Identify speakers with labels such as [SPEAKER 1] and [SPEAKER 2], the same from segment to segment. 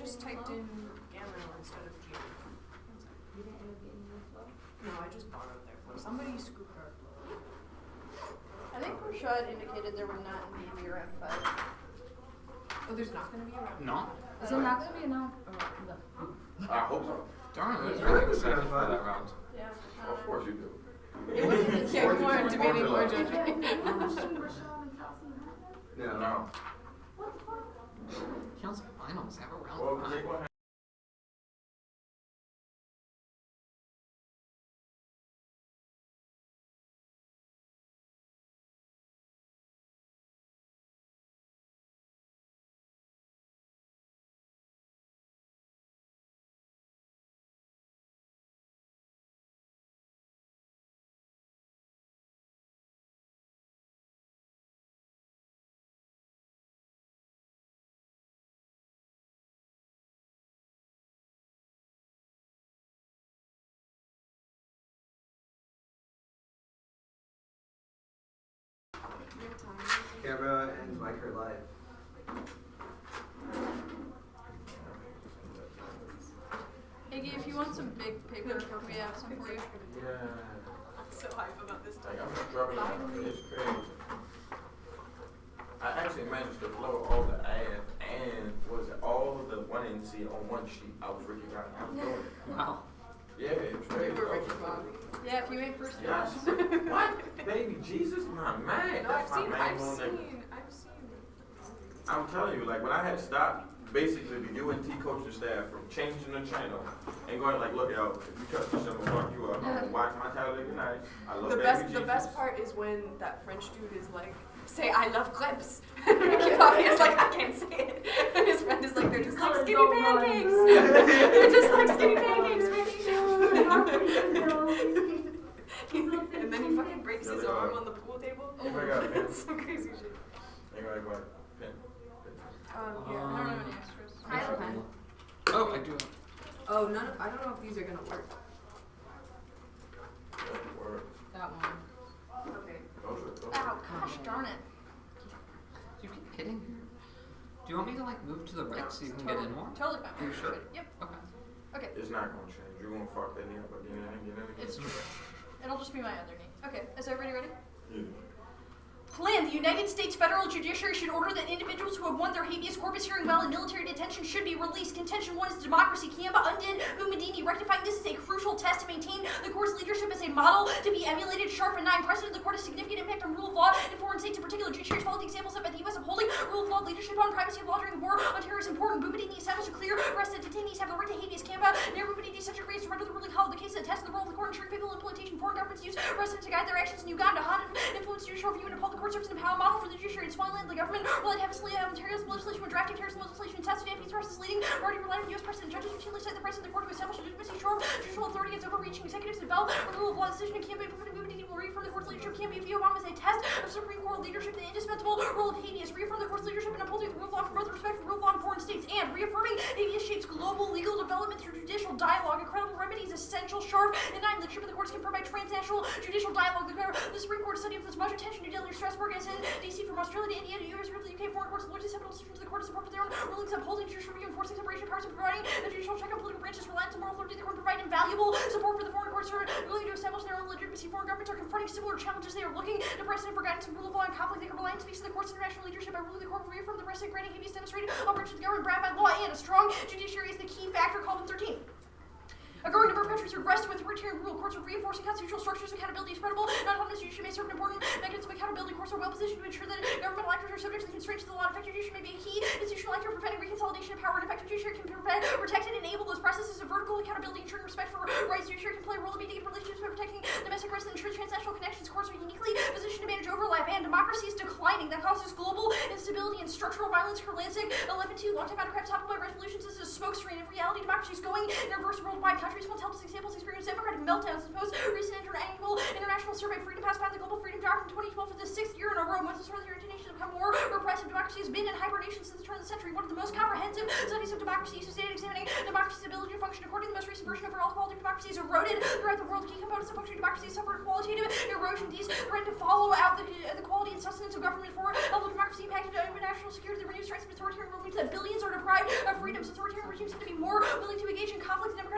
[SPEAKER 1] just typed in Gamma instead of G.
[SPEAKER 2] You didn't end up getting your flow?
[SPEAKER 1] No, I just borrowed their flow. Somebody scooped our flow.
[SPEAKER 3] I think Rashad indicated there would not be a round 5.
[SPEAKER 1] Oh, there's not going to be a round?
[SPEAKER 4] No?
[SPEAKER 2] Is there not gonna be a no?
[SPEAKER 5] I hope so.
[SPEAKER 4] Darn, I was really excited for that round.
[SPEAKER 3] Yeah.
[SPEAKER 5] Of course you do.
[SPEAKER 3] It wouldn't have been
[SPEAKER 1] Yeah, you weren't debating or judging.
[SPEAKER 5] Yeah, no.
[SPEAKER 4] Council finals have a round
[SPEAKER 5] Well,
[SPEAKER 4] 5.
[SPEAKER 5] they gonna have
[SPEAKER 6] Camera and mic are live.
[SPEAKER 3] Iggy, if you want some big paper, we have some for you.
[SPEAKER 5] Yeah.
[SPEAKER 1] I'm so hype about this
[SPEAKER 5] Like,
[SPEAKER 1] time.
[SPEAKER 5] I'm struggling. It's crazy. I actually managed to flow all the ads and was it all the 1NC on one sheet. I was Ricky Bobby. I was doing it.
[SPEAKER 4] Wow.
[SPEAKER 5] Yeah, it was crazy.
[SPEAKER 1] We were Ricky Bobby.
[SPEAKER 3] Yeah, if you ain't first, you're
[SPEAKER 5] Yes.
[SPEAKER 3] last.
[SPEAKER 5] What? Baby Jesus, my man.
[SPEAKER 1] No,
[SPEAKER 5] That's my main
[SPEAKER 1] I've
[SPEAKER 5] one that-
[SPEAKER 1] seen.
[SPEAKER 5] I'm telling you, like when I had stopped basically the UNT coaching staff from changing the channel and going like, look, yo, if you touch this, I'm gonna fuck you up. I'm gonna watch my Talladega Nights. I love
[SPEAKER 1] The
[SPEAKER 5] Baby
[SPEAKER 1] best,
[SPEAKER 5] Jesus.
[SPEAKER 1] the best part is when that French dude is like, say I love clips. Ricky Bobby is like, I can't say it. And his friend is like, they're just like skinny pancakes. They're just like skinny pancakes, baby. And then he fucking breaks his arm on the pool table.
[SPEAKER 5] Oh my God, man.
[SPEAKER 1] It's some crazy shit.
[SPEAKER 5] Anyway, go ahead. Pin.
[SPEAKER 3] Yeah, I don't have any extras.
[SPEAKER 2] I have a pen.
[SPEAKER 4] Oh, I do have.
[SPEAKER 2] Oh, none. I don't know if these are gonna work.
[SPEAKER 5] Word.
[SPEAKER 2] That one.
[SPEAKER 1] Okay.
[SPEAKER 5] Those are-
[SPEAKER 3] Ow, gosh darn it.
[SPEAKER 4] You keep hitting here. Do you want me to like move to the right so you can get in more?
[SPEAKER 3] Totally fine.
[SPEAKER 4] Are you sure?
[SPEAKER 3] Yep.
[SPEAKER 4] Okay.
[SPEAKER 3] Okay.
[SPEAKER 5] It's not gonna change. You're gonna fuck that knee up again and again and again.
[SPEAKER 3] It's true. It'll just be my other knee. Okay, is everybody ready?
[SPEAKER 5] Yeah.
[SPEAKER 3] Plan. The United States federal judiciary should order that individuals who have won their habeas corpus hearing while in military detention should be released. Contention 1 is democracy. Kiamba undid Umedini. Rectifying this is a crucial test to maintain the court's leadership as a model to be emulated. Sharp and 9. Precedent of the court has significant impact on rule of law in foreign states in particular. Judiciaries follow the example set by the U.S. upholding rule of law leadership on privacy of law during the war on terror is important. Umedini established a clear arrested detainees have the right to habeas. Kiamba near Umedini such a race to render the ruling hollow. The case that tests the role of the court ensuring faithful implementation. Foreign governments use precedent to guide their actions in Uganda. Han influenced judicial review and uphold the court serves an empower model for the judiciary in Somaliland. The government relied heavily on materials legislation when drafting terrorism legislation in South Sudan. Peace process leading already relied on U.S. precedent. Judges routinely cite the precedent of the court to establish legitimacy. Short judicial authority against overreaching executives to develop a rule of law decision and can't be implemented. Movement will reaffirm the court's leadership. Can't be view Obama as a test of Supreme Court leadership. The indispensable role of habeas. Reaffirm the court's leadership in upholding the rule of law, promote the respect for rule of law in foreign states, and reaffirming habeas shapes global legal development through judicial dialogue. Incredible remedies essential. Sharp and 9. Leadership of the courts can provide transnational judicial dialogue. The Supreme Court study of this much attention to New Delhi, Strasbourg, as in D.C. from Australia to India to U.S. the UK foreign courts loyalty seminal decisions to the court to support for their own rulings upholding judicial review, enforcing separation of powers, and providing a judicial check on political branches reliant on moral authority. The court provide invaluable support for the foreign courts who are willing to establish their own legitimacy. Foreign governments are confronting similar challenges. They are looking to precedent for guidance and rule of law and conflict. They can rely on speaks to the court's international leadership by ruling the court will reaffirm the precedent granting habeas demonstrated on branches of the government brand by law, and a strong judiciary is the key factor. Column 13. A growing number of countries regressed with authoritarian rule. Courts are reinforcing constitutional structures. Accountability is credible. Non-autonomous judiciary may serve an important mechanism of accountability. Courts are well positioned to ensure that governmental actors are subject to the constraints of the law. Effective judiciary may be a key institutional actor preventing reconsolidation of power. An effective judiciary can protect and enable those processes of vertical accountability, ensuring respect for rights. Judiciary can play a role in mediating relationships by protecting domestic rights and ensure transnational connections. Courts are uniquely positioned to manage overlap, and democracy is declining. That causes global instability and structural violence. Kurlansik 11-2, longtime autocrat toppled by resolutions. This is a smokescreen. In reality, democracy is going in reverse worldwide. Countries will tell us examples experienced democratic meltdowns. The most recent annual international survey, Freedom House, found the global freedom doctrine in 2012 for the 6th year in a row. Most of the United Nations have become more repressive. Democracy has been in hibernation since the turn of the century. One of the most comprehensive studies of democracy is data examining democracy's ability to function. According to the most recent version of overall quality of democracy is eroded throughout the world. Key components of functioning democracy suffered qualitative erosion. These threaten to follow out the quality and sustenance of government for level of democracy impacted national security. The renewed strikes of authoritarian rule means that billions are deprived of freedoms. Authoritarian regimes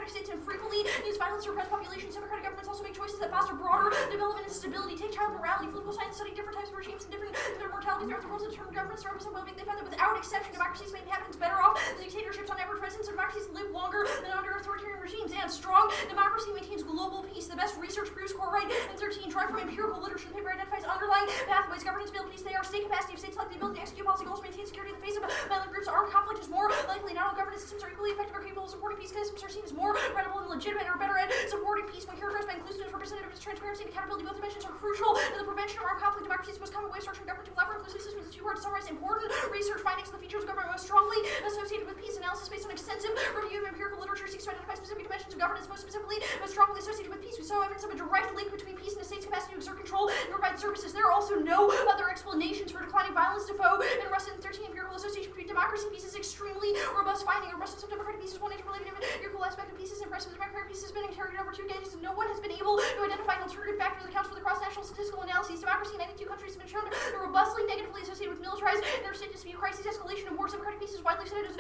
[SPEAKER 3] democratic states infrequently use violence to oppress populations. Democratic governments also make choices that foster broader development and stability. Take child morality. Political science study different types of regimes and different mortality throughout the world to determine governments to represent well-being. They found that without exception, democracies make inhabitants better off than dictatorships on average. Residents of democracies live longer than under authoritarian regimes. And strong democracy maintains global peace. The best research proves core right. And 13, drawn from empirical literature, the paper identifies underlying pathways. Governance build peace. They are state capacity. If states lack the ability to execute policy goals, maintain security in the face of violent groups, armed conflict is more likely. Not all governance systems are equally effective or capable of supporting peace. Systems are seen as more credible and legitimate or better at supporting peace when characterized by inclusiveness, representativeness, transparency, and accountability. Both dimensions are crucial to the prevention of armed conflict. Democracy is the most common way of structuring government to allow for inclusive systems. The two words summarize important research findings of the features of government most strongly associated with peace. Analysis based on extensive review of empirical literature seeks to identify specific dimensions of governance most specifically most strongly associated with peace. We saw evidence of a direct link between peace and a state's capacity to exert control and provide services. There are also no other explanations for declining violence. Defoe and Rustin 13 empirical association between democracy and peace is extremely robust finding. A robustness of democratic peace is one interrelated empirical aspect of peace is impressive. Democratic peace has been interrogated over 2 decades and no one has been able to identify an alternative factor that accounts for the cross-national statistical analyses. Democracy in 92 countries has been shown to robustly negatively associated with militarized interstate dispute, crisis, escalation, and wars. Democratic peace is widely cited as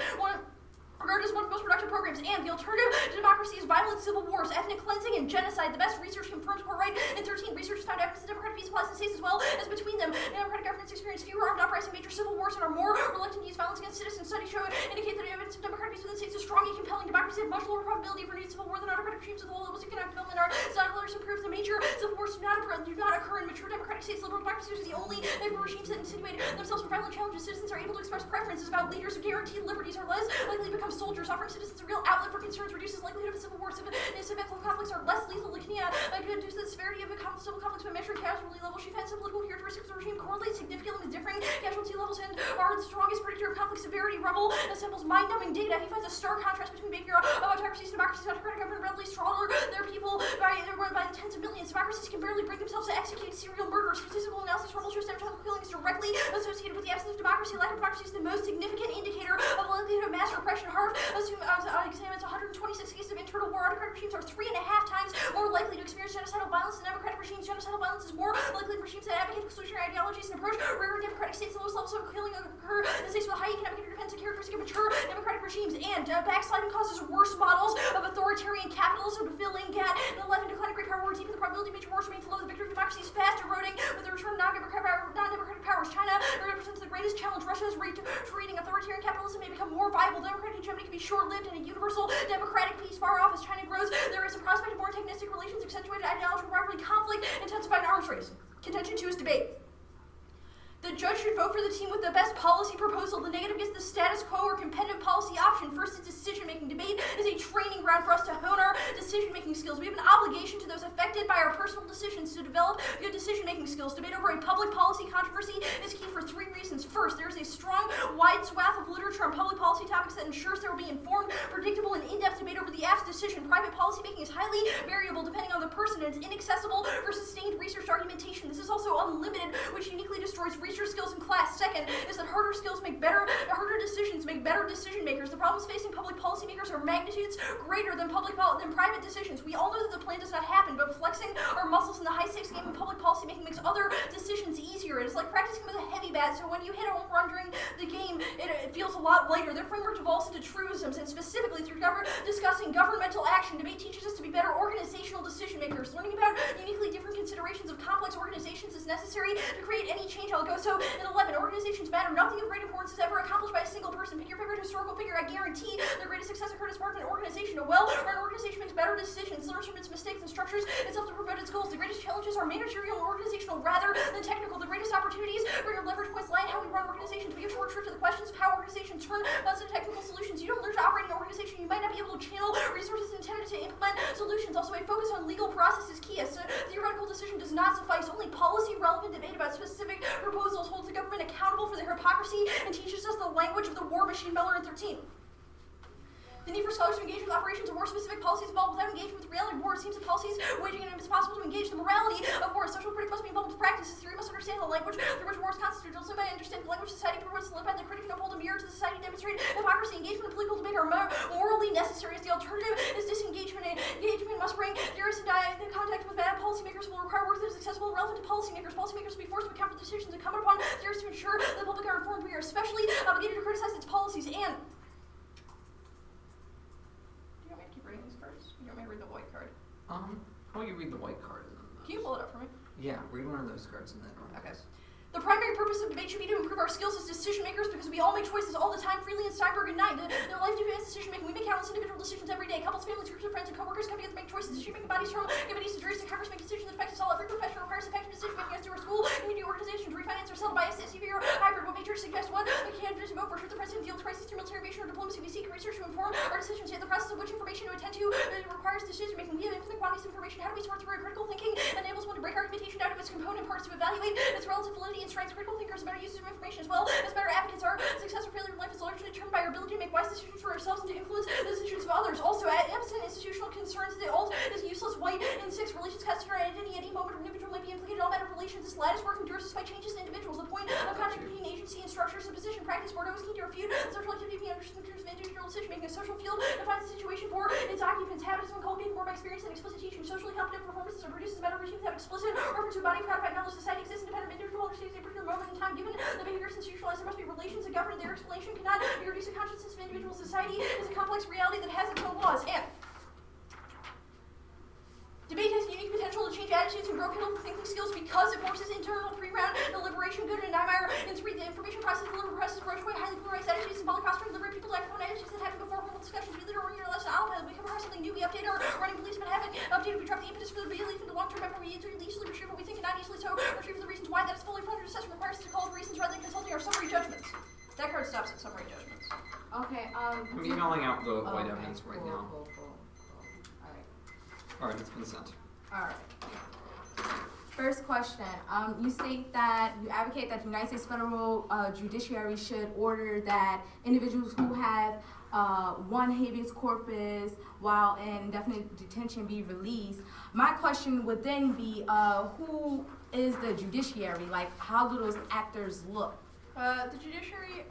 [SPEAKER 3] regarded as one of the most productive programs, and the alternative to democracy is violent civil wars, ethnic cleansing, and genocide. The best research confirms core right. In 13, research has found evidence that democratic peace applies in states as well as between them. Democratic governments experience fewer armed uprisings, major civil wars, and are more reluctant to use violence against citizens. Studies indicate that evidence of democratic peace within states is strong and compelling. Democracies have much lower probability of renewed civil war than autocratic regimes with low levels of economic development. Our scholars have proved the major civil wars do not occur in mature democratic states. Liberal democracies are the only type of regimes that insinuate themselves for violent challenges. Citizens are able to express preferences about leaders who guarantee liberties are less likely to become soldiers, offering citizens a real outlet for concerns, reduces likelihood of a civil war. Civil conflicts are less lethal. Looking at reduce the severity of civil conflicts by measuring casualty levels. She finds the political characteristics of the regime correlate significantly with differing casualty levels and are the strongest predictor of conflict severity. Rubble assembles mind-numbing data. He finds a stark contrast between behavior of autocracies and democracies. Autocratic government readily slaughter their people by the tens of millions. Democracies can barely bring themselves to execute serial murders. Statistical analysis Rubble shows that killing is directly associated with the absence of democracy. Lack of democracy is the most significant indicator of the likelihood of mass repression. Harv examines 126 cases of internal war. Autocratic regimes are 3.5 times more likely to experience genocidal violence than democratic regimes. Genocidal violence is more likely for regimes that advocate exclusionary ideologies and approach rare in democratic states. The lowest levels of killing occur in states with high economic interdependence, a characteristic of mature democratic regimes. And backsliding causes worse models of authoritarian capitalism to fill in gap. In 11, declining great power wars, even the probability of major wars remains low. The victory of democracy is fast eroding with the return of non-democratic powers. China represents the greatest challenge. Russia is retreating. Authoritarian capitalism may become more viable. Democratic hegemony can be short-lived, and a universal democratic peace far off. As China grows, there is a prospect of more antagonistic relations, accentuated ideological rivalry, conflict, intensified arms race. Contention 2 is debate. The judge should vote for the team with the best policy proposal. The negative gets the status quo or competitive policy option. First is decision-making. Debate is a training ground for us to hone our decision-making skills. We have an obligation to those affected by our personal decisions to develop good decision-making skills. Debate over a public policy controversy is key for 3 reasons. First, there is a strong, wide swath of literature on public policy topics that ensures there will be informed, predictable, and in-depth debate over the asked decision. Private policymaking is highly variable depending on the person, and it's inaccessible for sustained research argumentation. This is also unlimited, which uniquely destroys research skills in class. Second is that harder decisions make better decision makers. The problems facing public policymakers are magnitudes greater than private decisions. We all know that the plan does not happen, but flexing our muscles in the high-stakes game of public policymaking makes other decisions easier. It is like practicing with a heavy bat, so when you hit a home run during the game, it feels a lot lighter. Their framework devolves into truisms, and specifically through discussing governmental action. Debate teaches us to be better organizational decision makers. Learning about uniquely different considerations of complex organizations is necessary to create any change. I'll go. So in 11, organizations matter. Nothing of great importance is ever accomplished by a single person. Pick your favorite historical figure. I guarantee the greatest success occurred as part of an organization. A well-run organization makes better decisions, learns from its mistakes, and structures itself to promote its goals. The greatest challenges are managerial and organizational rather than technical. The greatest opportunities for your leverage points lie in how we run organizations. We give short shrift to the questions of how organizations turn funds into technical solutions. You don't learn to operate an organization, you might not be able to channel resources intended to implement solutions. Also, a focus on legal process is key. A theoretical decision does not suffice. Only policy-relevant debate about specific proposals holds the government accountable for their hypocrisy and teaches us the language of the war machine. Miller in 13. The need for scholars to engage with operations of war-specific policies involved without engagement with the reality of war. It seems that policies waging it is possible to engage the morality of war. A social critic must be involved with practice. This theory must understand the language through which war is constituted. Also, by understand the language society promotes to live by, the critic can uphold a mirror to the society to demonstrate hypocrisy. Engagement in political debate are morally necessary, as the alternative is disengagement. Engagement must bring theorists in contact with bad policymakers. Will require work that is accessible and relevant to policymakers. Policymakers will be forced to account for decisions incumbent upon theorists to ensure that the public are informed. We are especially obligated to criticize its policies and. Keep reading these cards.
[SPEAKER 4] read the white card.
[SPEAKER 3] Can you pull it up for me?
[SPEAKER 4] Yeah, read one of those cards and then.
[SPEAKER 3] Okay. The primary purpose of debate should be to improve our skills as decision makers because we all make choices all the time, freely in Steinberg and Knight. Their life to advance decision making. We make countless individual decisions every day. Couples, families, groups of friends, and coworkers come together to make choices. Decision making bodies from committees to juries to Congress make decisions that affect us all. Every profession requires effective decision making as to our school, community organizations, refinance or sell by SSCV or hybrid. What majors suggest one? We can't just vote for should the president deal with crisis through military invasion or diplomacy. We seek research to inform our decisions. Yet the process of which information to attend to requires decision making. We have infinite quantities of information. How do we sort through it? Critical thinking enables one to break argumentation down to its component parts to evaluate its relative validity and strengths. Critical thinkers better users of information as well as better advocates are. Success or failure in life is largely determined by our ability to make wise decisions for ourselves and to influence the decisions of others. Also, absent institutional concerns, the alt is useless. White and 6 relations constitute our identity. Any moment an individual might be implicated in all matter of relations. This lattice work endures despite changes in individuals. The point of contact between agency and structures and position practice. Bordeaux is keen to refute that social activity being understood in terms of individual decision making. A social field defines the situation for its occupants. Habits of inculcated more by experience than explicit teaching. Socially competent performances are produced as a matter of routine without explicit reference to a body of codified knowledge. Society exists independent of individual understanding at a particular moment in time. Given the behavior institutionalized, there must be relations that govern. Their explanation cannot be reduced to consciousness of individual society. Is a complex reality that has its own laws. And debate has unique potential to change attitudes and grow critical thinking skills because it forces internal pre-round deliberation. Good and Niemeyer into the information process, deliberate process, approach by highly polarized attitudes, symbolic posturing, liberate people to act upon attitudes that happened before formal discussions. We literally orient our lives to autopilot. We come across something new, we update our running beliefs, but haven't updated. We drop the impetus for the belief into long-term memory. We easily retrieve what we think and not easily so retrieve the reasons why. That is fully funded assessment requires us to call the reasons rather than consulting our summary judgments. That card stops at summary judgments.
[SPEAKER 2] Okay,
[SPEAKER 4] I'm emailing out the white
[SPEAKER 2] okay,
[SPEAKER 4] evidence right now.
[SPEAKER 2] Cool. Alright.
[SPEAKER 4] Alright, it's been sent.
[SPEAKER 2] Alright. First question. You state that you advocate that the United States federal judiciary should order that individuals who have one habeas corpus while in indefinite detention be released. My question would then be, who is the judiciary? Like, how do those actors look?
[SPEAKER 3] The judiciary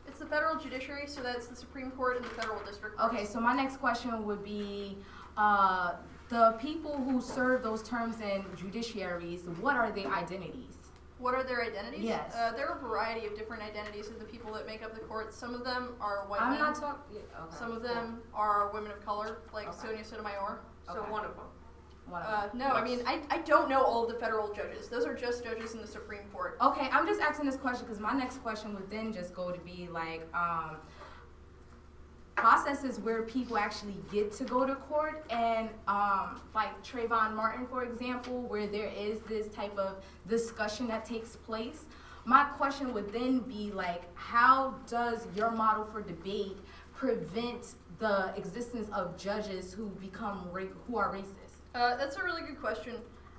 [SPEAKER 3] it's the federal judiciary, so that's the Supreme Court and the federal district courts.
[SPEAKER 2] Okay, so my next question would be, the people who serve those terms in judiciaries, what are their identities?
[SPEAKER 3] What are their identities?
[SPEAKER 2] Yes.
[SPEAKER 3] There are a variety of different identities of the people that make up the court. Some of them are white
[SPEAKER 2] I'm
[SPEAKER 3] men.
[SPEAKER 2] not talking. Okay.
[SPEAKER 3] Some of them are women of color, like
[SPEAKER 2] Okay.
[SPEAKER 3] Sonia Sotomayor.
[SPEAKER 1] So
[SPEAKER 2] Okay.
[SPEAKER 1] one of them.
[SPEAKER 3] No, I mean, I don't know all of the federal judges. Those are just judges in the Supreme Court.
[SPEAKER 2] Okay, I'm just asking this question because my next question would then just go to be like, processes where people actually get to go to court and like Trayvon Martin, for example, where there is this type of discussion that takes place. My question would then be like, how does your model for debate prevent the existence of judges who who are racist?
[SPEAKER 3] That's a really good question.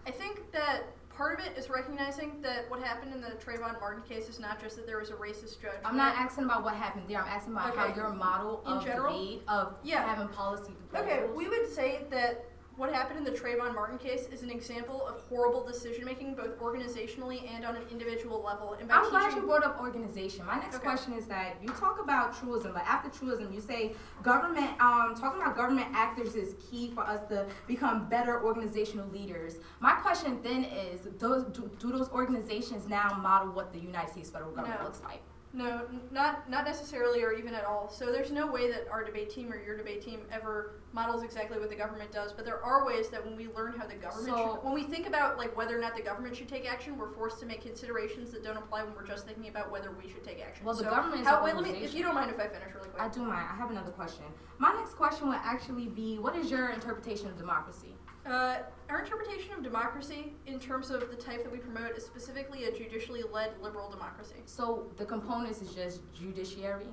[SPEAKER 3] I think that part of it is recognizing that what happened in the Trayvon Martin case is not just that there was a racist judge.
[SPEAKER 2] I'm not asking about what happened there. I'm asking about how your model of debate of having policy proposals.
[SPEAKER 3] Okay, we would say that what happened in the Trayvon Martin case is an example of horrible decision making, both organizationally and on an individual level. And
[SPEAKER 2] I'm glad you brought up organization. My next question is that you talk about truism, but after truism, you say government. Talking about government actors is key for us to become better organizational leaders. My question then is, do those organizations now model what the United States federal government looks like?
[SPEAKER 3] No, not necessarily or even at all. So there's no way that our debate team or your debate team ever models exactly what the government does, but there are ways that when we learn how the government when we think about like whether or not the government should take action, we're forced to make considerations that don't apply when we're just thinking about whether we should take action.
[SPEAKER 2] Well, the government is an organization.
[SPEAKER 3] If you don't mind if I finish really quick.
[SPEAKER 2] I do mind. I have another question. My next question would actually be, what is your interpretation of democracy?
[SPEAKER 3] Our interpretation of democracy in terms of the type that we promote is specifically a judicially led liberal democracy.
[SPEAKER 2] So the components is just judiciary?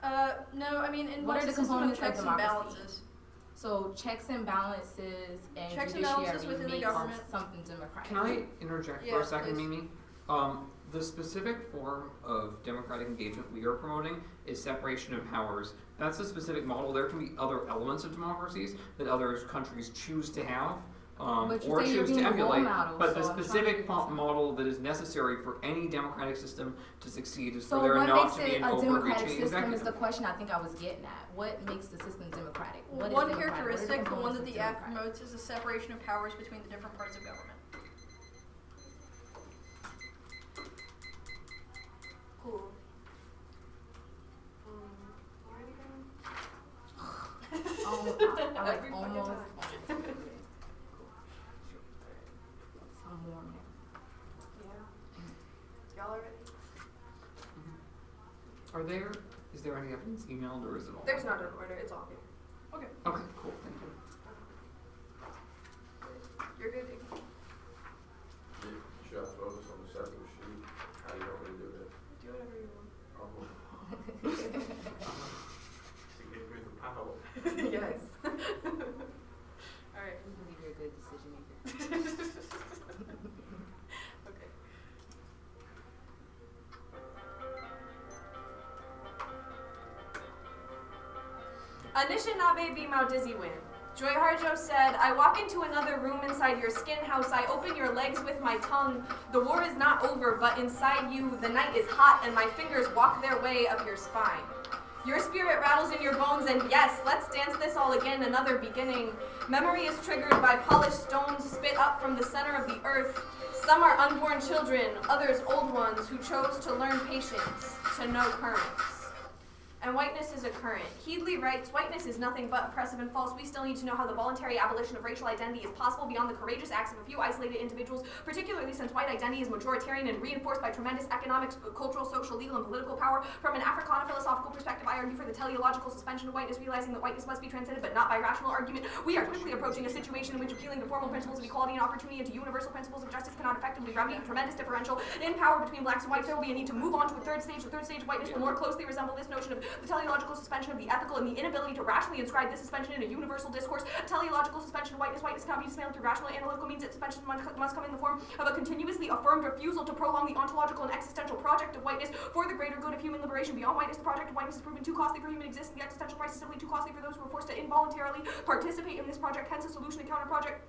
[SPEAKER 3] No, I mean, in
[SPEAKER 2] what are the components
[SPEAKER 3] checks
[SPEAKER 2] of
[SPEAKER 3] and
[SPEAKER 2] democracy?
[SPEAKER 3] balances.
[SPEAKER 2] So checks and balances and
[SPEAKER 3] Checks and
[SPEAKER 2] judiciary
[SPEAKER 3] balances within the
[SPEAKER 2] make
[SPEAKER 3] government.
[SPEAKER 2] Something democratic.
[SPEAKER 4] Can I interject for a second,
[SPEAKER 3] please.
[SPEAKER 4] Mimi? The specific form of democratic engagement we are promoting is separation of powers. That's a specific model. There can be other elements of democracies that other countries choose to have or choose to emulate. But the specific model that is necessary for any democratic system to succeed is for there not to be an overreaching
[SPEAKER 2] So what makes it a democratic system
[SPEAKER 4] executive.
[SPEAKER 2] is the question I think I was getting at. What makes the system democratic? What is
[SPEAKER 3] One
[SPEAKER 2] democratic?
[SPEAKER 3] characteristic, the one that the
[SPEAKER 2] components
[SPEAKER 3] act
[SPEAKER 2] of democratic?
[SPEAKER 3] promotes, is a separation of powers between the different parts of government.
[SPEAKER 1] Cool.
[SPEAKER 2] I like
[SPEAKER 1] Every fucking
[SPEAKER 2] almost.
[SPEAKER 1] time.
[SPEAKER 4] Is there any evidence emailed or is it all?
[SPEAKER 1] There's not an order, it's all here.
[SPEAKER 4] Okay, cool, thank you.
[SPEAKER 1] You're good, Dave.
[SPEAKER 5] Should I throw this on the separate sheet? How do you want me to do that?
[SPEAKER 1] Do whatever you want.
[SPEAKER 5] To give me the power.
[SPEAKER 1] Yes. Alright.
[SPEAKER 2] We believe you're a good decision maker.
[SPEAKER 1] Okay. Anishinaabe be mau dizzy win. Joy Harjo said, I walk into another room inside your skin house. I open your legs with my tongue. The war is not over, but inside you, the night is hot, and my fingers walk their way up your spine. Your spirit rattles in your bones, and yes, let's dance this all again, another beginning. Memory is triggered by polished stones spit up from the center of the earth. Some are unborn children, others old ones who chose to learn patience, to know currents. And whiteness is a current. Headley writes, whiteness is nothing but oppressive and false. We still need to know how the voluntary abolition of racial identity is possible beyond the courageous acts of a few isolated individuals, particularly since white identity is majoritarian and reinforced by tremendous economic, cultural, social, legal, and political power. From an Africana philosophical perspective, I argue for the teleological suspension of whiteness, realizing that whiteness must be transcended, but not by rational argument. We are quickly approaching a situation in which appealing to formal principles of equality and opportunity and to universal principles of justice cannot effectively remedy the tremendous differential in power between blacks and whites. There will be a need to move on to a third stage. The third stage of whiteness will more closely resemble this notion of the teleological suspension of the ethical and the inability to rationally inscribe this suspension in a universal discourse. A teleological suspension of whiteness cannot be dismantled through rational analytical means. Its suspension must come in the form of a continuously affirmed refusal to prolong the ontological and existential project of whiteness for the greater good of human liberation. Beyond whiteness, the project of whiteness is proven too costly for human existence. The existential price is simply too costly for those who are forced to involuntarily participate in this project. Hence, a solution to counter project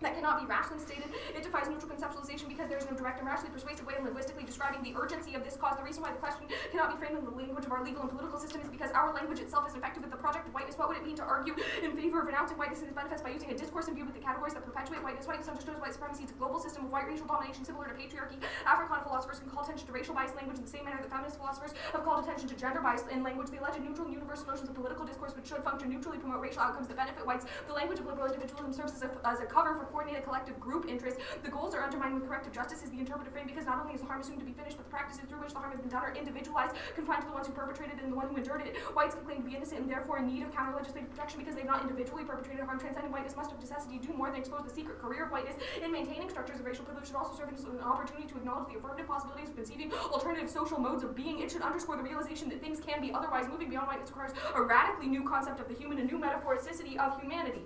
[SPEAKER 1] that cannot be rationally stated. It defies neutral conceptualization because there is no direct and rationally persuasive way of linguistically describing the urgency of this cause. The reason why the question cannot be framed in the language of our legal and political system is because our language itself is infected with the project of whiteness. What would it mean to argue in favor of renouncing whiteness and its benefits by using a discourse imbued with the categories that perpetuate whiteness? Whiteness understood as white supremacy. It's a global system of white racial domination similar to patriarchy. Africana philosophers can call attention to racial bias language in the same manner that feminist philosophers have called attention to gender bias in language. The alleged neutral and universal notions of political discourse which should function neutrally promote racial outcomes that benefit whites. The language of liberal individualism serves as a cover for coordinated collective group interests. The goals are undermined when corrective justice is the interpretive frame because not only is the harm assumed to be finished, but the practices through which the harm has been done are individualized, confined to the ones who perpetrated it and the one who endured it. Whites can claim to be innocent and therefore in need of counter-legislative protection because they've not individually perpetrated harm. Transcending whiteness must of necessity do more than expose the secret career of whiteness in maintaining structures of racial privilege. Should also serve as an opportunity to acknowledge the affirmative possibilities of conceiving alternative social modes of being. It should underscore the realization that things can be otherwise. Moving beyond whiteness requires a radically new concept of the human, a new metaphoricity of humanity.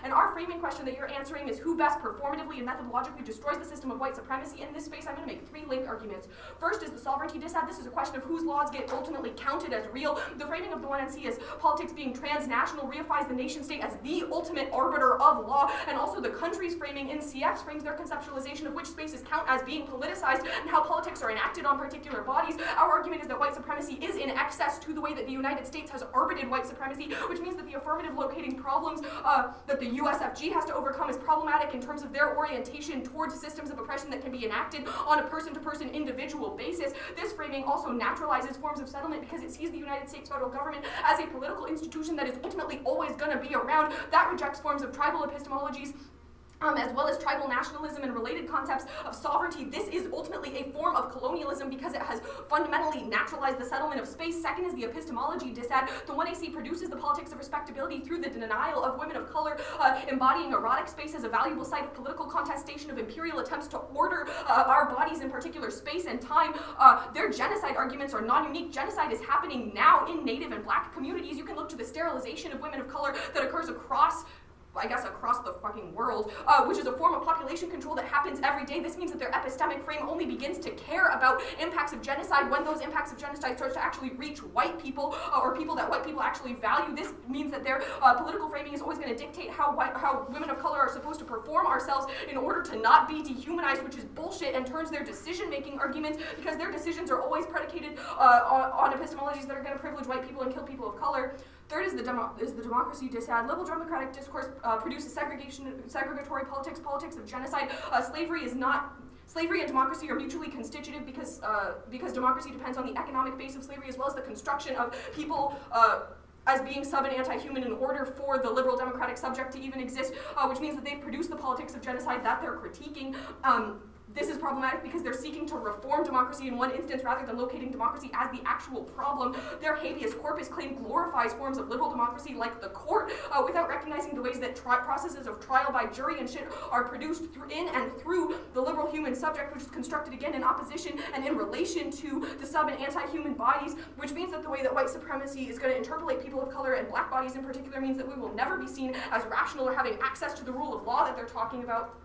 [SPEAKER 1] And our framing question that you're answering is who best performatively and methodologically destroys the system of white supremacy. In this space, I'm going to make three link arguments. First is the sovereignty dissad. This is a question of whose laws get ultimately counted as real. The framing of the 1NC as politics being transnational reifies the nation state as the ultimate arbiter of law, and also the country's framing in CX frames their conceptualization of which spaces count as being politicized and how politics are enacted on particular bodies. Our argument is that white supremacy is in excess to the way that the United States has arbited white supremacy, which means that the affirmative locating problems that the USFG has to overcome is problematic in terms of their orientation towards systems of oppression that can be enacted on a person-to-person individual basis. This framing also naturalizes forms of settlement because it sees the United States federal government as a political institution that is ultimately always going to be around. That rejects forms of tribal epistemologies as well as tribal nationalism and related concepts of sovereignty. This is ultimately a form of colonialism because it has fundamentally naturalized the settlement of space. Second is the epistemology dissad. The 1AC produces the politics of respectability through the denial of women of color, embodying erotic space as a valuable site of political contestation of imperial attempts to order our bodies in particular space and time. Their genocide arguments are non-unique. Genocide is happening now in Native and Black communities. You can look to the sterilization of women of color that occurs across the fucking world, which is a form of population control that happens every day. This means that their epistemic frame only begins to care about impacts of genocide when those impacts of genocide start to actually reach white people or people that white people actually value. This means that their political framing is always going to dictate how women of color are supposed to perform ourselves in order to not be dehumanized, which is bullshit and turns their decision-making arguments because their decisions are always predicated on epistemologies that are going to privilege white people and kill people of color. Third is the democracy dissad. Liberal democratic discourse produces segregatory politics of genocide. Slavery and democracy are mutually constitutive because democracy depends on the economic base of slavery as well as the construction of people as being sub and anti-human in order for the liberal democratic subject to even exist, which means that they've produced the politics of genocide that they're critiquing. This is problematic because they're seeking to reform democracy in one instance rather than locating democracy as the actual problem. Their habeas corpus claim glorifies forms of liberal democracy like the court without recognizing the ways that processes of trial by jury and shit are produced in and through the liberal human subject, which is constructed again in opposition and in relation to the sub and anti-human bodies, which means that the way that white supremacy is going to interpolate people of color and black bodies in particular means that we will never be seen as rational or having access to the rule of law that they're talking about.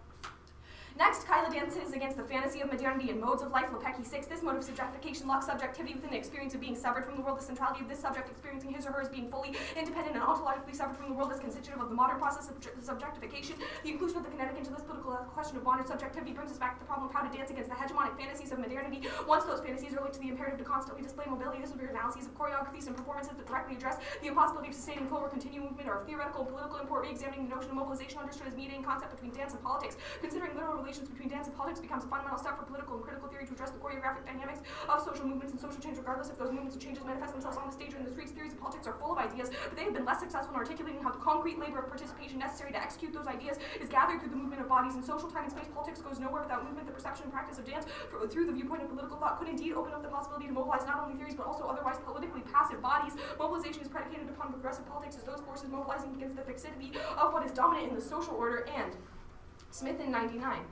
[SPEAKER 1] Next, Kyla dances against the fantasy of modernity and modes of life. Lepecki 6. This mode of subjectification locks subjectivity within the experience of being severed from the world. The centrality of this subject experiencing his or her as being fully independent and ontologically severed from the world is constitutive of the modern process of subjectification. The inclusion of the kinetic into this political question of modern subjectivity brings us back to the problem of how to dance against the hegemonic fantasies of modernity. Once those fantasies relate to the imperative to constantly display mobility, this will be analyses of choreographies and performances that directly address the impossibility of sustaining flow or continuing movement, or of theoretical and political import, re-examining the notion of mobilization understood as mediating concept between dance and politics. Considering literal relations between dance and politics becomes a fundamental step for political and critical theory to address the choreographic dynamics of social movements and social change, regardless if those movements and changes manifest themselves on the stage or in the streets. Theories of politics are full of ideas, but they have been less successful in articulating how the concrete labor of participation necessary to execute those ideas is gathered through the movement of bodies. In social time and space, politics goes nowhere without movement. The perception and practice of dance through the viewpoint of political thought could indeed open up the possibility to mobilize not only theories but also otherwise politically passive bodies. Mobilization is predicated upon progressive politics as those forces mobilizing against the fixity of what is dominant in the social order. And Smith in 99.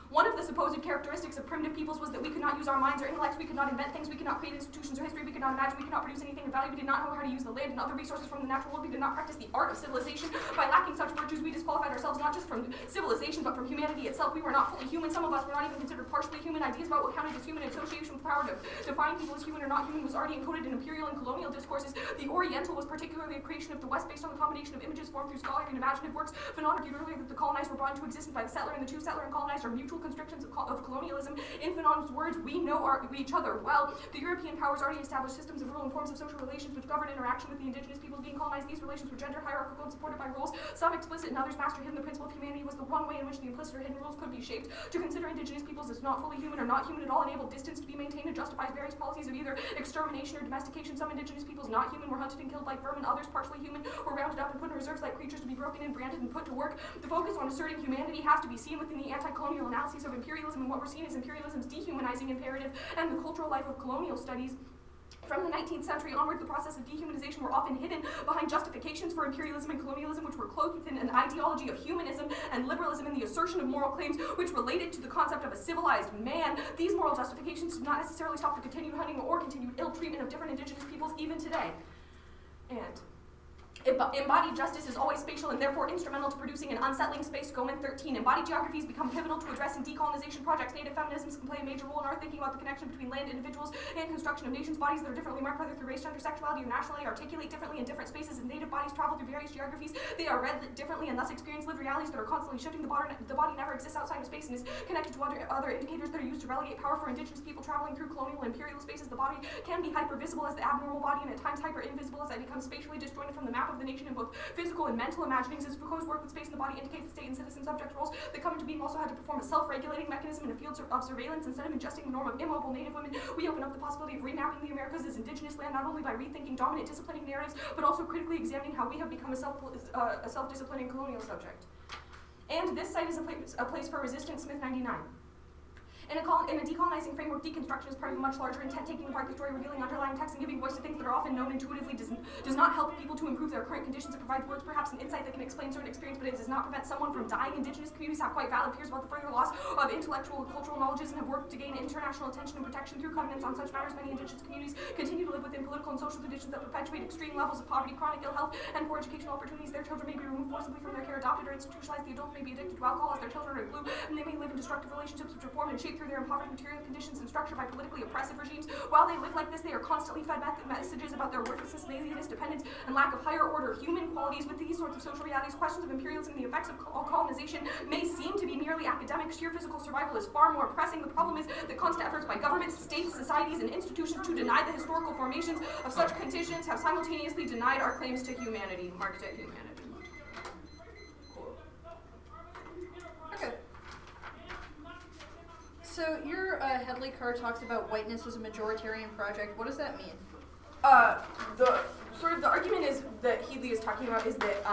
[SPEAKER 1] One of the supposed characteristics of primitive peoples was that we could not use our minds or intellects, we could not invent things, we could not create institutions or history, we could not imagine, we could not produce anything of value, we did not know how to use the land and other resources from the natural world, we did not practice the art of civilization. By lacking such virtues, we disqualified ourselves not just from civilization, but from humanity itself. We were not fully human. Some of us were not even considered partially human. Ideas about what counted as human and association with power to define people as human or not human was already encoded in imperial and colonial discourses. The Oriental was particularly a creation of the West based on the combination of images formed through scholarly and imaginative works. Fanon argued earlier that the colonized were brought into existence by the settler, and the two settler and colonized are mutual constrictions of colonialism. In Fanon's words, we know each other well. The European powers already established systems of rule and forms of social relations which govern interaction with the indigenous peoples being colonized. These relations were gender hierarchical and supported by rules, some explicit and others master hidden. The principle of humanity was the one way in which the implicit or hidden rules could be shaped. To consider indigenous peoples as not fully human or not human at all enabled distance to be maintained and justifies various policies of either extermination or domestication. Some indigenous peoples not human were hunted and killed like vermin. Others, partially human, were rounded up and put in reserves like creatures to be broken in, branded, and put to work. The focus on asserting humanity has to be seen within the anti-colonial analyses of imperialism, and what we're seeing is imperialism's dehumanizing imperative and the cultural life of colonial studies. From the 19th century onward, the process of dehumanization were often hidden behind justifications for imperialism and colonialism, which were cloaked within an ideology of humanism and liberalism and the assertion of moral claims which related to the concept of a civilized man. These moral justifications did not necessarily stop the continued hunting or continued ill treatment of different indigenous peoples even today. And embodied justice is always spatial and therefore instrumental to producing an unsettling space. Goman 13. Embodied geographies become pivotal to addressing decolonization projects. Native feminisms can play a major role in our thinking about the connection between land, individuals, and construction of nations. Bodies that are differently marked, whether through race, gender, sexuality, or nationality, articulate differently in different spaces. As native bodies travel through various geographies, they are read differently and thus experience lived realities that are constantly shifting. The body never exists outside of space and is connected to other indicators that are used to relegate power. For indigenous people traveling through colonial and imperial spaces, the body can be hypervisible as the abnormal body and at times hyper-invisible as it becomes spatially disjointed from the map of the nation in both physical and mental imaginings. As Foucault's work with space and the body indicates the state and citizen subject roles that come into being also had to perform a self-regulating mechanism in a field of surveillance. Instead of ingesting the norm of immobile native women, we open up the possibility of remapping the Americas as indigenous land, not only by rethinking dominant disciplining narratives, but also critically examining how we have become a self-disciplining colonial subject. And this site is a place for resistance. Smith 99. In a decolonizing framework, deconstruction is part of a much larger intent, taking apart the story, revealing underlying text, and giving voice to things that are often known intuitively does not help people to improve their current conditions. It provides words, perhaps an insight that can explain certain experience, but it does not prevent someone from dying. Indigenous communities have quite valid fears about the further loss of intellectual and cultural knowledges and have worked to gain international attention and protection through covenants on such matters. Many indigenous communities continue to live within political and social conditions that perpetuate extreme levels of poverty, chronic ill health, and poor educational opportunities. Their children may be removed forcibly from their care, adopted, or institutionalized. The adults may be addicted to alcohol as their children are glue, and they may live in destructive relationships which are formed and shaped through their impoverished material conditions and structured by politically oppressive regimes. While they live like this, they are constantly fed messages about their worthlessness, laziness, dependence, and lack of higher order human qualities. With these sorts of social realities, questions of imperialism and the effects of colonization may seem to be merely academic. Sheer physical survival is far more pressing. The problem is that constant efforts by governments, states, societies, and institutions to deny the historical formations of such conditions have simultaneously denied our claims to humanity. Marked at humanity.
[SPEAKER 3] Okay. So your Headley card talks about whiteness as a majoritarian project. What does that mean?
[SPEAKER 1] The argument is that Headley is talking about is that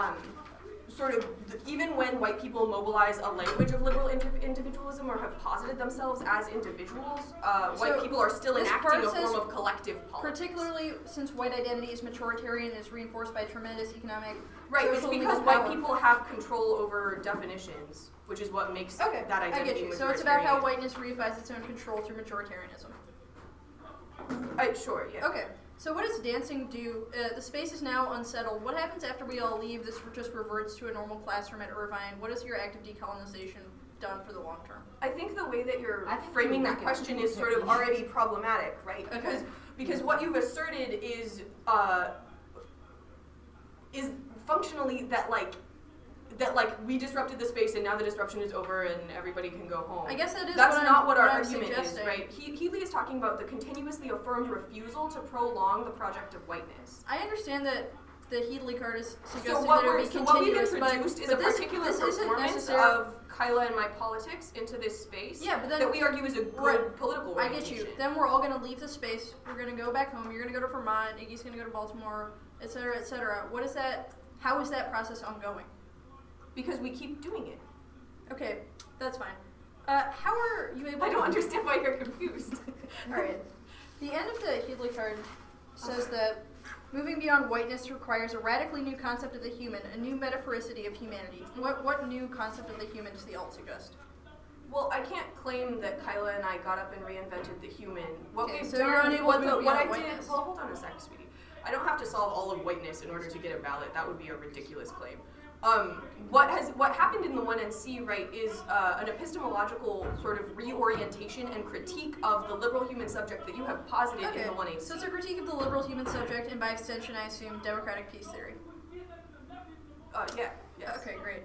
[SPEAKER 1] even when white people mobilize a language of liberal individualism or have posited themselves as individuals, white people are still
[SPEAKER 3] this
[SPEAKER 1] enacting a
[SPEAKER 3] process,
[SPEAKER 1] form of collective politics.
[SPEAKER 3] particularly since white identity is majoritarian and is reinforced by tremendous economic,
[SPEAKER 1] Right, it's
[SPEAKER 3] social,
[SPEAKER 1] because
[SPEAKER 3] legal
[SPEAKER 1] white
[SPEAKER 3] power.
[SPEAKER 1] people have control over definitions, which is what makes
[SPEAKER 3] Okay,
[SPEAKER 1] that identity
[SPEAKER 3] I get you. So it's about how
[SPEAKER 1] majoritarian.
[SPEAKER 3] whiteness reifies its own control through majoritarianism.
[SPEAKER 1] Sure, yeah.
[SPEAKER 3] Okay, so what does dancing do? The space is now unsettled. What happens after we all leave? This just reverts to a normal classroom at Irvine. What has your active decolonization done for the long term?
[SPEAKER 1] I think the way that you're
[SPEAKER 2] I think
[SPEAKER 1] framing
[SPEAKER 2] you're
[SPEAKER 1] that
[SPEAKER 2] right.
[SPEAKER 1] question is sort of already problematic, right?
[SPEAKER 3] Okay.
[SPEAKER 1] Because what you've asserted is functionally that we disrupted the space and now the disruption is over and everybody can go home.
[SPEAKER 3] I guess that is
[SPEAKER 1] That's
[SPEAKER 3] what
[SPEAKER 1] not
[SPEAKER 3] I'm,
[SPEAKER 1] what our
[SPEAKER 3] I'm
[SPEAKER 1] argument
[SPEAKER 3] suggesting.
[SPEAKER 1] is, right? Healy is talking about the continuously affirmed refusal to prolong the project of whiteness.
[SPEAKER 3] I understand that the Headley card is suggesting
[SPEAKER 1] So what,
[SPEAKER 3] that it would be
[SPEAKER 1] what we've
[SPEAKER 3] continuous,
[SPEAKER 1] introduced is a
[SPEAKER 3] this,
[SPEAKER 1] particular
[SPEAKER 3] this isn't
[SPEAKER 1] performance
[SPEAKER 3] necessarily.
[SPEAKER 1] of Kyla and my politics into this space
[SPEAKER 3] Yeah, but then
[SPEAKER 1] that we argue is a good
[SPEAKER 3] right,
[SPEAKER 1] political
[SPEAKER 3] I
[SPEAKER 1] orientation.
[SPEAKER 3] get you. Then we're all going to leave the space. We're going to go back home. You're going to go to Vermont. Iggy's going to go to Baltimore, et cetera, et cetera. What is that? How is that process ongoing?
[SPEAKER 1] Because we keep doing it.
[SPEAKER 3] Okay, that's fine. How are you able
[SPEAKER 1] I
[SPEAKER 3] to...
[SPEAKER 1] don't understand why you're confused.
[SPEAKER 3] Alright. The end of the Headley card says that moving beyond whiteness requires a radically new concept of the human, a new metaphoricity of humanity. What new concept of the human does the alt suggest?
[SPEAKER 1] Well, I can't claim that Kyla and I got up and reinvented the human. What
[SPEAKER 3] Okay,
[SPEAKER 1] we've
[SPEAKER 3] so
[SPEAKER 1] done,
[SPEAKER 3] you're unable to move
[SPEAKER 1] what I
[SPEAKER 3] beyond
[SPEAKER 1] did.
[SPEAKER 3] whiteness.
[SPEAKER 1] Well, hold on a sec, sweetie. I don't have to solve all of whiteness in order to get a ballot. That would be a ridiculous claim. What happened in the 1NC, right, is an epistemological sort of reorientation and critique of the liberal human subject that you have posited in the 1AC.
[SPEAKER 3] So it's a critique of the liberal human subject, and by extension, I assume, democratic peace theory.
[SPEAKER 1] Yeah. Yes.
[SPEAKER 3] Okay, great.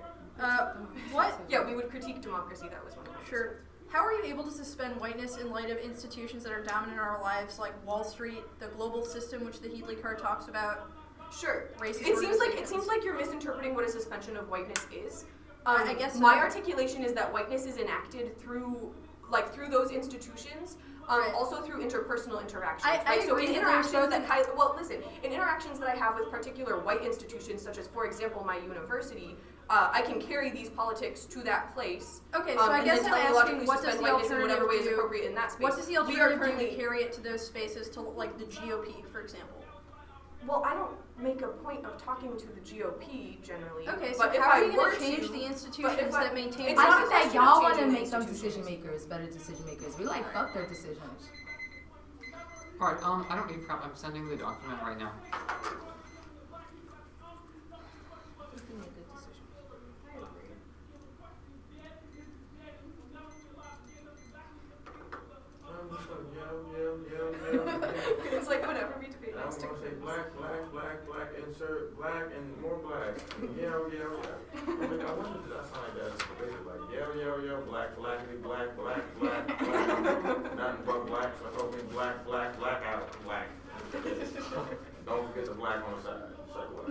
[SPEAKER 3] What?
[SPEAKER 1] Yeah, we would critique democracy. That was one of them.
[SPEAKER 3] Sure. How are you able to suspend whiteness in light of institutions that are dominant in our lives, like Wall Street, the global system, which the Headley card talks about?
[SPEAKER 1] Sure.
[SPEAKER 3] Racist
[SPEAKER 1] It
[SPEAKER 3] organizations.
[SPEAKER 1] seems like you're misinterpreting what a suspension of whiteness is.
[SPEAKER 3] I guess so.
[SPEAKER 1] My articulation is that whiteness is enacted through those institutions,
[SPEAKER 3] Right.
[SPEAKER 1] also through interpersonal interactions.
[SPEAKER 3] I
[SPEAKER 1] right? So
[SPEAKER 3] agree
[SPEAKER 1] in
[SPEAKER 3] that
[SPEAKER 1] interactions
[SPEAKER 3] there's
[SPEAKER 1] that in interactions that I have with particular white institutions, such as, for example, my university, I can carry these politics to that place.
[SPEAKER 3] Okay, so I
[SPEAKER 1] and
[SPEAKER 3] guess
[SPEAKER 1] then
[SPEAKER 3] I'm
[SPEAKER 1] teleologically
[SPEAKER 3] asking, what does
[SPEAKER 1] suspend
[SPEAKER 3] the
[SPEAKER 1] whiteness in whatever way is
[SPEAKER 3] alternative do?
[SPEAKER 1] appropriate in that space.
[SPEAKER 3] What does the
[SPEAKER 1] We are
[SPEAKER 3] alternative do
[SPEAKER 1] currently
[SPEAKER 3] to carry it to those spaces, to like the GOP, for example?
[SPEAKER 1] Well, I don't make a point of talking to the GOP generally.
[SPEAKER 3] Okay, so
[SPEAKER 1] but if
[SPEAKER 3] how are
[SPEAKER 1] I
[SPEAKER 3] you going
[SPEAKER 1] were
[SPEAKER 3] to change
[SPEAKER 1] to-
[SPEAKER 3] the
[SPEAKER 1] but
[SPEAKER 3] institutions
[SPEAKER 1] if I-
[SPEAKER 3] that maintain?
[SPEAKER 1] it's
[SPEAKER 2] I
[SPEAKER 1] not
[SPEAKER 2] think
[SPEAKER 1] a
[SPEAKER 2] that
[SPEAKER 1] question of
[SPEAKER 2] y'all want to
[SPEAKER 1] changing the
[SPEAKER 2] make them
[SPEAKER 1] institutions.
[SPEAKER 2] decision makers, better decision makers. We like fuck their decisions.
[SPEAKER 4] Alright, I don't need crap. I'm sending the document right now.
[SPEAKER 5] I'm just gonna yell.
[SPEAKER 1] It's like whatever we debate
[SPEAKER 5] I'm
[SPEAKER 1] next
[SPEAKER 5] gonna say
[SPEAKER 1] to.
[SPEAKER 5] black, insert black and more black. Yell. I'm like, I wonder did that sound like that's debated like yell, black, blackity, black. Nothing but black, so I told me black out, black. Don't forget the black on the side. It's like what?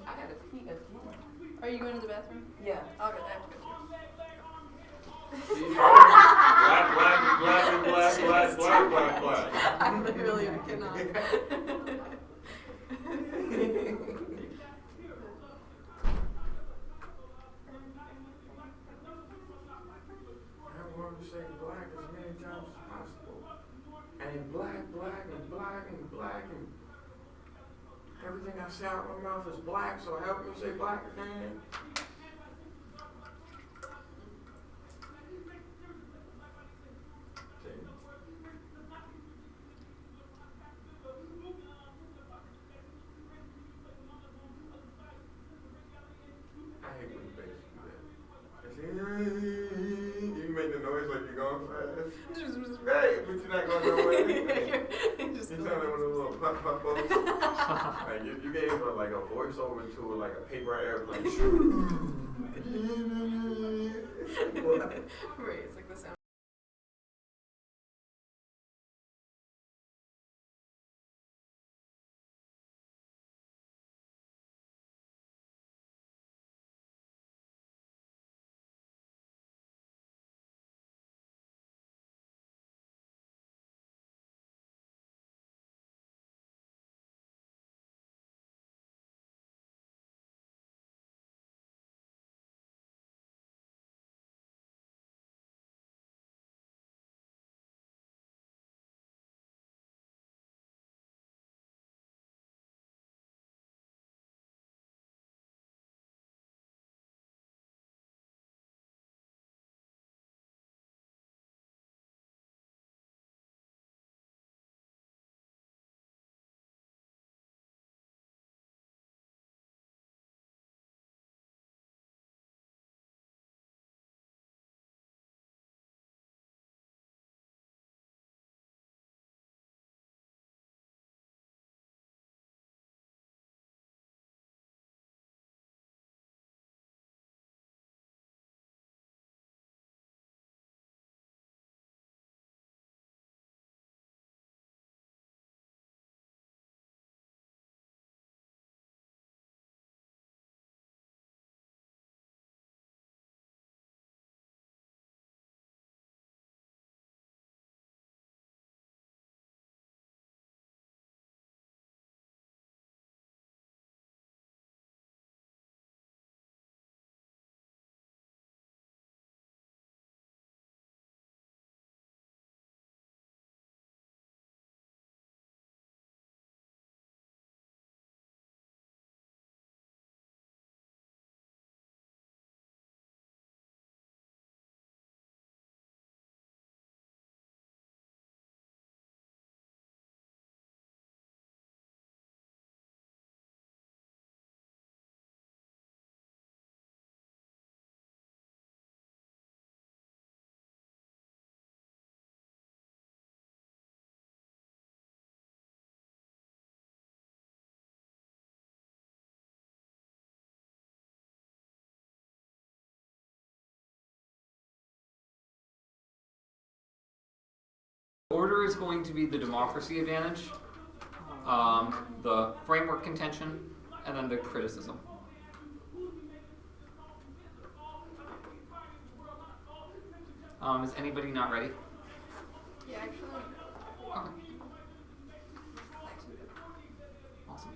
[SPEAKER 2] I gotta pee again.
[SPEAKER 3] Are you going to the bathroom?
[SPEAKER 2] Yeah.
[SPEAKER 3] Okay, I have to go too.
[SPEAKER 5] See, black.
[SPEAKER 1] I literally cannot.
[SPEAKER 5] I want to say black as many times as possible. And black. Everything I say out of my mouth is black, so help me say black again. See? I hate when the bass do that. It's you make the noise like you're going fast. Hey, but you're not going nowhere. You sound like one of those little pop folks. Like you gave like a voiceover to like a paper airplane.
[SPEAKER 1] Right, it's like the sound.
[SPEAKER 4] Order is going to be the democracy advantage, the framework contention, and then the criticism. Is anybody not ready?
[SPEAKER 1] Yeah, actually.
[SPEAKER 4] Okay. Awesome.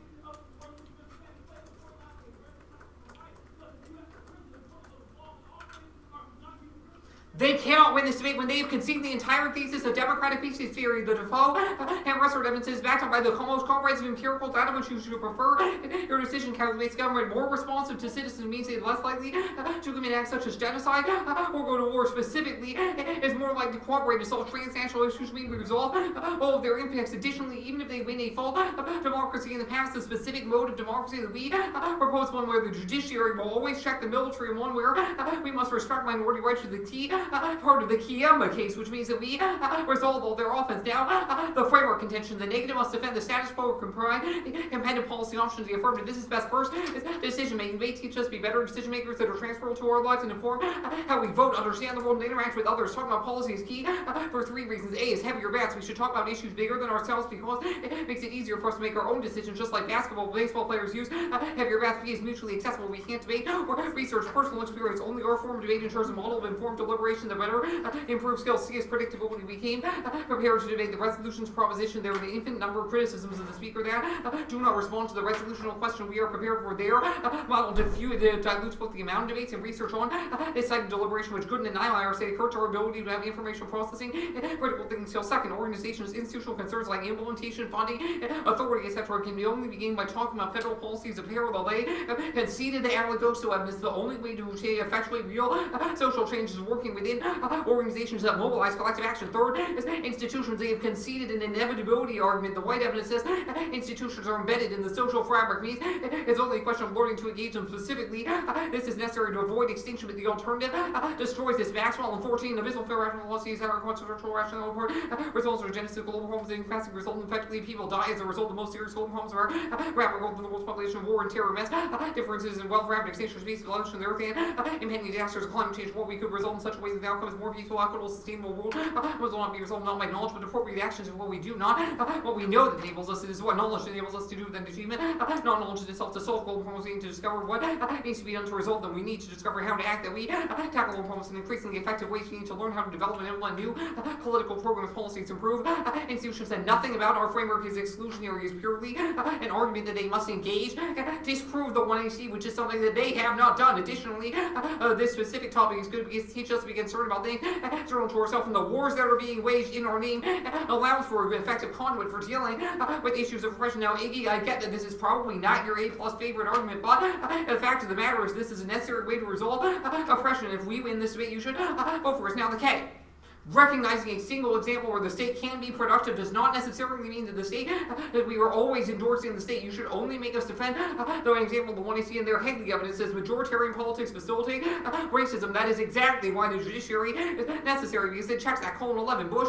[SPEAKER 4] They cannot win this debate when they have conceded the entire thesis of democratic species theory. The Defoe and rest of evidence is backed up by the most comprehensive empirical data which you should prefer. Your decision makes government more responsive to citizens, means they are less likely to commit acts such as genocide or go to war. Specifically, is more likely to cooperate to solve transnational issues, mean we resolve all of their impacts. Additionally, even if they win a full democracy in the past, the specific mode of democracy that we propose, one where the judiciary will always check the military, and one where we must respect minority rights, to the key part of the Kiamba case, which means that we resolve all their offense. Now, the framework contention. The negative must defend the status quo or comprise independent policy options. The affirmative, this is best first. Decision making may teach us to be better decision makers that are transferable to our lives and inform how we vote, understand the world, and interact with others. Talking about policy is key for 3 reasons. A is heavier bats. We should talk about issues bigger than ourselves because it makes it easier for us to make our own decisions, just like basketball, baseball players use heavier bats. B is mutually accessible. We can't debate or research personal experience. Only our form of debate ensures a model of informed deliberation the better improved skills. C is predictability. We came prepared to debate the resolution's proposition. There are the infinite number of criticisms of the speaker that do not respond to the resolutional question we are prepared for. Their model dilutes both the amount of debates and research on this type of deliberation, which Gooden and Nymeyer say hurts our ability to have information processing critical thinking skills. Second, organizations' institutional concerns like implementation, funding, authority, etc. can only be gained by talking about federal policies of parallel. They conceded the anecdotes to evidence. The only way to effectuate real social change is working within organizations that mobilize collective action. Third is institutions. They have conceded an inevitability argument. The white evidence says institutions are embedded in the social fabric. Means it's only a question of learning to engage them specifically. This is necessary to avoid extinction, but the alternative destroys this. Maxwell and 14 abysmal fair rational policies that are consequential rational report results in genesis of global problems and capacity result in effectively people die as a result of the most serious global problems are rapid growth in the world's population, war and terror, mass differences in wealth, rapid extinction of species, evolution of the earth, and impending disasters, climate change. What we could result in such a way that the outcome is more peaceful, equitable, sustainable world will not be resolved not by knowledge but appropriate actions of what we do, not what we know that enables us. It is what knowledge enables us to do than achievement, not knowledge itself to solve global problems. We need to discover what needs to be done to resolve them. We need to discover how to act, that we tackle global problems in increasingly effective ways. We need to learn how to develop and implement new political programs, policies to improve institutions. That nothing about our framework is exclusionary, is purely an argument that they must engage, disprove the 1AC, which is something that they have not done. Additionally, this specific topic is good because it teaches us to be concerned about things external to ourselves, and the wars that are being waged in our name allows for an effective conduit for dealing with issues of oppression. Now, Iggy, I get that this is probably not your A+ favorite argument, but the fact of the matter is this is a necessary way to resolve oppression. If we win this debate, you should vote for us. Now, the K. Recognizing a single example where the state can be productive does not necessarily mean that the state, that we are always endorsing the state. You should only make us defend the example, the one you see in there, Hagley evidence says majoritarian politics facilitate racism. That is exactly why the judiciary is necessary, because it checks that colon 11. Bush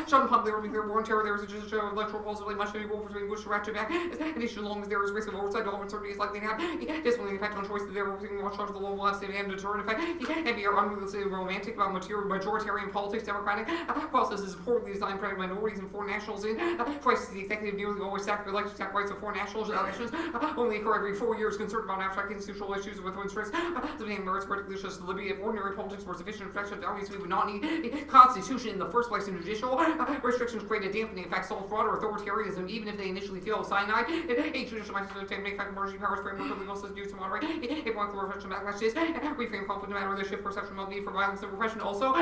[SPEAKER 4] shouldn't pump there war on terror. There is a judicial electoral possibly much to go between Bush to ratchet back an issue as long as there is risk of oversight. All uncertainty is likely to have disciplining effect on choices. There will be more charge of the low left and deterrent effect. And we are unrealistically romantic about majoritarian politics. Democratic processes poorly designed protect minorities and foreign nationals in crisis. The executive nearly always sacrifice rights of foreign nationals. Elections only occur every 4 years. Concerned about abstract institutional issues with interest the main merits, particularly just the liberty of ordinary politics were sufficient protection. Obviously, we would not need a constitution in the first place. And judicial restrictions create a dampening effect. Solve broader authoritarianism, even if they initially feel cyanide. A judicial mechanism to make effective emergency powers framework of legal systems used to moderate a point for reflection backlash is reframe conflict no matter whether shift perception of need for violence and repression. Also,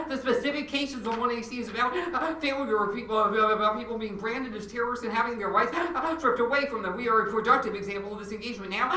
[SPEAKER 4] the specific cases the 1AC is about failure of people, about people being branded as terrorists and having their rights stripped away from them. We are a productive example of this engagement now.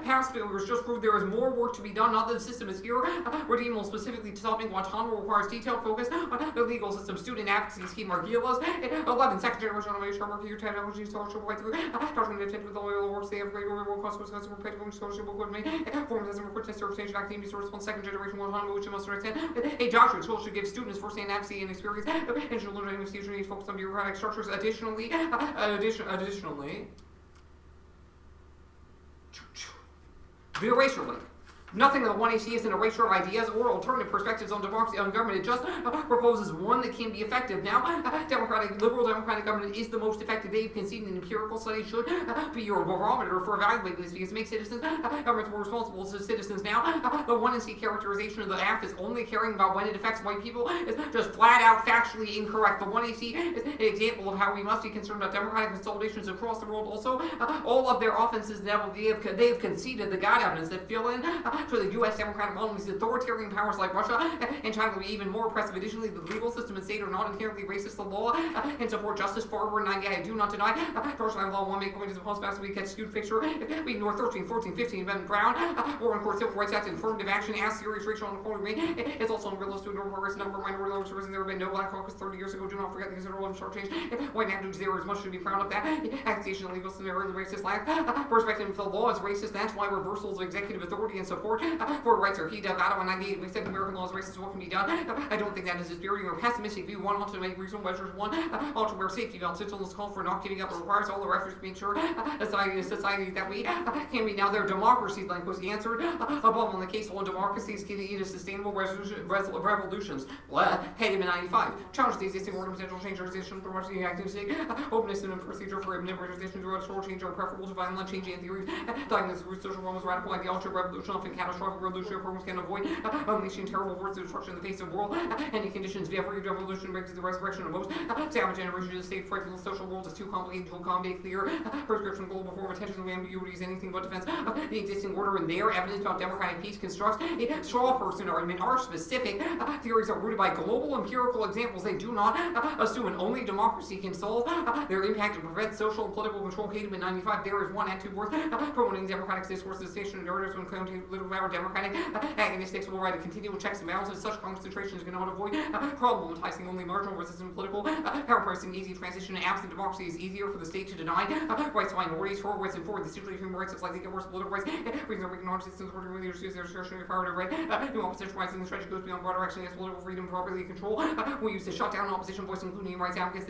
[SPEAKER 4] Past failures just prove there is more work to be done. Not that the system is irredeemable. Specifically, to stopping Guantanamo requires detailed focus on the legal system. Student advocacy scheme Margiela's 11 second generation automation work here technology scholarship right through talking to with all the works they have great overall consequences for practical scholarship will make forms as a report test change academy source on second generation Guantanamo, which must understand a doctorate school should give students first-hand advocacy and experience and should learn institution needs focus on bureaucratic structures. Additionally, the erasure link. Nothing of the one AC isn't erasure ideas or alternative perspectives on democracy on government. It just proposes one that can be effective. Now, liberal democratic government is the most effective. They've conceded an empirical study should be your barometer for evaluating this because it makes citizens, governments more responsible to citizens. Now, the one AC characterization of the act is only caring about when it affects white people is just flat out factually incorrect. The one AC is an example of how we must be concerned about democratic consolidations across the world. Also, all of their offenses that they have conceded the God evidence that fill in to the U.S. democratic model means authoritarian powers like Russia and China will be even more oppressive. Additionally, the legal system and state are not inherently racist. The law and support justice forward, and I do not deny Georgetown law one make point is opposed to we catch skewed picture. We ignore 13, 14, 15, Ben Brown, or in court civil rights act and affirmative action as serious racial inequality. It's also unrealistic to ignore progress number of minority laws and there have been no black caucus 30 years ago. Do not forget the considerable short change. White nationals there is much to be proud of that. Accusation of legal scenario in the racist lack. Perspective of the law is racist. That's why reversals of executive authority and support for rights are key. Delgado and 98 we said American law is racist. What can be done? I don't think that is a theory or pessimistic view. One ought to make reasonable measures. One ought to wear safety belts. It's on this call for not giving up. It requires all the efforts to make sure society that we can be now their democracy like was answered above on the case on democracies can lead to sustainable revolutions. Heading in 95 challenge the existing order potential change organization for the activity openness and procedure for administration to social change are preferable to violent change in theory. Diagnosis of social reform is radical ideology revolution often catastrophic revolutionary programs can avoid unleashing terrible forces of destruction in the face of the world. Any conditions of every revolution brings to the resurrection of most savage generation of the state frightful social world is too complicated to accommodate clear prescription global form attention to ambiguity is anything but defense of the existing order and their evidence about democratic peace constructs a straw person argument. Our specific theories are rooted by global empirical examples. They do not assume an only democracy can solve their impact to prevent social and political control. Hated in 95 there is one act worth promoting democratic discourses station narratives when claiming to political power democratic agonistics will right to continue with checks and balances. Such concentrations cannot avoid problematizing only marginal resistant political power pricing. Easy transition to absent democracy is easier for the state to deny rights to minorities for rights and forward the situation human rights is likely to get worse political rights reasons are weak non-systems ordering really use their discretionary power to right new opposition rights in the strategy goes beyond broader action against political freedom properly control we use to shut down opposition voice including human rights advocates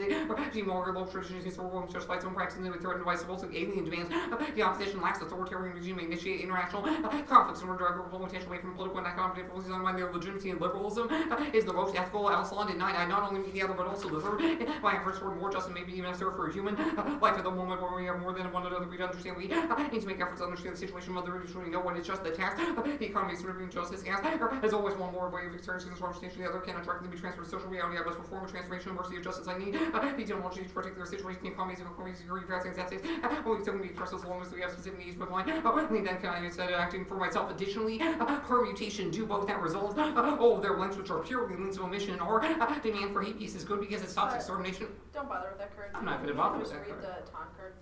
[SPEAKER 4] the longer low traditions historical and justified some practices and threatened by also alien demands the opposition lacks authoritarian regime may initiate international conflicts in order to drive global attention away from political and economic difficulties undermine their legitimacy and liberalism is the most ethical outlawed and I not only meet the other but also the third by efforts toward more justice maybe even necessary for a human life at the moment where we have more than one another we understand we need to make efforts to understand the situation of the really know when it's just the tax the economy is serving justice as always one more way of experiencing this representation the other cannot directly be transferred to social reality I must perform a transformation mercy of justice I need detailed knowledge each particular situation the economies and economies security facts that's it only still can be expressed as long as we have specific needs but mine then can I instead of acting for myself additionally permutation do both that result all of their links which are purely links of omission or demand for hate peace is good because it stops extermination.
[SPEAKER 1] Don't bother with that card.
[SPEAKER 4] I'm not going to bother with that
[SPEAKER 1] card.
[SPEAKER 4] card.
[SPEAKER 1] Read the taunt card.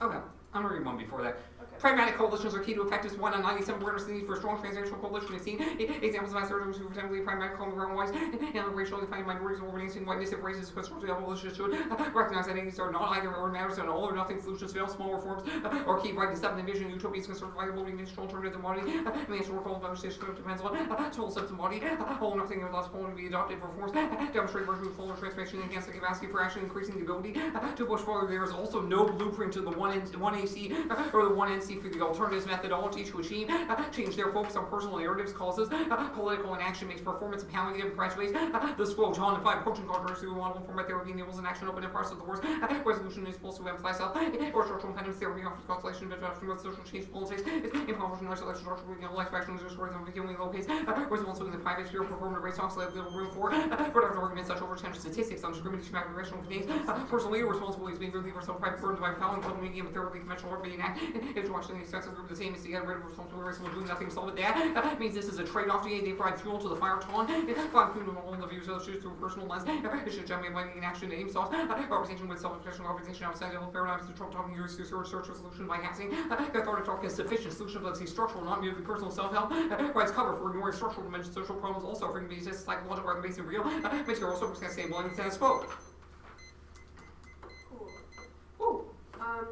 [SPEAKER 4] Okay. I'm going to read one before that.
[SPEAKER 1] Okay.
[SPEAKER 4] Pragmatic coalitions are key to effective one on 97 awareness the need for a strong transnational coalition. We've seen examples of surgeons who pretend to be pragmatic coalition around whites and racially defined minorities or organizing whiteness if races constructive coalitions should recognize that these are not either or matters and all or nothing solutions fail small reforms or keep right to step envision utopias concerned with viable national alternative to body and the historical conversation depends on total steps in body all or nothing of last point to be adopted reforms demonstrate virtue of full transformation against the capacity for action increasing the ability to push forward. There is also no blueprint to the one AC or the one NC for the alternatives methodology to achieve change their focus on personal narratives causes political inaction makes performance of palliative perpetuates the school John and 5 coaching cultures who want to format therapy enables an action open and parts of the worst resolution is supposed to emphasize self or structural impediments therapy offers constellation but with social change politics impoverishment isolation structural life actions or stories of becoming low pace results in the private sphere performative race talks have little room for productive arguments such overtension statistics on discrimination aggregation contains personal leader responsibilities being relieved for some private burdens by fouling public media and thoroughly conventional or being act if watching the extensive group the same is to get rid of responsibility and doing nothing to solve it. That means this is a trade-off to they provide fuel to the fire taunt find food and all the views of those through a personal lens it should generate money in action to aim soft representation with self-expression representation outside of paradigms to Trump talking years to search for solution by hacking cathartic talk is sufficient solution but it's structural not merely personal self-help provides cover for ignoring structural dimensions social problems also offering be psychological rather than based in real material circumstance stable and status quo.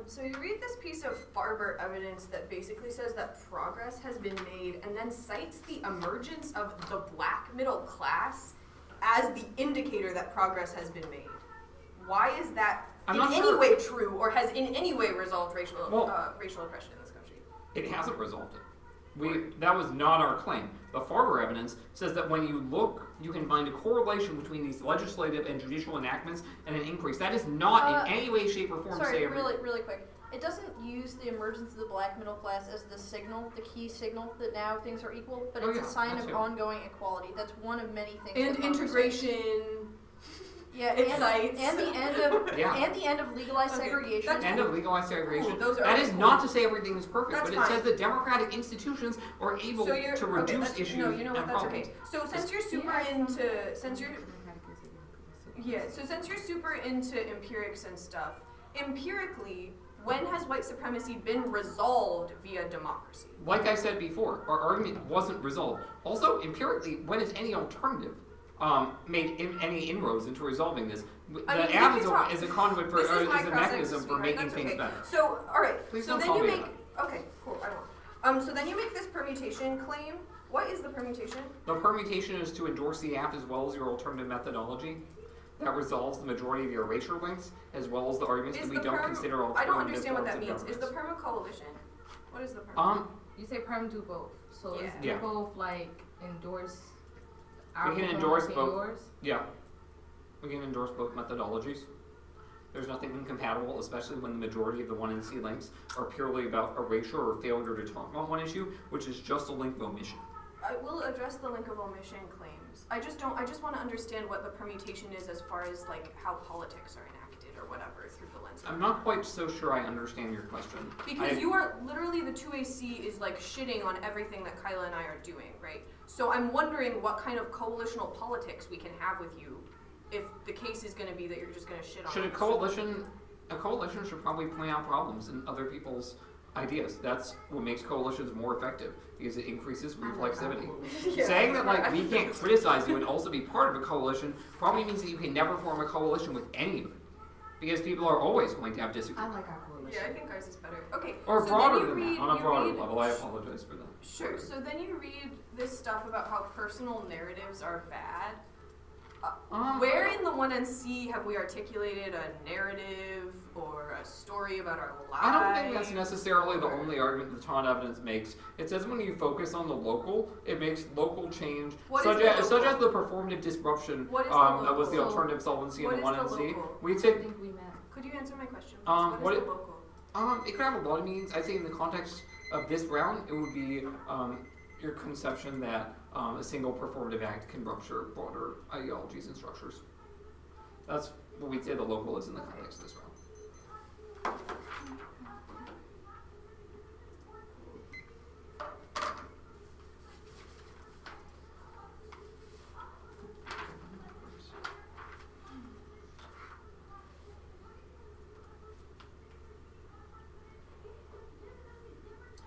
[SPEAKER 1] So you read this piece of Farber evidence that basically says that progress has been made and then cites the emergence of the black middle class as the indicator that progress has been made. Why is that in any way true or has in any way resolved racial oppression in this country?
[SPEAKER 4] It hasn't resolved it. That was not our claim. The farther evidence says that when you look, you can find a correlation between these legislative and judicial enactments and an increase. That is not in any way, shape, or form
[SPEAKER 3] Sorry,
[SPEAKER 4] say
[SPEAKER 3] really quick. It doesn't use the emergence of the black middle class as the signal, the key signal that now things are equal, but it's a sign of ongoing equality. That's one of many things.
[SPEAKER 1] And integration.
[SPEAKER 3] Yeah,
[SPEAKER 1] Insights.
[SPEAKER 3] and the end of and the end of legalized segregation.
[SPEAKER 4] End of legalized segregation.
[SPEAKER 1] Cool.
[SPEAKER 4] That is not to say everything is perfect,
[SPEAKER 1] That's
[SPEAKER 4] but
[SPEAKER 1] fine.
[SPEAKER 4] it says that democratic institutions are able to reduce issues
[SPEAKER 1] no, you know what?
[SPEAKER 4] and
[SPEAKER 1] That's
[SPEAKER 4] problems.
[SPEAKER 1] okay. So since you're super into empirics and stuff, empirically, when has white supremacy been resolved via democracy?
[SPEAKER 4] Like I said before, our argument wasn't resolved. Also, empirically, when has any alternative made any inroads into resolving this? The app is a conduit for, is a mechanism for making things better.
[SPEAKER 1] So, all right.
[SPEAKER 4] Please
[SPEAKER 1] so
[SPEAKER 4] don't
[SPEAKER 1] then
[SPEAKER 4] call
[SPEAKER 1] you
[SPEAKER 4] me
[SPEAKER 1] make.
[SPEAKER 4] that.
[SPEAKER 1] Okay, cool. I won't. So then you make this permutation claim. What is the permutation?
[SPEAKER 4] The permutation is to endorse the app as well as your alternative methodology. That resolves the majority of your erasure links, as well as the arguments that we don't consider alternative.
[SPEAKER 1] I don't understand what that
[SPEAKER 4] forms
[SPEAKER 1] means.
[SPEAKER 4] of
[SPEAKER 1] Is the
[SPEAKER 4] governance.
[SPEAKER 1] perma coalition? What is the perma?
[SPEAKER 2] You say perm do both. So is
[SPEAKER 4] Yeah.
[SPEAKER 2] do both like endorse our
[SPEAKER 4] We can
[SPEAKER 2] proposal
[SPEAKER 4] endorse
[SPEAKER 2] and
[SPEAKER 4] both.
[SPEAKER 2] yours?
[SPEAKER 4] Yeah. We can endorse both methodologies. There's nothing incompatible, especially when the majority of the 1NC links are purely about erasure or failure to talk about one issue, which is just a link of omission.
[SPEAKER 1] I will address the link of omission claims. I just want to understand what the permutation is as far as like how politics are enacted or whatever through the lens of.
[SPEAKER 4] I'm not quite so sure I understand your question.
[SPEAKER 1] Because you are literally, the 2AC is like shitting on everything that Kyla and I are doing, right? So I'm wondering what kind of coalitional politics we can have with you if the case is going to be that you're just going to shit on
[SPEAKER 4] Should
[SPEAKER 1] us.
[SPEAKER 4] a coalition should probably point out problems in other people's ideas. That's what makes coalitions more effective, because it increases reflexivity.
[SPEAKER 1] Yeah.
[SPEAKER 4] Saying that like we can't criticize you and also be part of a coalition probably means that you can never form a coalition with anybody, because people are always going to have
[SPEAKER 2] I
[SPEAKER 4] disagreement.
[SPEAKER 2] like our coalition.
[SPEAKER 1] Yeah, I think ours is better. Okay.
[SPEAKER 4] Or
[SPEAKER 1] so
[SPEAKER 4] broader
[SPEAKER 1] then you
[SPEAKER 4] than
[SPEAKER 1] read,
[SPEAKER 4] that, on a
[SPEAKER 1] you
[SPEAKER 4] broader
[SPEAKER 1] read-
[SPEAKER 4] level. I apologize for that.
[SPEAKER 1] Sure. So then you read this stuff about how personal narratives are bad. Where in the 1NC have we articulated a narrative or a story about our lives?
[SPEAKER 4] I don't think that's necessarily the only argument the Todd evidence makes. It says when you focus on the local, it makes local change, such as the performative disruption
[SPEAKER 1] What is the
[SPEAKER 4] that was the
[SPEAKER 1] local?
[SPEAKER 4] alternative solvency in the
[SPEAKER 1] What is the
[SPEAKER 4] 1NC.
[SPEAKER 1] local?
[SPEAKER 4] We
[SPEAKER 2] I
[SPEAKER 4] take
[SPEAKER 2] think we met.
[SPEAKER 1] Could you answer my question?
[SPEAKER 4] Um,
[SPEAKER 1] What is
[SPEAKER 4] what
[SPEAKER 1] the
[SPEAKER 4] it-
[SPEAKER 1] local?
[SPEAKER 4] it could have a lot of meanings. I think in the context of this round, it would be your conception that a single performative act can rupture broader ideologies and structures. That's what we'd say the local is in the context of this round.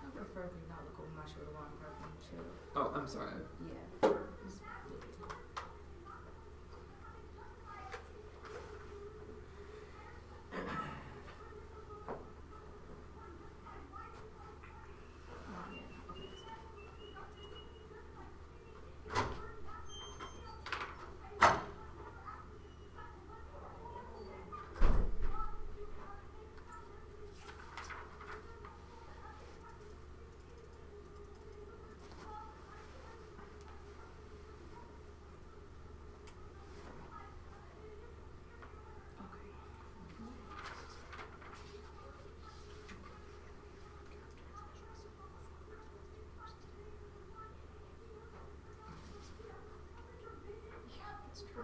[SPEAKER 2] I prefer if you not look over my shoulder while I'm prepping. Chill.
[SPEAKER 4] Oh, I'm sorry.
[SPEAKER 2] Yeah.
[SPEAKER 1] That's true.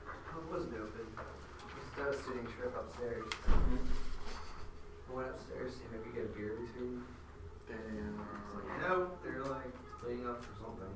[SPEAKER 6] It wasn't open. Just a sitting trip upstairs. I went upstairs to see if I could get a beer between. And no, they're like cleaning up for something.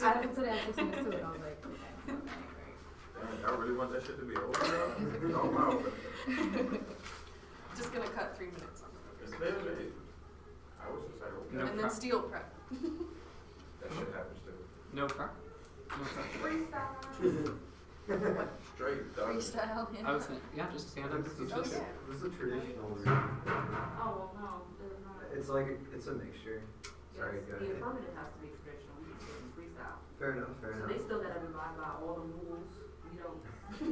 [SPEAKER 2] I put it at 6 minutes too, and I was like, okay.
[SPEAKER 5] Dang, I really want that shit to be over. Oh, wow.
[SPEAKER 1] Just gonna cut 3 minutes on
[SPEAKER 5] It's clearly. I was just like, okay.
[SPEAKER 4] No
[SPEAKER 1] and then
[SPEAKER 4] prep.
[SPEAKER 1] steel prep.
[SPEAKER 5] That shit happens too.
[SPEAKER 4] No prep. No prep.
[SPEAKER 5] Straight, done.
[SPEAKER 3] Freestyle.
[SPEAKER 4] I was saying, yeah, just stand up.
[SPEAKER 6] This is
[SPEAKER 4] Just-
[SPEAKER 6] just, this is a traditional room.
[SPEAKER 7] Oh, well, no, it's not.
[SPEAKER 6] It's like, it's a mixture. Sorry,
[SPEAKER 7] Yes,
[SPEAKER 6] go
[SPEAKER 7] the
[SPEAKER 6] ahead.
[SPEAKER 7] affirmative has to be traditional, we just do freestyle.
[SPEAKER 6] Fair enough, fair
[SPEAKER 7] So
[SPEAKER 6] enough.
[SPEAKER 7] they still gotta abide by all the rules, we don't.
[SPEAKER 6] So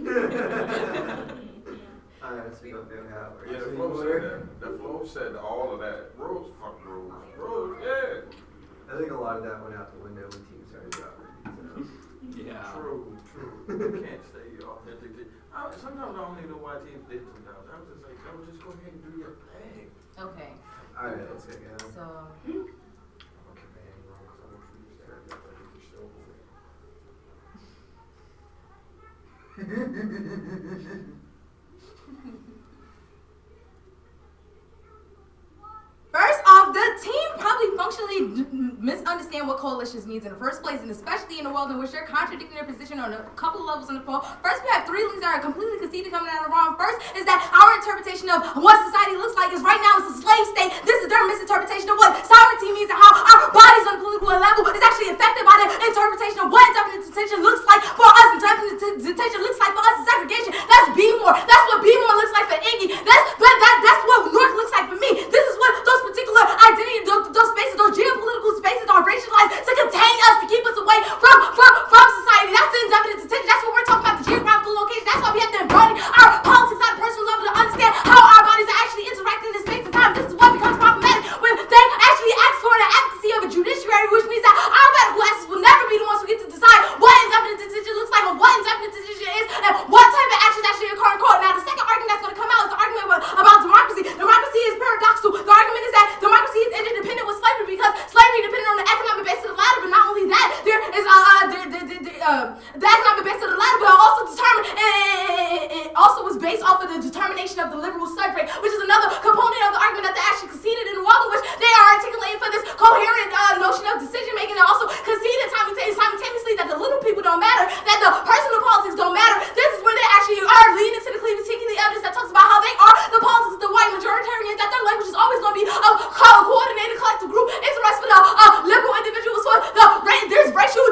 [SPEAKER 6] we don't know how it works
[SPEAKER 5] Yeah, the flow
[SPEAKER 6] anymore.
[SPEAKER 5] said that. The flow said all of that. Rules, fuck rules. Rules, yeah.
[SPEAKER 6] I think a lot of that went out the window when teams started dropping.
[SPEAKER 4] Yeah.
[SPEAKER 5] True. You can't stay authentic. Sometimes I don't even know why teams did sometimes. I was just like, oh, just go ahead and do your thing.
[SPEAKER 2] Okay,
[SPEAKER 6] Alright, let's get going.
[SPEAKER 2] so
[SPEAKER 5] Okay, man, wrong, 'cause I want you to stand up and get the show over.
[SPEAKER 2] first off, the team probably functionally misunderstand what coalitions means in the first place, and especially in a world in which they're contradicting their position on a couple of levels in the poll. First, we have 3 links that are completely conceded coming out of wrong. First is that our interpretation of what society looks like is right now it's a slave state. This is their misinterpretation of what sovereignty means and how our bodies on a political level is actually affected by the interpretation of what indefinite detention looks like for us. Indefinite detention looks like for us is segregation. That's B-more. That's what B-more looks like for Iggy. That's what North looks like for me. This is what those particular identity, those spaces, those geopolitical spaces are racialized to contain us, to keep us away from society. That's the indefinite detention. That's what we're talking about, the geographical location. That's why we have to embody our politics at a personal level to understand how our bodies are actually interacting in space and time. This is what becomes problematic when they actually ask for the advocacy of a judiciary, which means that our medical asses will never be the ones who get to decide what indefinite detention looks like or what indefinite detention is and what type of actions actually occur in court. Now, the second argument that's going to come out is the argument about democracy. Democracy is paradoxical. The argument is that democracy is interdependent with slavery because slavery depended on the economic base of the ladder, but not only that, there is the economic base of the ladder, but also determined. It also was based off of the determination of the liberal slave rate, which is another component of the argument that they actually conceded in the world in which they are articulating for this coherent notion of decision making, and also conceded simultaneously that the little people don't matter, that the personal politics don't matter. This is where they actually are leading to the Cleveland evidence that talks about how they are the politics of the white majoritarian, that their language is always going to be a coordinated collective group. It's the rest for the liberal individuals. So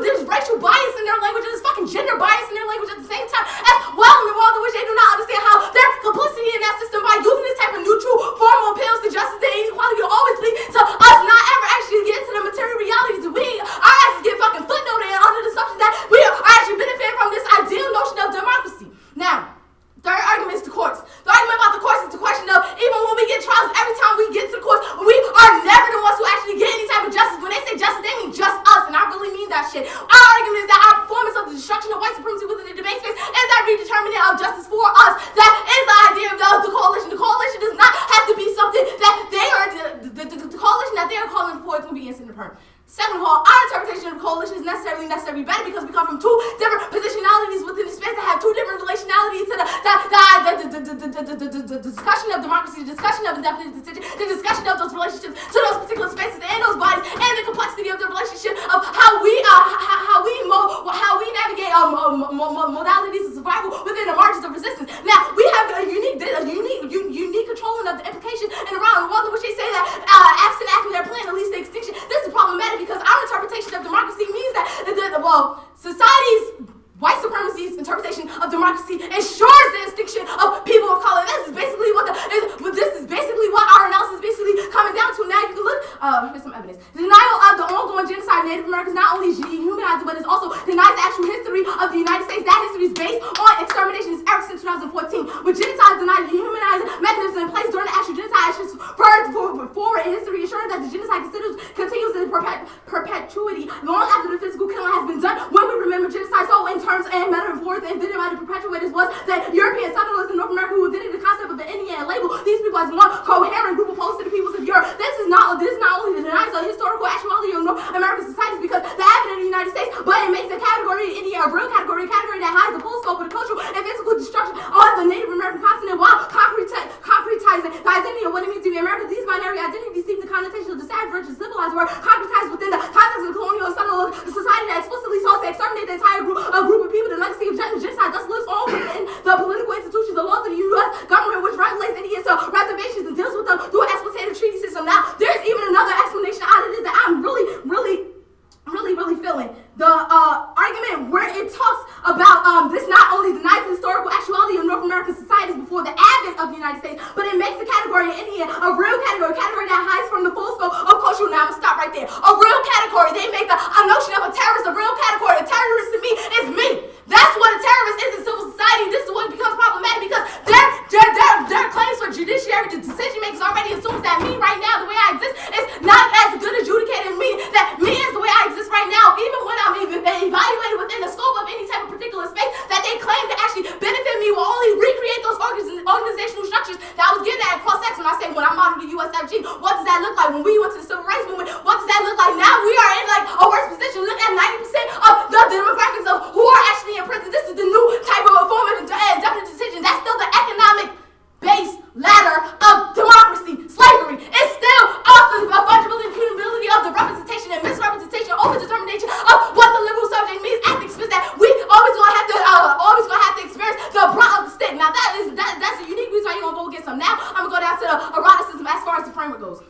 [SPEAKER 2] there's racial bias in their language, and there's fucking gender bias in their language at the same time as well, in the world in which they do not understand how their complicity in that system by using this type of neutral formal appeals to justice and inequality will always lead to us not ever actually get to the material realities that our asses get fucking footnoted under the assumption that we are actually benefiting from this ideal notion of democracy. Now, third argument is the courts. The argument about the courts is the question of even when we get trials, every time we get to the courts, we are never the ones who actually get any type of justice. When they say justice, they mean just us, and I really mean that shit. Our argument is that our performance of the destruction of white supremacy within the debate space is that redeterminant of justice for us. That is the idea of the coalition. The coalition does not have to be something that they are, the coalition that they are calling for is going to be instant and permanent. Second of all, our interpretation of coalition is necessarily better because we come from 2 different positionalities within the space that have 2 different relationalities to the discussion of democracy, the discussion of indefinite detention, the discussion of those relationships to those particular spaces and those bodies, and the complexity of the relationship of how we navigate modalities of survival within the margins of resistance. Now, we have a unique controlling of the implication and around the world in which they say that absent acting their plan, at least the extinction. This is problematic because our interpretation of democracy means that society's white supremacy's interpretation of democracy ensures the extinction of people of color. This is basically what our analysis is basically coming down to. Now you can look. Here's some evidence. The denial of the ongoing genocide of Native Americans not only dehumanizes, but it also denies the actual history of the United States. That history is based on extermination ever since 2014. With genocide denied, dehumanized mechanisms in place during the actual genocide actions forward in history, ensuring that the genocide continues in perpetuity long after the physical killing has been done. When we remember genocide, so in terms and metaphors invented by the perpetuators was that European settlers in North America who invented the concept of the Indian label these people as one coherent group opposed to the peoples of Europe. This not only denies the historical actuality of North American societies because the advent of the United States, but it makes the category of India a real category that hides the full scope of the cultural and physical destruction on the Native American continent while concretizing the identity of what it means to be American. These binary identities seem the connotation of the savage versus civilized word concretized within the context of the colonial and settler society that explicitly about this not only denies the historical actuality of North American societies before the advent of the United States, but it makes the category in India a real category, a category that hides from the full scope of cultural. Now I'm gonna stop right there. A real category. They make a notion of a terrorist a real category. A terrorist to me is me. That's what a terrorist is in civil society. This is what becomes problematic because their claims for judiciary, the decision makers already assumes that me right now, the way I exist, is not as good adjudicated me. That me is the way I exist right now, even when I'm even evaluated within the scope of any type of particular space that they claim to actually benefit me will only recreate those organizational structures that I was given at cross sex when I say when I modeled the USFG. What does that look like when we went to the civil rights movement? What does that look like now? We are in like a worse position. Look at 90% of the demographics of who are actually in prison. This is the new type of form of definite decision. That's still the economic base ladder of democracy. Slavery is still also a fungible imputability of the representation and misrepresentation, overdetermination of what the liberal subject means at the expense that we always gonna have to experience the brunt of the stick. Now that's a unique reason why you're gonna go against them. Now I'm gonna go down to the eroticism as far as the framework goes.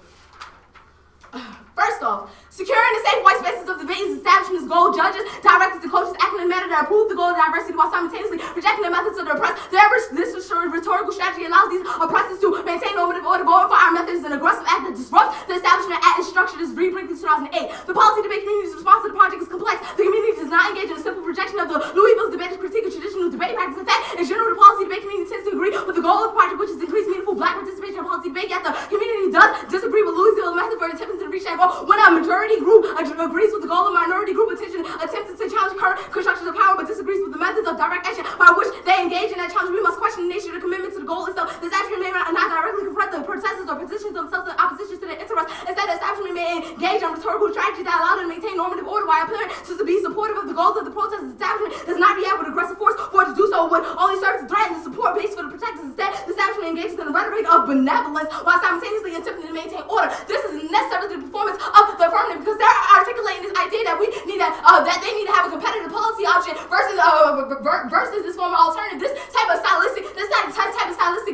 [SPEAKER 2] First off, securing the safe white spaces of debate is establishment's goal. Judges, directors, and coaches act in a manner that approve the goal of diversity while simultaneously rejecting the methods of the oppressed. This rhetorical strategy allows these oppressors to maintain normative order. Going for our methods is an aggressive act that disrupts the establishment at its structure. This rebrings 2008. The policy debate community's response to the project is complex. The community does not engage in a simple rejection of the Louisville's debated critique of traditional debate practice. In fact, in general, the policy debate community tends to agree with the goal of the project, which is increased meaningful black participation in policy debate. Yet the community does disagree with Louisville's method for attempting to reach that goal. When a majority group agrees with the goal of minority group attention, attempting to challenge current constructions of power, but disagrees with the methods of direct action by which they engage in that challenge, we must question the nature of the commitment to the goal itself. The establishment may not directly confront the protesters or position themselves in opposition to their interests. Instead, the establishment may engage in rhetorical strategy that allow them to maintain normative order while appearing to be supportive of the goals of the protesters. The establishment does not react with aggressive force, for to do so would only serve to threaten the support base for the protesters. Instead, the establishment engages in a rhetoric of benevolence while simultaneously attempting to maintain order. This is necessarily the performance of the affirmative because they're articulating this idea that we need that they need to have a competitive policy option versus this form of alternative. This type of stylistic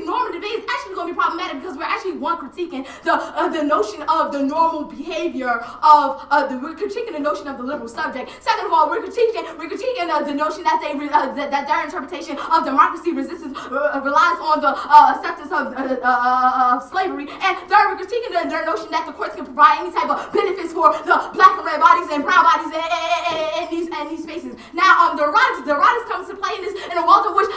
[SPEAKER 2] normative debate is actually going to be problematic because we're actually critiquing the notion of the normal behavior of we're critiquing the notion of the liberal subject. Second of all, we're critiquing the notion that that their interpretation of democracy resistance relies on the acceptance of slavery. And third, we're critiquing their notion that the courts can provide any type of benefits for the black and red bodies and brown bodies in these spaces. Now, the erotics comes to play in a world in which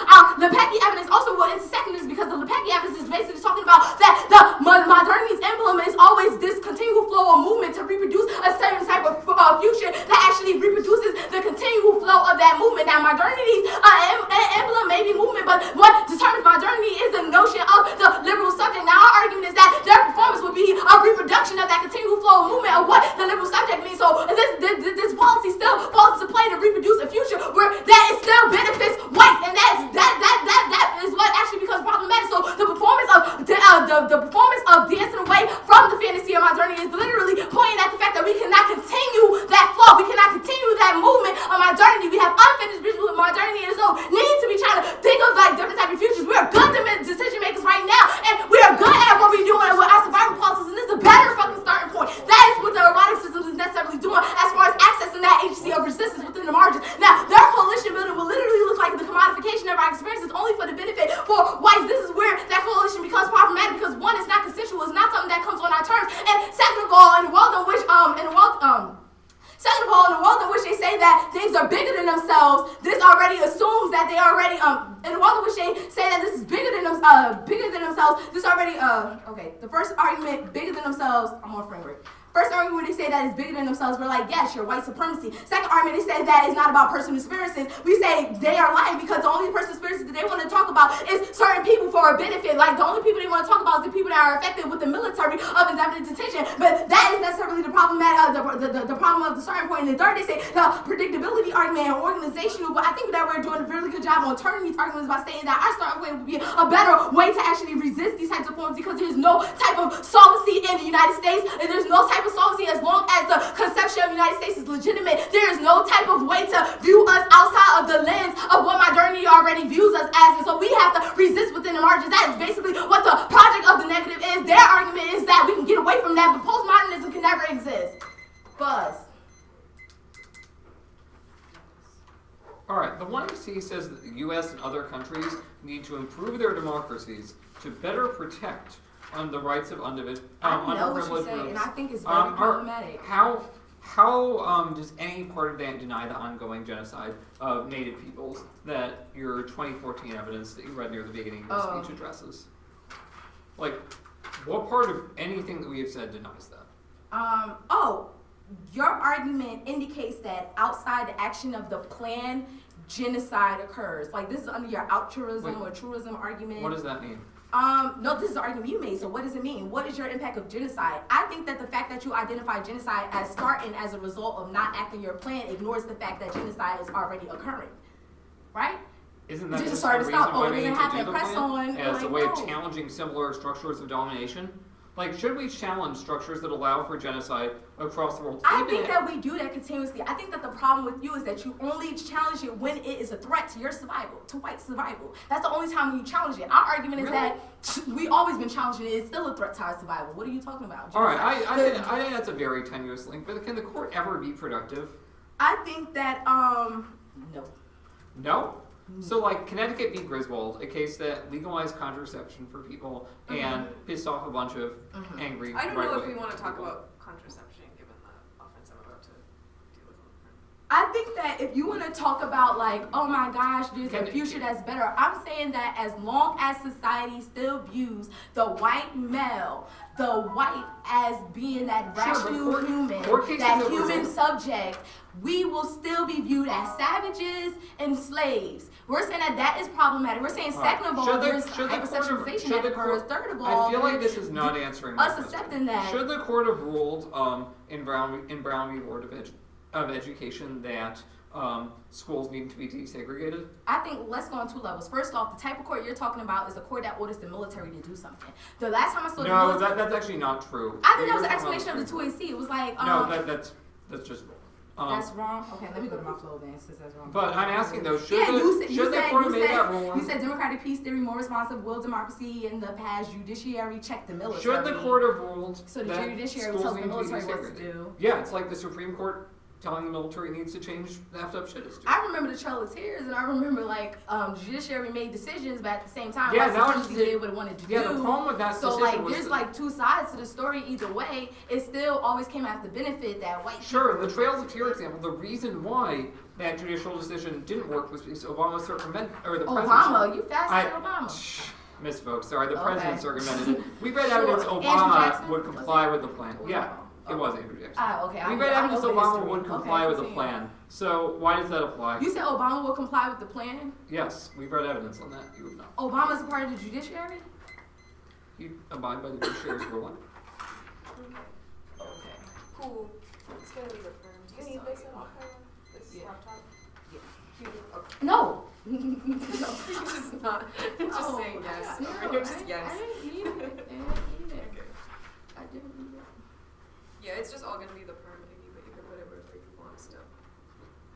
[SPEAKER 2] Lepecki evidence also will intersect in this because the Lepecki evidence is basically talking about that the modernity's emblem is always this continual flow of movement to reproduce a certain type of future that actually reproduces the continual flow of that movement. Now, modernity's emblem may be movement, but what determines modernity is the notion of the liberal subject. Now, our argument is that their performance would be a reproduction of that continual flow of movement of what the liberal subject means. So this policy still falls into play to reproduce a future where that it still benefits whites, and that is what actually becomes problematic. So the performance of dancing away from the fantasy of modernity is literally pointing at the fact that we cannot continue that flow. We cannot continue that movement of modernity. We have unfinished business with modernity, and so need to be trying to think of like different type of futures. We are good decision makers right now, and we are good at what we're doing with our survival policies, and this is a better fucking starting point. That is what the eroticism is necessarily doing as far as accessing that agency of resistance within the margins. Now, their coalition building will literally look like the commodification of our experiences only for the benefit for whites. This is where that coalition becomes problematic because one, it's not consensual, it's not something that comes on our terms, and second of all, in the world in which they say that things are bigger than themselves, this already assumes that they already in the world in which they say that this is bigger than themselves, this already okay. The first argument, bigger than themselves, I'm on framework. First argument, they say that it's bigger than themselves. We're like, yes, you're white supremacy. Second argument, they say that it's not about personal experiences. We say they are lying because the only personal experiences that they want to talk about is certain people for a benefit. Like, the only people they want to talk about is the people that are affected with the military of indefinite detention. But that is necessarily the problem the problem of the starting point. And then third, they say the predictability argument and organizational. But I think that we're doing a really good job on turning these arguments by saying that our starting point would be a better way to actually resist these types of forms because there's no type of solvency in the United States, and there's no type of solvency as long as the conception of the United States is legitimate. There is no type of way to view us outside of the lens of what modernity already views us as, and so we have to resist within the margins. That is basically what the project of the negative is. Their argument is that we can get away from that, but postmodernism can never exist. Buzz.
[SPEAKER 4] All right, the 1AC says that the U.S. and other countries need to improve their democracies to better protect on the rights of
[SPEAKER 2] I know what you
[SPEAKER 4] underprivileged
[SPEAKER 2] say, and
[SPEAKER 4] groups.
[SPEAKER 2] I think it's very problematic.
[SPEAKER 4] How does any part of that deny the ongoing genocide of Native peoples that your 2014 evidence that you read near the beginning of your speech addresses? Like, what part of anything that we have said denies that?
[SPEAKER 2] Your argument indicates that outside the action of the plan, genocide occurs. Like, this is under your altruism or truism argument.
[SPEAKER 4] What does that mean?
[SPEAKER 2] No, this is the argument you made, so what does it mean? What is your impact of genocide? I think that the fact that you identify genocide as starting as a result of not acting your plan ignores the fact that genocide is already occurring, right?
[SPEAKER 4] Isn't that
[SPEAKER 2] Just
[SPEAKER 4] just
[SPEAKER 2] start
[SPEAKER 4] the
[SPEAKER 2] to
[SPEAKER 4] reason
[SPEAKER 2] stop.
[SPEAKER 4] why
[SPEAKER 2] It
[SPEAKER 4] we need
[SPEAKER 2] doesn't
[SPEAKER 4] to
[SPEAKER 2] happen.
[SPEAKER 4] do the
[SPEAKER 2] Press
[SPEAKER 4] plan?
[SPEAKER 2] on.
[SPEAKER 4] As a
[SPEAKER 2] Like,
[SPEAKER 4] way of
[SPEAKER 2] no.
[SPEAKER 4] challenging similar structures of domination? Like, should we challenge structures that allow for genocide across the world?
[SPEAKER 2] I think that we do that continuously. I think that the problem with you is that you only challenge it when it is a threat to your survival, to white survival. That's the only time when you challenge it. Our argument is that we always been challenging it. It's still a threat to our survival. What are you talking about?
[SPEAKER 4] All right,
[SPEAKER 2] Genocide.
[SPEAKER 4] I think that's a very tenuous link, but can the court ever be productive?
[SPEAKER 2] I think that, no.
[SPEAKER 4] No? So, like, Connecticut v. Griswold, a case that legalized contraception for people and pissed off a bunch of angry
[SPEAKER 1] I don't know if
[SPEAKER 4] right-wing
[SPEAKER 1] we want to talk
[SPEAKER 4] people.
[SPEAKER 1] about contraception given the offense I'm about to deal with.
[SPEAKER 2] I think that if you want to talk about, like, oh my gosh, there's
[SPEAKER 4] Can
[SPEAKER 2] a
[SPEAKER 4] it-
[SPEAKER 2] future that's better, I'm saying that as long as society still views the white male, the white as being that
[SPEAKER 4] Sure, but
[SPEAKER 2] rational
[SPEAKER 4] court
[SPEAKER 2] human,
[SPEAKER 4] cases
[SPEAKER 2] that
[SPEAKER 4] that
[SPEAKER 2] human
[SPEAKER 4] result-
[SPEAKER 2] subject, we will still be viewed as savages and slaves. We're saying that that is problematic. We're saying, second of all, there's hypersexualization that occurs. Third of all,
[SPEAKER 4] I feel like this is not answering my
[SPEAKER 2] us
[SPEAKER 4] question.
[SPEAKER 2] accepting that.
[SPEAKER 4] Should the court have ruled in Brown v. Board of Education that schools need to be desegregated?
[SPEAKER 2] I think let's go on two levels. First off, the type of court you're talking about is a court that orders the military to do something. The last time I saw the
[SPEAKER 4] No,
[SPEAKER 2] military,
[SPEAKER 4] that's actually not true.
[SPEAKER 2] I think that was
[SPEAKER 4] You're
[SPEAKER 2] an
[SPEAKER 4] talking
[SPEAKER 2] explanation
[SPEAKER 4] about
[SPEAKER 2] of the 2AC. It was like,
[SPEAKER 4] No, that's just
[SPEAKER 2] that's wrong. Okay, let me go to my flow then, since that's wrong.
[SPEAKER 4] But I'm asking though, should
[SPEAKER 2] Yeah,
[SPEAKER 4] the
[SPEAKER 2] you
[SPEAKER 4] court have made that
[SPEAKER 2] said,
[SPEAKER 4] ruling?
[SPEAKER 2] you said democratic peace theory, more responsive, will democracy in the past, judiciary check the military.
[SPEAKER 4] Should the court have ruled
[SPEAKER 2] So the
[SPEAKER 4] that
[SPEAKER 2] judiciary
[SPEAKER 4] schools
[SPEAKER 2] tells the
[SPEAKER 4] need to be
[SPEAKER 2] military what to
[SPEAKER 4] desegregated?
[SPEAKER 2] do.
[SPEAKER 4] Yeah, it's like the Supreme Court telling the military needs to change the effed up shit it's doing.
[SPEAKER 2] I remember the Trail of Tears, and I remember like judiciary made decisions, but at the same time,
[SPEAKER 4] Yeah,
[SPEAKER 2] white
[SPEAKER 4] now
[SPEAKER 2] supremacy did what it wanted to
[SPEAKER 4] Yeah,
[SPEAKER 2] do.
[SPEAKER 4] the problem with that
[SPEAKER 2] So
[SPEAKER 4] decision
[SPEAKER 2] like,
[SPEAKER 4] was
[SPEAKER 2] there's
[SPEAKER 4] that-
[SPEAKER 2] like two sides to the story. Either way, it still always came out the benefit that white
[SPEAKER 4] Sure,
[SPEAKER 2] people.
[SPEAKER 4] the Trails of Tear example, the reason why that judicial decision didn't work was because Obama circumvented, or the president.
[SPEAKER 2] Obama, you fast
[SPEAKER 4] I-
[SPEAKER 2] said Obama.
[SPEAKER 4] Misspoke, sorry, the
[SPEAKER 2] Okay.
[SPEAKER 4] president circumvented it. We read
[SPEAKER 2] Sure.
[SPEAKER 4] evidence
[SPEAKER 2] Andrew
[SPEAKER 4] Obama
[SPEAKER 2] Jackson?
[SPEAKER 4] would
[SPEAKER 2] Was
[SPEAKER 4] comply
[SPEAKER 2] it?
[SPEAKER 4] with the plan. Yeah, it was Andrew Jackson.
[SPEAKER 2] Ah, okay.
[SPEAKER 4] We
[SPEAKER 2] I
[SPEAKER 4] read evidence
[SPEAKER 2] know the
[SPEAKER 4] Obama
[SPEAKER 2] history.
[SPEAKER 4] would comply with the
[SPEAKER 2] continue.
[SPEAKER 4] plan. So why does that apply?
[SPEAKER 2] You said Obama will comply with the plan.
[SPEAKER 4] Yes, we've read evidence on that. You would know.
[SPEAKER 2] Obama's a part of the judiciary.
[SPEAKER 4] You abide by the judiciary's ruling.
[SPEAKER 2] Okay.
[SPEAKER 1] Cool. It's gonna be the firm. Do you need this at all? This
[SPEAKER 2] Yeah.
[SPEAKER 1] laptop?
[SPEAKER 2] Yeah.
[SPEAKER 1] You do? Okay.
[SPEAKER 2] No.
[SPEAKER 1] You're just not. Just
[SPEAKER 2] Oh,
[SPEAKER 1] saying yes.
[SPEAKER 2] No,
[SPEAKER 1] You're just yes.
[SPEAKER 2] I didn't need it. I didn't need it.
[SPEAKER 1] Okay.
[SPEAKER 2] I didn't need it.
[SPEAKER 1] Yeah, it's just all gonna be the permitting, but you can put it wherever you want still.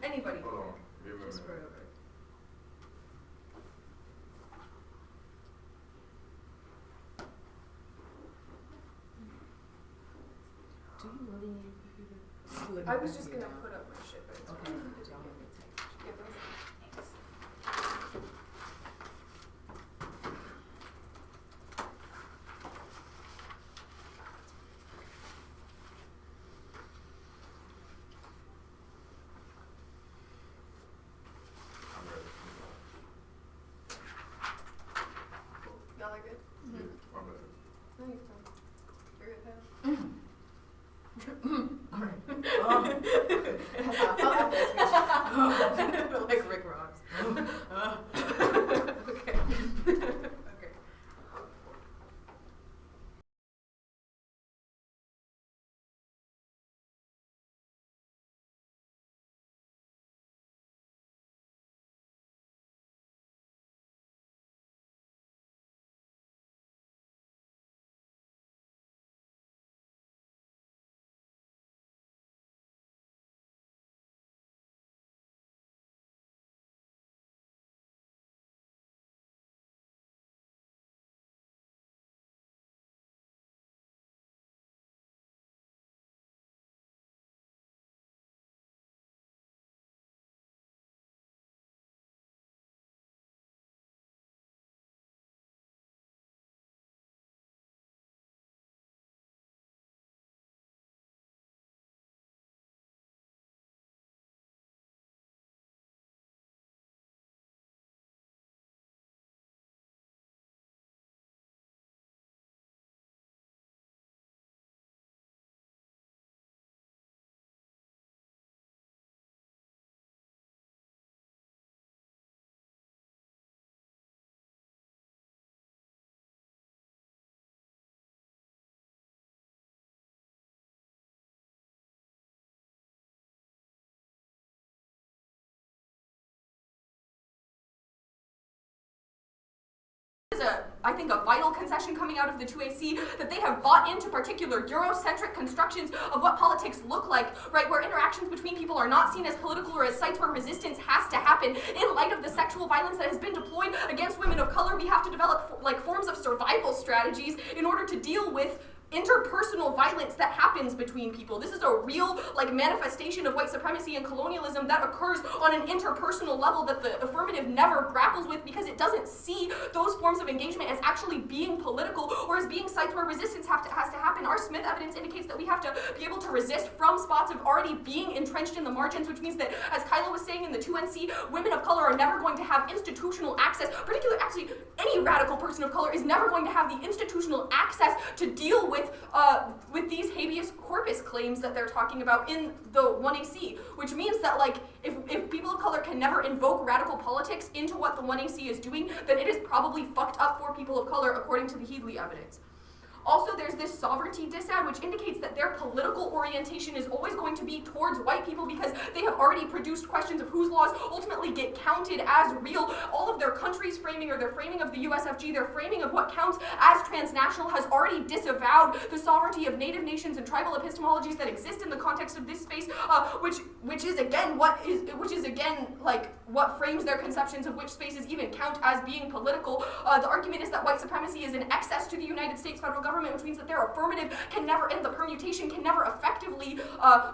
[SPEAKER 1] Anybody
[SPEAKER 5] Hold
[SPEAKER 1] here.
[SPEAKER 5] on. Give me a
[SPEAKER 1] Just
[SPEAKER 5] minute.
[SPEAKER 1] wherever.
[SPEAKER 2] Do you really need a computer?
[SPEAKER 1] I was just gonna put up my shit, but it's
[SPEAKER 2] Okay.
[SPEAKER 1] fine.
[SPEAKER 2] Did y'all want me to text?
[SPEAKER 1] Yeah, those-
[SPEAKER 5] I'm ready.
[SPEAKER 1] Y'all are good?
[SPEAKER 5] I'm ready.
[SPEAKER 1] No, you're fine. You're good, pal.
[SPEAKER 2] Alright.
[SPEAKER 1] is I think a vital concession coming out of the 2AC, that they have bought into particular Eurocentric constructions of what politics look like, right, where interactions between people are not seen as political or as sites where resistance has to happen. In light of the sexual violence that has been deployed against women of color, we have to develop forms of survival strategies in order to deal with interpersonal violence that happens between people. This is a real manifestation of white supremacy and colonialism that occurs on an interpersonal level that the affirmative never grapples with, because it doesn't see those forms of engagement as actually being political or as being sites where resistance has to happen. Our Smith evidence indicates that we have to be able to resist from spots of already being entrenched in the margins, which means that, as Kyla was saying in the 2NC, women of color are never going to have institutional access, actually any radical person of color is never going to have the institutional access to deal with these habeas corpus claims that they're talking about in the 1AC, which means that if people of color can never invoke radical politics into what the 1AC is doing, then it is probably fucked up for people of color according to the Headley evidence. Also, there's this sovereignty disad, which indicates that their political orientation is always going to be towards white people because they have already produced questions of whose laws ultimately get counted as real. All of their country's framing, or their framing of the USFG, their framing of what counts as transnational, has already disavowed the sovereignty of native nations and tribal epistemologies that exist in the context of this space, which is again what frames their conceptions of which spaces even count as being political. The argument is that white supremacy is an excess to the United States federal government, which means that their affirmative can never, and the permutation can never effectively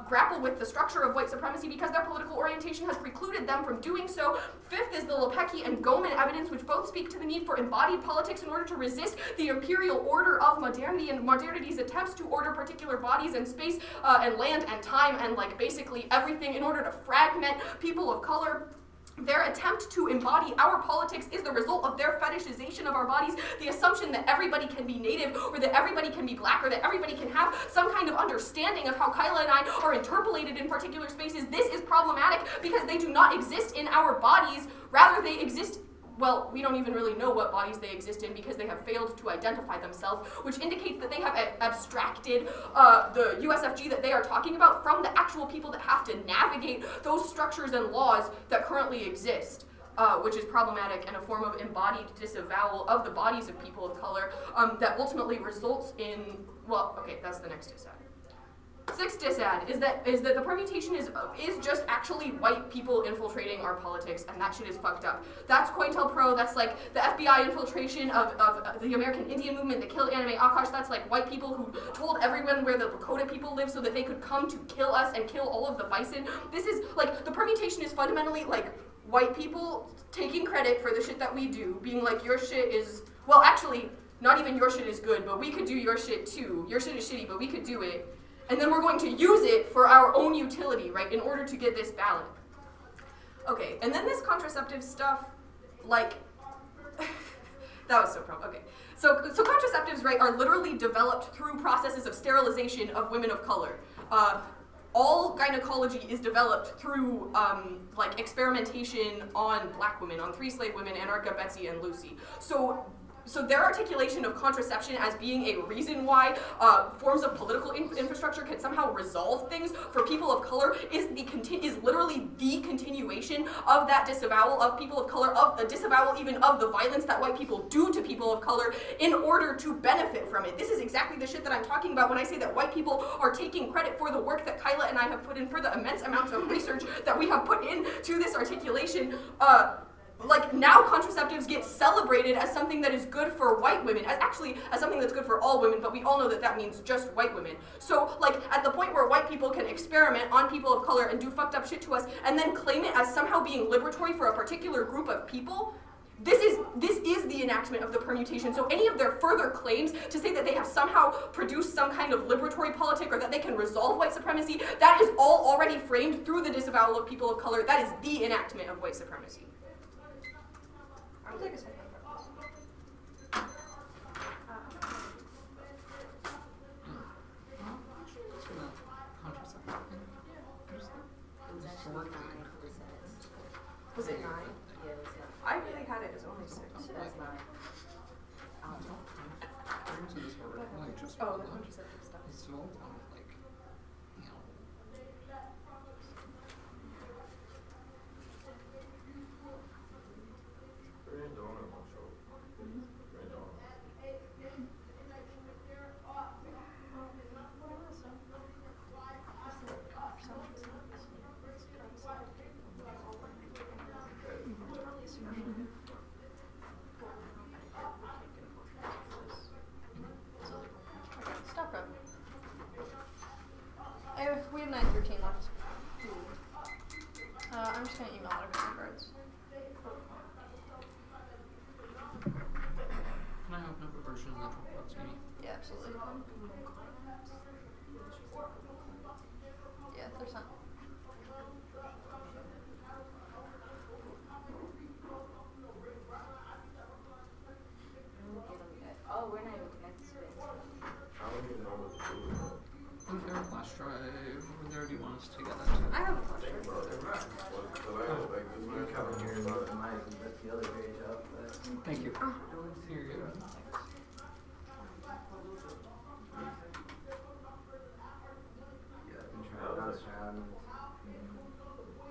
[SPEAKER 1] grapple with the structure of white supremacy because their political orientation has precluded them from doing so. Fifth is the Lepecki and Goman evidence, which both speak to the need for embodied politics in order to resist the imperial order of modernity and modernity's attempts to order particular bodies and space and land and time and basically everything in order to fragment people of color. Their attempt to embody our politics is the result of their fetishization of our bodies, the assumption that everybody can be native, or that everybody can be black, or that everybody can have some kind of understanding of how Kyla and I are interpolated in particular spaces. This is problematic because they do not exist in our bodies, rather they exist. Well, we don't even really know what bodies they exist in because they have failed to identify themselves, which indicates that they have abstracted the USFG that they are talking about from the actual people that have to navigate those structures and laws that currently exist, which is problematic and a form of embodied disavowal of the bodies of people of color that ultimately results in, that's the next disad. Sixth disad is that the permutation is just actually white people infiltrating our politics, and that shit is fucked up. That's COINTELPRO, that's the FBI infiltration of the American Indian movement that killed Anime Akash, that's white people who told everyone where the Lakota people live so that they could come to kill us and kill all of the bison. This is, the permutation is fundamentally, white people taking credit for the shit that we do, being your shit is, actually, not even your shit is good, but we could do your shit too. Your shit is shitty, but we could do it. And then we're going to use it for our own utility, right, in order to get this ballot. Okay, and then this contraceptive stuff, that was so okay. So contraceptives, right, are literally developed through processes of sterilization of women of color. All gynecology is developed through experimentation on black women, on 3 slave women, Anarcha, Betsy, and Lucy. So their articulation of contraception as being a reason why forms of political infrastructure can somehow resolve things for people of color is literally the continuation of that disavowal of people of color, of the disavowal even of the violence that white people do to people of color in order to benefit from it. This is exactly the shit that I'm talking about when I say that white people are taking credit for the work that Kyla and I have put in, for the immense amounts of research that we have put into this articulation. Now contraceptives get celebrated as something that is good for white women, as something that's good for all women, but we all know that that means just white women. So, at the point where white people can experiment on people of color and do fucked up shit to us, and then claim it as somehow being liberatory for a particular group of people, this is the enactment of the permutation. So any of their further claims to say that they have somehow produced some kind of liberatory politic or that they can resolve white supremacy, that is all already framed through the disavowal of people of color. That is the enactment of white supremacy. I'll take a second. Was it 9?
[SPEAKER 7] Yeah, it's not.
[SPEAKER 1] I really had it as only 6.
[SPEAKER 7] That's not.
[SPEAKER 1] Oh, the contraceptive stuff.
[SPEAKER 4] It's so
[SPEAKER 5] Donut on show.
[SPEAKER 4] in the Dropbox, maybe.
[SPEAKER 3] Yeah, absolutely. Yeah, there's not.
[SPEAKER 2] Oh, we're not even connected to it.
[SPEAKER 5] I don't even know what to do.
[SPEAKER 4] Is there a flash drive over there? Do you want us to get that too?
[SPEAKER 1] I have a question.
[SPEAKER 5] Think about it. The last, like, this
[SPEAKER 6] You
[SPEAKER 5] last
[SPEAKER 6] come
[SPEAKER 5] time,
[SPEAKER 6] here and look at mine and put the other page up, but
[SPEAKER 4] Thank you. Here you go.
[SPEAKER 6] yeah, I've been trying to bounce around.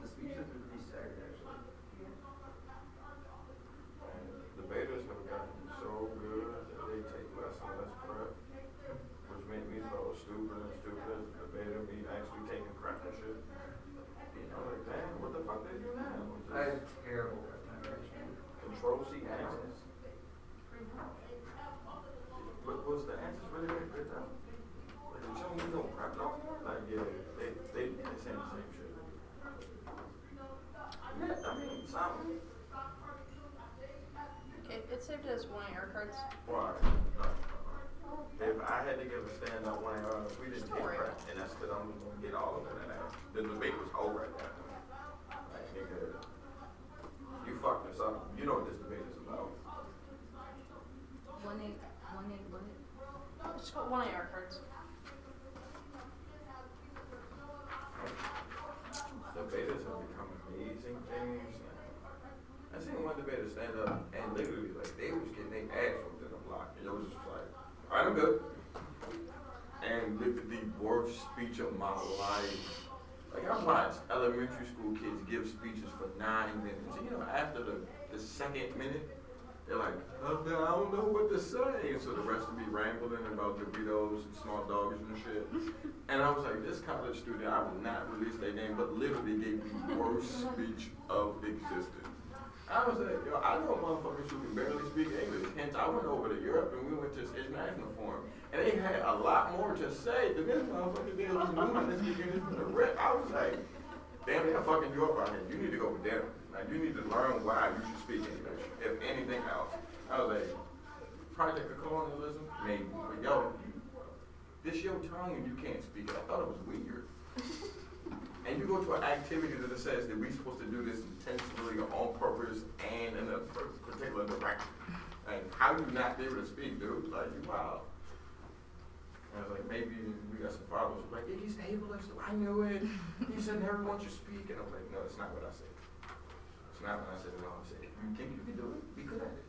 [SPEAKER 6] The speech has been pretty staggered actually.
[SPEAKER 5] debaters have gotten so good that they take less and less prep, which made me feel stupid and stupid as a debater, me actually taking prep and shit. You know, like, damn, what the fuck they do now?
[SPEAKER 6] I have terrible prep time management.
[SPEAKER 5] Control C answers. But was the answers really that good though? Like, you don't need no prep no more? Like, yeah, they saying the same shit. Yeah, I mean, something.
[SPEAKER 3] Okay, it's saved as 1 AR cards.
[SPEAKER 5] Why? If I had to give a stand up one, we didn't take prep, and that's because I'm gonna get all of it out. The debate was over at that point. Like, nigga, you fucked us up. You know what this debate is about.
[SPEAKER 2] 1-8, what?
[SPEAKER 3] It's got 1 AR cards.
[SPEAKER 5] Debaters have become amazing things. I seen one debater stand up and literally, like, they was getting their ass whooped in the block, and it was just like, all right, I'm good. And look at the worst speech of my life. Like, I watched elementary school kids give speeches for 9 minutes. And, you know, after the second minute, they're like, oh, I don't know what to say. And so the rest would be rambling about Doritos and small dogs and shit. And I was like, this college student, I will not release their name, but literally gave the worst speech of existence. I was like, yo, I know motherfuckers who can barely speak English. Hence, I went over to Europe and we went to this international forum. And they had a lot more to say than this motherfucker did was moving and speaking English from the rip. I was like, damn, they're fucking you up out here. You need to go with them. Like, you need to learn why you should speak English, if anything else. I was like, Project of Colonialism? Maybe. But yo, this your tongue and you can't speak it. I thought it was weird. And you go to an activity that says that we're supposed to do this intentionally or on purpose and in a particular direction. And how you not be able to speak, dude? Like, you wild. And I was like, maybe we got some followers who were like, yeah, he's ableist. I knew it. He said everyone should speak. And I was like, no, that's not what I said. It's not what I said at all. I said, if you think you can do it, be good at it.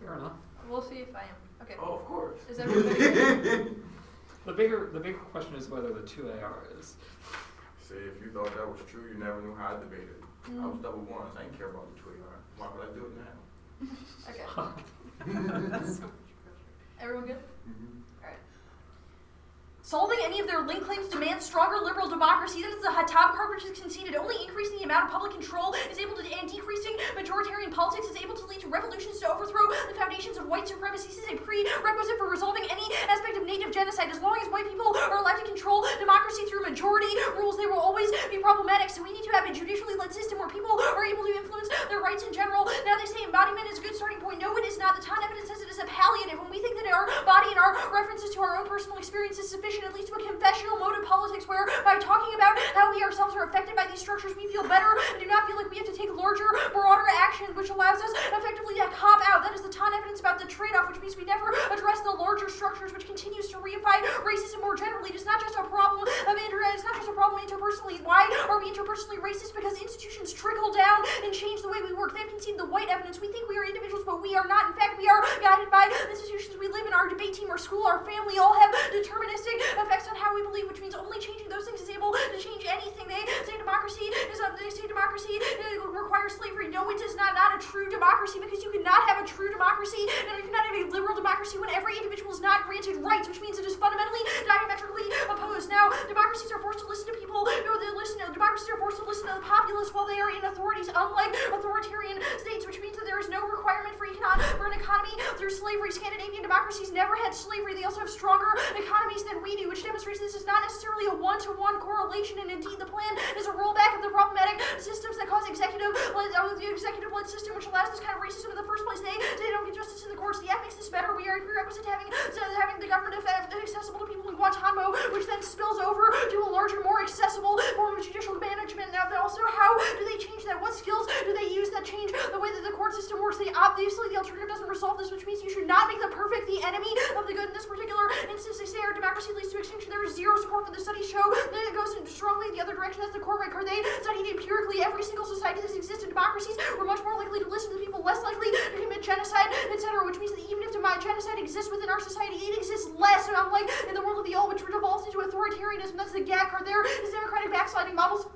[SPEAKER 4] Fair enough.
[SPEAKER 3] We'll see if I am. Okay.
[SPEAKER 5] Oh, of course.
[SPEAKER 3] Is everybody
[SPEAKER 4] The bigger question is whether the 2 AR is.
[SPEAKER 5] See, if you thought that was true, you never knew how I debated. I was double ones. I didn't care about the Twitter. Why would I do it now?
[SPEAKER 3] Okay. Everyone good?
[SPEAKER 5] Mm-hmm.
[SPEAKER 3] Alright. Solving any of their link claims demands stronger liberal democracy. That is the hot top card which is conceded. Only increasing the amount of public control is able to, and decreasing majoritarian politics is able to lead to revolutions to overthrow the foundations of white supremacy. This is a prerequisite for resolving any aspect of native genocide. As long as white people are allowed to control democracy through majority rules, they will always be problematic. So we need to have a judicially led system where people are able to influence their rights in general. Now they say embodiment is a good starting point. No, it is not. The Ton evidence says it is a palliative. When we think that our body and our references to our own personal experience is sufficient, it leads to a confessional mode of politics where by talking about how we ourselves are affected by these structures, we feel better and do not feel like we have to take larger, broader action, which allows us effectively to cop out. That is the Ton evidence about the trade-off, which means we never address the larger structures, which continues to reify racism more generally. It is not just a problem of internet, it's not just a problem interpersonally. Why are we interpersonally racist? Because institutions trickle down and change the way we work. They've conceded the white evidence. We think we are individuals, but we are not. In fact, we are guided by the institutions we live in. Our debate team, our school, our family all have deterministic effects on how we believe, which means only changing those things is able to change anything. They say democracy requires slavery. No, it does not. Not a true democracy, because you cannot have a true democracy and you cannot have a liberal democracy when every individual is not granted rights, which means it is fundamentally diametrically opposed. Now, democracies are forced to listen to people. Democracies are forced to listen to the populace while they are in authorities, unlike authoritarian states, which means that there is no requirement for an economy through slavery. Scandinavian democracies never had slavery. They also have stronger economies than we do, which demonstrates this is not necessarily a one-to-one correlation, and indeed the plan is a rollback of the problematic systems that cause the executive-led system, which allows this kind of racism in the first place. They don't get justice in the courts. The act makes this better. We are prerequisite to having the government accessible to people in Guantanamo, which then spills over to a larger, more accessible form of judicial management. Now, but also, how do they change that? What skills do they use that change the way that the court system works? Obviously, the alternative doesn't resolve this, which means you should not make the perfect the enemy of the good. In this particular instance, they say our democracy leads to extinction. There is zero support for the studies show that it goes strongly the other direction. That's the core record. They studied empirically every single society that's existed. Democracies were much more likely to listen to the people, less likely to commit genocide, etc., which means that even if genocide exists within our society, it exists less, and unlike in the world of the old, which devolves into authoritarianism. That's the gag card there. Is democratic backsliding models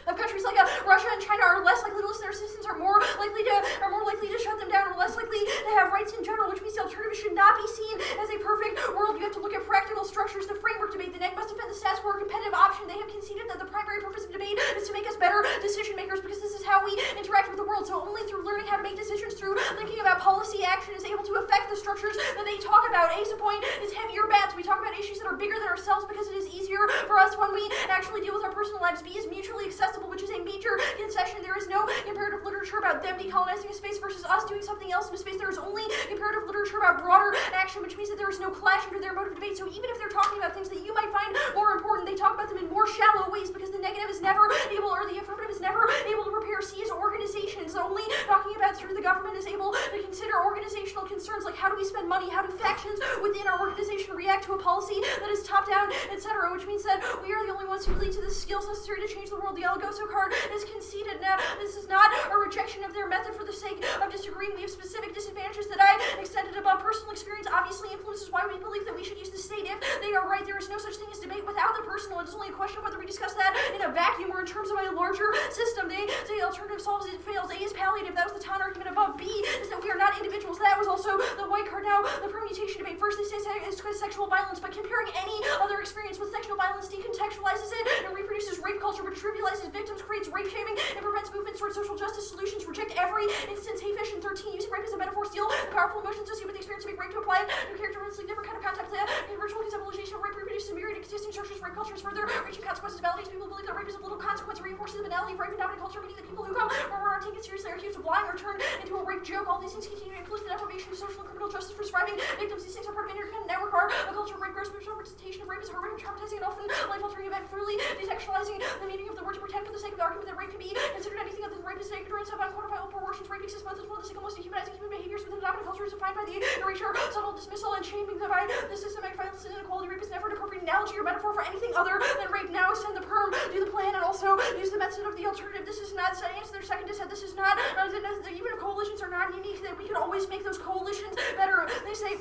[SPEAKER 3] of countries like Russia and China are less likely to listen to their citizens, are more likely to shut them down, or less likely to have rights in general, which means the alternative should not be seen as a perfect world. You have to look at practical structures. The framework debate, the NEG must defend the status quo, competitive option. They have conceded that the primary purpose of debate is to make us better decision makers, because this is how we interact with the world. So only through learning how to make decisions, through thinking about policy action, is able to affect the structures that they talk about. Ace of point is heavier bats. We talk about issues that are bigger than ourselves because it is easier for us when we actually deal with our personal lives. B is mutually accessible, which is a major concession. There is no comparative literature about them decolonizing a space versus us doing something else in a space. There is only comparative literature about broader action, which means that there is no clash under their mode of debate. So even if they're talking about things that you might find more important, they talk about them in more shallow ways, because the negative is never able, or the affirmative is never able to prepare. C is organizations. Only talking about through the government is able to consider organizational concerns, like how do we spend money, how do factions within our organization react to a policy that is top-down, etc., which means that we are the only ones who lead to the skills necessary to change the world. The Alagoso card is conceded. Now, this is not a rejection of their method for the sake of disagreeing. We have specific disadvantages that I extended above. Personal experience obviously influences why we believe that we should use the state. If they are right, there is no such thing as debate without the personal. It is only a question of whether we discuss that in a vacuum or in terms of a larger system. They say alternative solves, it fails. A is palliative. That was the town argument above. B is that we are not individuals. That was also the white card. Now, the permutation debate. First, they say it's sexual violence, but comparing any other experience with sexual violence decontextualizes it and reproduces rape culture, which trivializes victims, creates rape shaming, and prevents movements towards social justice solutions. Reject every instance. Hey, Fish, and 13, using rape as a metaphor, steal the powerful emotions associated with the experience to make rape to apply to a characteristically different kind of context. The virtual conceptualization of rape reproduces a myriad of existing structures. Rape culture is further reaching consequences, validates people who believe that rape is of little consequence, reinforces the banality of rape in dominant culture, meaning that people who come or are taken seriously are accused of lying or turned into a rape joke. All these things continue to influence the deprivation of social and criminal justice for surviving victims. These things are part of an interdependent network. A culture of rape gross representation of rape is horrific, traumatizing, and often life-altering event, fully detextualizing the meaning of the word to pretend for the sake of the argument that rape can be considered anything other than rape is ignorance of unquantifiable proportions. Rape exists both as one of the single most dehumanizing human behaviors within the dominant culture is defined by the erasure, subtle dismissal, and shaming by the systematic violence and inequality. Rape is never an appropriate analogy or metaphor for anything other than rape. Now extend the perm, do the plan, and also use the method of the alternative. This is not, answer their second dissent, this is not, even if coalitions are not unique, that we can always make those coalitions better. They say,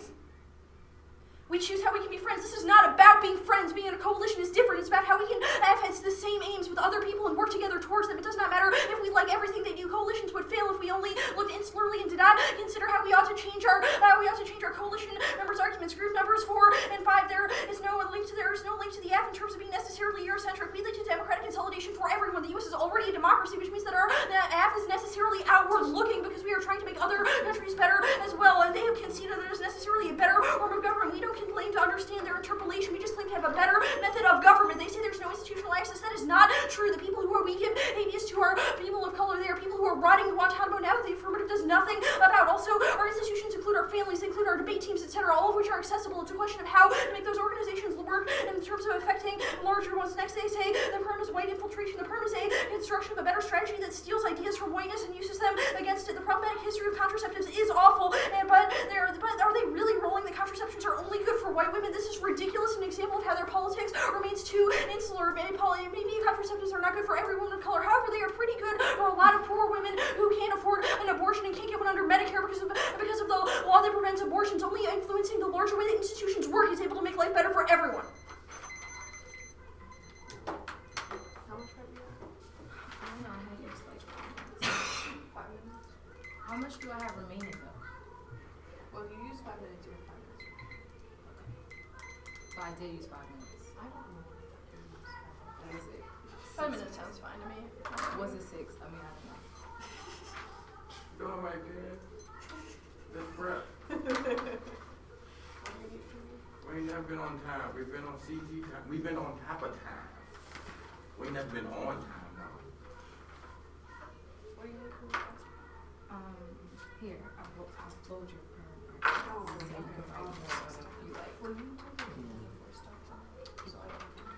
[SPEAKER 3] we choose how we can be friends. This is not about being friends. Being in a coalition is different. It's about how we can have the same aims with other people and work together towards them. It does not matter if we like everything they do. Coalitions would fail if we only looked insularly and did not consider how we ought to change our coalition members' arguments. Group numbers 4 and 5. There is no link to the F in terms of being necessarily Eurocentric. We lead to democratic consolidation for everyone. The U.S. is already a democracy, which means that our F is necessarily outward looking because we are trying to make other countries better as well. And they have conceded that there's necessarily a better form of government. We don't claim to understand their interpolation. We just claim to have a better method of government. They say there's no institutional access. That is not true. The people who are weak and habeas to are people of color. They are people who are rotting Guantanamo now that the affirmative does nothing about. Also, our institutions include our families, they include our debate teams, etc., all of which are accessible. It's a question of how to make those organizations work in terms of affecting larger ones. Next, they say the perm is white infiltration. The perm is a construction of a better strategy that steals ideas from whiteness and uses them against it. The problematic history of contraceptives is awful, but are they really rolling that contraceptions are only good for white women? This is ridiculous. An example of how their politics remains too insular. Maybe contraceptives are not good for every woman of color. However, they are pretty good for a lot of poor women who can't afford an abortion and can't get one under Medicare because of the law that prevents abortions. Only influencing the larger way that institutions work is able to make life better for everyone.
[SPEAKER 2] How much time do you have? I don't know. I had used like 5 minutes. How much do I have remaining though?
[SPEAKER 1] Well, if you use 5 minutes, you have 5 minutes.
[SPEAKER 2] But I did use 5 minutes.
[SPEAKER 1] I don't know.
[SPEAKER 2] What is it?
[SPEAKER 3] 5 minutes sounds fine to me.
[SPEAKER 2] Was it 6? I mean, I don't know.
[SPEAKER 5] Doing my been on time. We've been on CT time. We've been on top of time. We never been on time though.
[SPEAKER 1] What do you need from me?
[SPEAKER 2] Here, I'll load your permit.
[SPEAKER 1] Oh,
[SPEAKER 2] So you can write more stuff you like.
[SPEAKER 1] Well, you told me for stuff, so I don't know.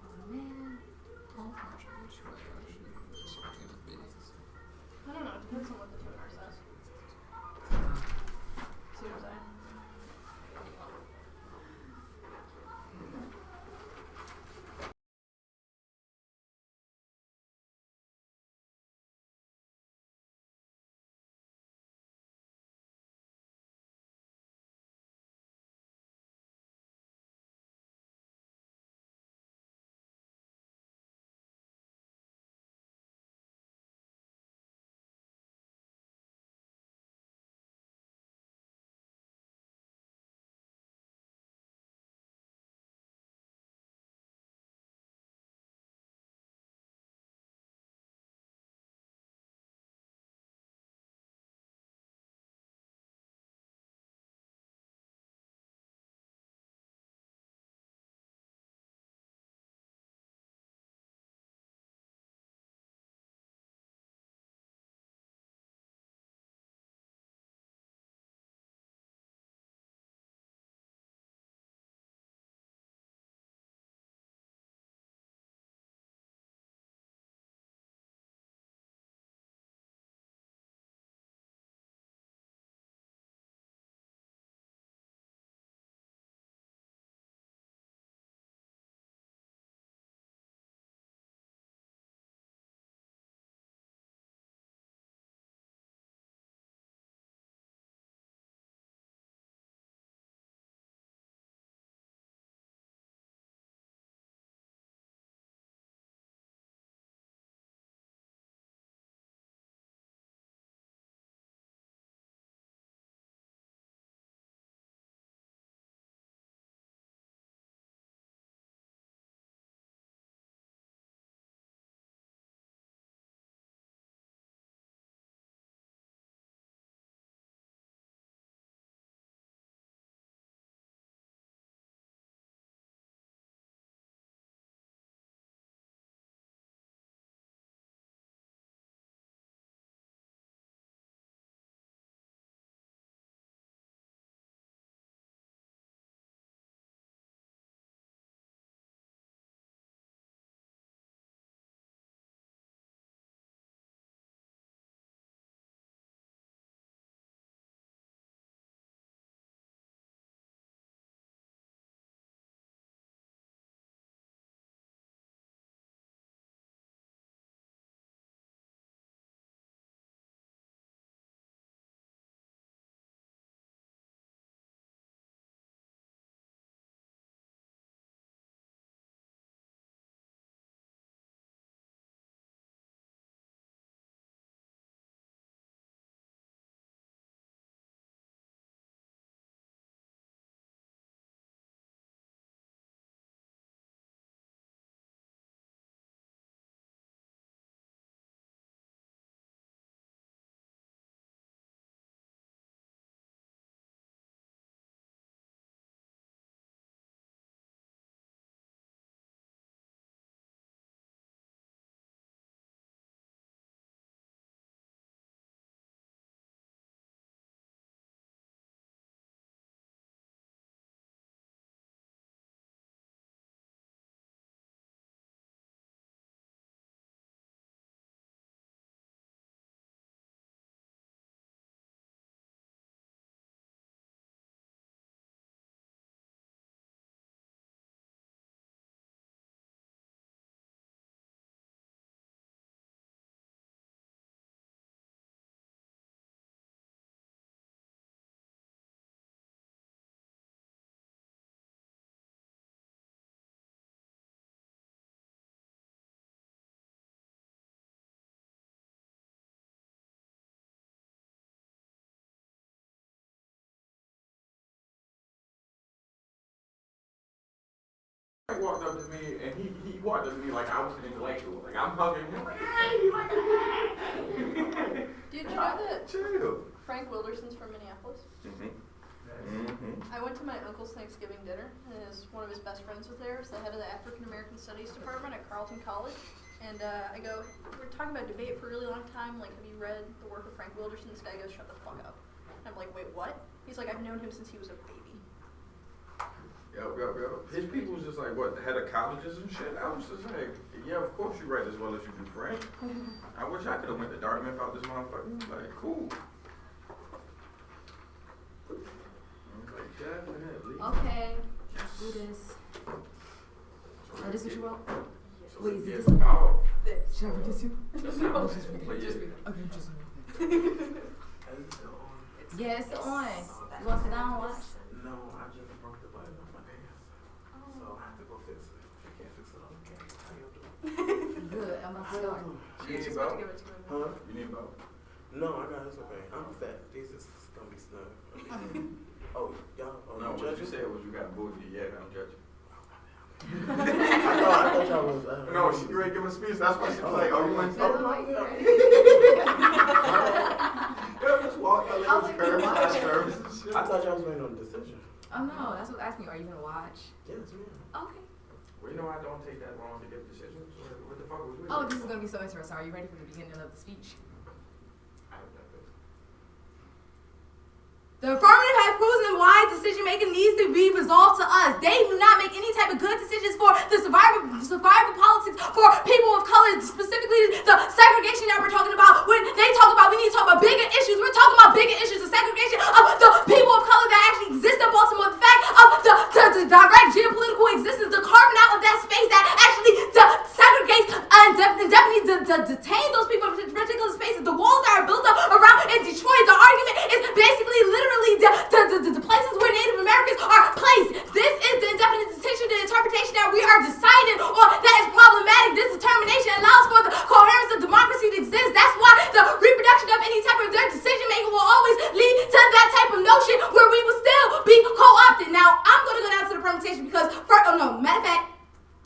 [SPEAKER 2] Oh man.
[SPEAKER 3] I don't know. It depends on what the tuner says. See what I'm saying?
[SPEAKER 5] Frank walked up to me, and he walked up to me like I was an intellectual. Like, I'm hugging him, like, hey, like, hey.
[SPEAKER 3] Did you know that
[SPEAKER 5] Chill.
[SPEAKER 3] Frank Wilderson's from Minneapolis? I went to my uncle's Thanksgiving dinner, and one of his best friends was there. It's the head of the African American Studies department at Carleton College. And I go, we're talking about debate for a really long time. Like, have you read the work of Frank Wilderson? This guy goes, shut the fuck up. And I'm like, wait, what? He's like, I've known him since he was a baby.
[SPEAKER 5] Yo. His people was just like, what, the head of colleges and shit? I was just like, yeah, of course you write as well as you do, Frank. I wish I could have went to Dartmouth out this motherfucker. Like, cool. Like, definitely.
[SPEAKER 2] Okay, let's do this. Oh, this what you want? Wait, is it this?
[SPEAKER 5] Oh.
[SPEAKER 2] Should I read this too?
[SPEAKER 5] No.
[SPEAKER 2] Okay, just yeah, it's on. You want to sit down and watch?
[SPEAKER 8] No, I just broke the button off my pants. So I have to go fix it. If you can't fix it, okay. How you doing?
[SPEAKER 2] Good, I'm about to start.
[SPEAKER 5] You need
[SPEAKER 3] About to
[SPEAKER 5] both?
[SPEAKER 3] give it to him.
[SPEAKER 8] Huh?
[SPEAKER 5] You need both?
[SPEAKER 8] No, I got it. It's okay. I'm fat. These is gonna be snug. Oh, y'all. Oh,
[SPEAKER 5] No,
[SPEAKER 8] you
[SPEAKER 5] what you
[SPEAKER 8] judging?
[SPEAKER 5] said was you got booty. Yeah, I'm judging.
[SPEAKER 8] I thought y'all was.
[SPEAKER 5] No, she ready to give a speech. That's why she was like, oh, you want to
[SPEAKER 2] That's
[SPEAKER 5] talk?
[SPEAKER 2] like,
[SPEAKER 5] Yeah, just walk out
[SPEAKER 2] I was
[SPEAKER 5] like
[SPEAKER 2] like,
[SPEAKER 5] curves,
[SPEAKER 2] what?
[SPEAKER 5] curves and shit.
[SPEAKER 8] I thought y'all was waiting on a decision.
[SPEAKER 2] oh no, that's what asked me. Are you gonna watch?
[SPEAKER 8] Yes, ma'am.
[SPEAKER 2] Okay.
[SPEAKER 5] Well, you know I don't take that long to get decisions. What the fuck was we?
[SPEAKER 2] Oh, this is gonna be so interesting. Are you ready for the beginning of the speech?
[SPEAKER 5] I don't know this.
[SPEAKER 2] The affirmative has proven why decision making needs to be resolved to us. They do not make any type of good decisions for the survival politics for people of color, specifically the segregation that we're talking about. When they talk about we need to talk about bigger issues, we're talking about bigger issues, the segregation of the people of color that actually exist in Baltimore, the fact of the direct geopolitical existence, the carving out of that space that actually segregates and definitely detain those people in particular spaces. The walls that are built up around in Detroit, the argument is basically literally the places where Native Americans are placed. This is the indefinite detention, the interpretation that we are deciding on that is problematic. This determination allows for the coherence of democracy to exist. That's why the reproduction of any type of their decision making will always lead to that type of notion where we will still be co-opted. Now, I'm going to go down to the permutation because, matter of fact,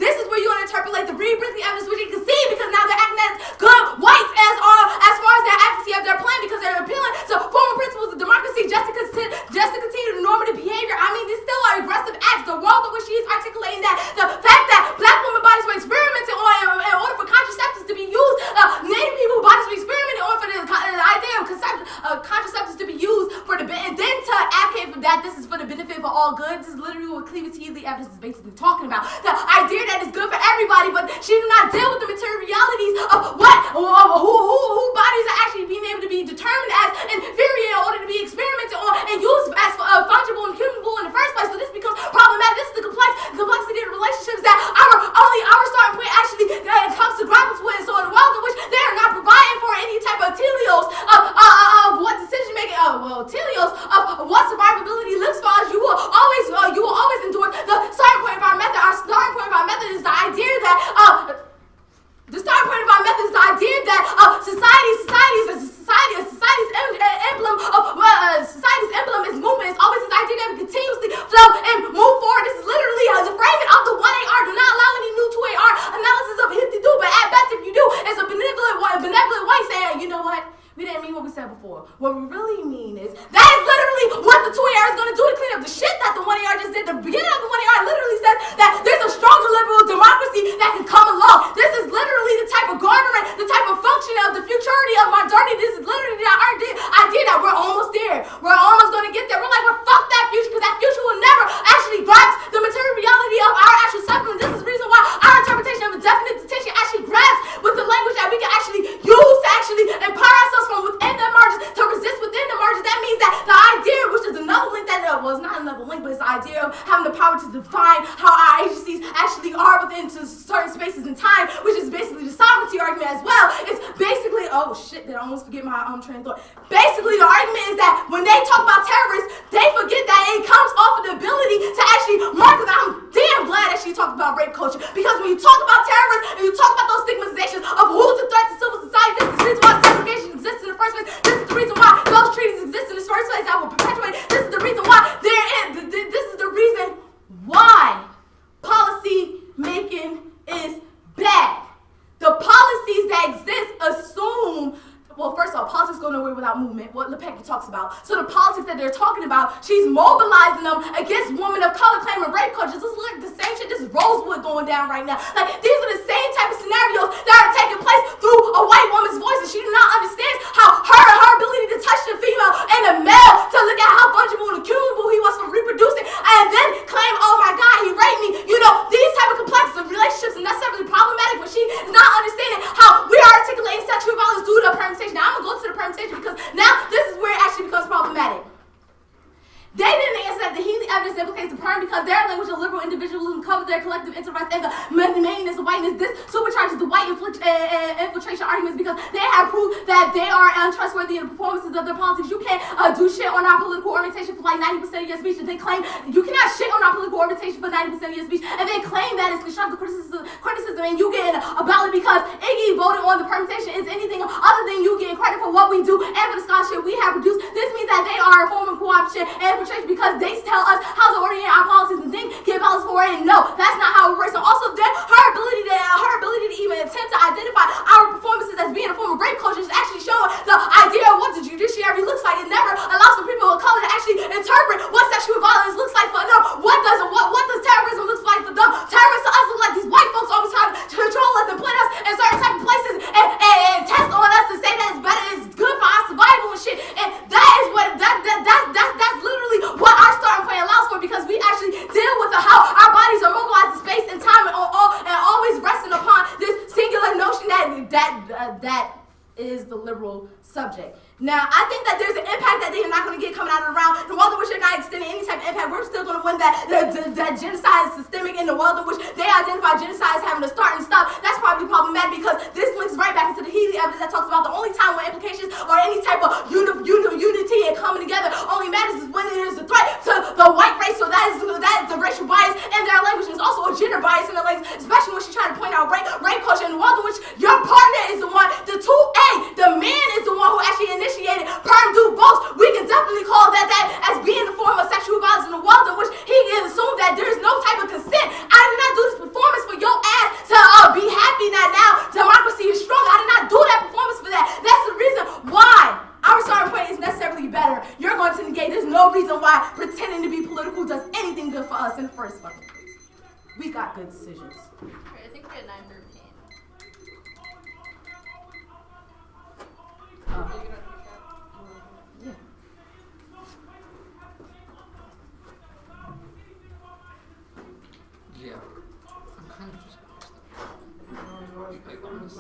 [SPEAKER 2] this is where you want to interpolate the Reed-Brinkley evidence, which you can see because now they're acting as good whites as far as their advocacy of their plan because they're appealing to formal principles of democracy just to continue the normative behavior. I mean, these still are aggressive acts. The world in which she is articulating that, the fact that black women bodies were experimented on in order for contraceptives to be used, Native people bodies were experimented on for the idea of contraceptives to be used for the and then to advocate for that this is for the benefit of all good. This is literally what Cleveland Healy evidence is basically talking about. The idea that is good for everybody, but she do not deal with the material realities of who bodies are actually being able to be determined as inferior in order to be experimented on and used as fungible and cumulable in the first place. So this becomes problematic. This is the complexity of the relationships that our starting point actually comes to grapples with. So in a world in which they are not providing for any type of teleos of what decision making, teleos of what survivability looks for us, you will always endure the starting point of our method. Our starting point of our method is the idea that society's emblem is movement. It's always this idea that we continuously flow and move forward. This is literally the framing of the 1AR. Do not allow any new 2AR analysis of hip to do, but at best, if you do, it's a benevolent way saying, you know what? We didn't mean what we said before. What we really mean is that is literally what the 2AR is going to do to clean up the shit that the 1AR just did. The beginning of the 1AR literally says that there's a stronger liberal democracy that can come along. This is literally the type of garnering, the type of function of the futurity of modernity. This is literally the idea that we're almost there. We're almost going to get there. We're like, well, fuck that future because that future will never actually grasp the material reality of our actual suffering. This is the reason why our interpretation of indefinite detention actually grasps with the language that we can actually use to actually empower ourselves from within the margins to resist within the margins. That means that the idea, which is another link that it's not another link, but it's the idea of having the power to define how our agencies actually are within certain spaces and time, which is basically the sovereignty argument as well. It's basically, oh shit, did I almost forget my train of thought. Basically, the argument is that when they talk about terrorists, they forget that it comes off of the ability to actually mark. I'm damn glad that she talked about rape culture, because when you talk about terrorists and you talk about those stigmatizations of who's a threat to civil society, this is the reason why segregation exists in the first place. This is the reason why those treaties exist in the first place that will perpetuate. This is the reason why this is the reason why policy talks about. So the politics that they're talking about, she's mobilizing them against women of color claiming rape culture. This is like the same shit, this is Rosewood going down right now. Like, these are the same type of scenarios that are taking place through a white woman's voice, and she does not understand how her ability to touch the female and the male, to look at how fungible and accumulable he was for reproducing, and then claim, oh my God, he raped me. You know, these type of complex of relationships are necessarily problematic, but she is not understanding how we are articulating sexual violence due to a permutation. Now I'm gonna go to the permutation because now this is where it actually becomes problematic. They didn't answer that the Healy evidence implicates the perm because their language of liberal individualism covers their collective interest and the mainness of whiteness. This supercharges the white infiltration arguments because they have proved that they are untrustworthy in the performances of their politics. You can't do shit on our political orientation for like 90% of your speech and then claim you cannot shit on our political orientation for 90% of your speech and then claim that it's constructive criticism and you getting a ballot because Iggy voted on the permutation is anything other than you getting credit for what we do and for the scholarship we have produced. This means that they are a form of co-option and because they tell us how to orient our policies and then get ballots for it. And no, that's not how it works. And also, her ability to even attempt to identify our performances as being a form of rape culture is actually showing the idea of what the judiciary looks like. It never allows for people of color to actually interpret what sexual violence looks like for them. What does terrorism look like for them? Terrorists to us look like these white folks always trying to control us and put us in certain type of places and test on us to say that it's better, it's good for our survival and shit. And that is what that's literally what our starting point allows for because we actually deal with how our bodies are mobilized in space and time and always resting upon this singular notion that is the liberal subject. Now, I think that there's an impact that they are not going to get coming out of the round. The world in which they're not extending any type of impact, we're still going to win that genocide is systemic in the world in which they identify genocide as having to start and stop. That's probably problematic because this links right back into the Healy evidence that talks about the only time when implications or any type of unity and coming together only matters is when it is a threat to the white race. So that is the racial bias in their language. And it's also a gender bias in their language, especially when she's trying to point out rape culture in the world in which your partner is the one, the 2A, the man is the one who actually initiated perm do both. We can definitely call that as being the form of sexual violence in the world in which he assumed that there is no type of consent. I did not do this performance for your ass to be happy that now democracy is strong. I did not do that performance for that. That's the reason why our starting point is necessarily better. You're going to negate. There's no reason why pretending to be political does anything good for us in the first fucking place. We got good decisions.
[SPEAKER 3] Alright, I think we're at 9:13.
[SPEAKER 2] Yeah.
[SPEAKER 4] Yeah. I'm kind of just like honestly.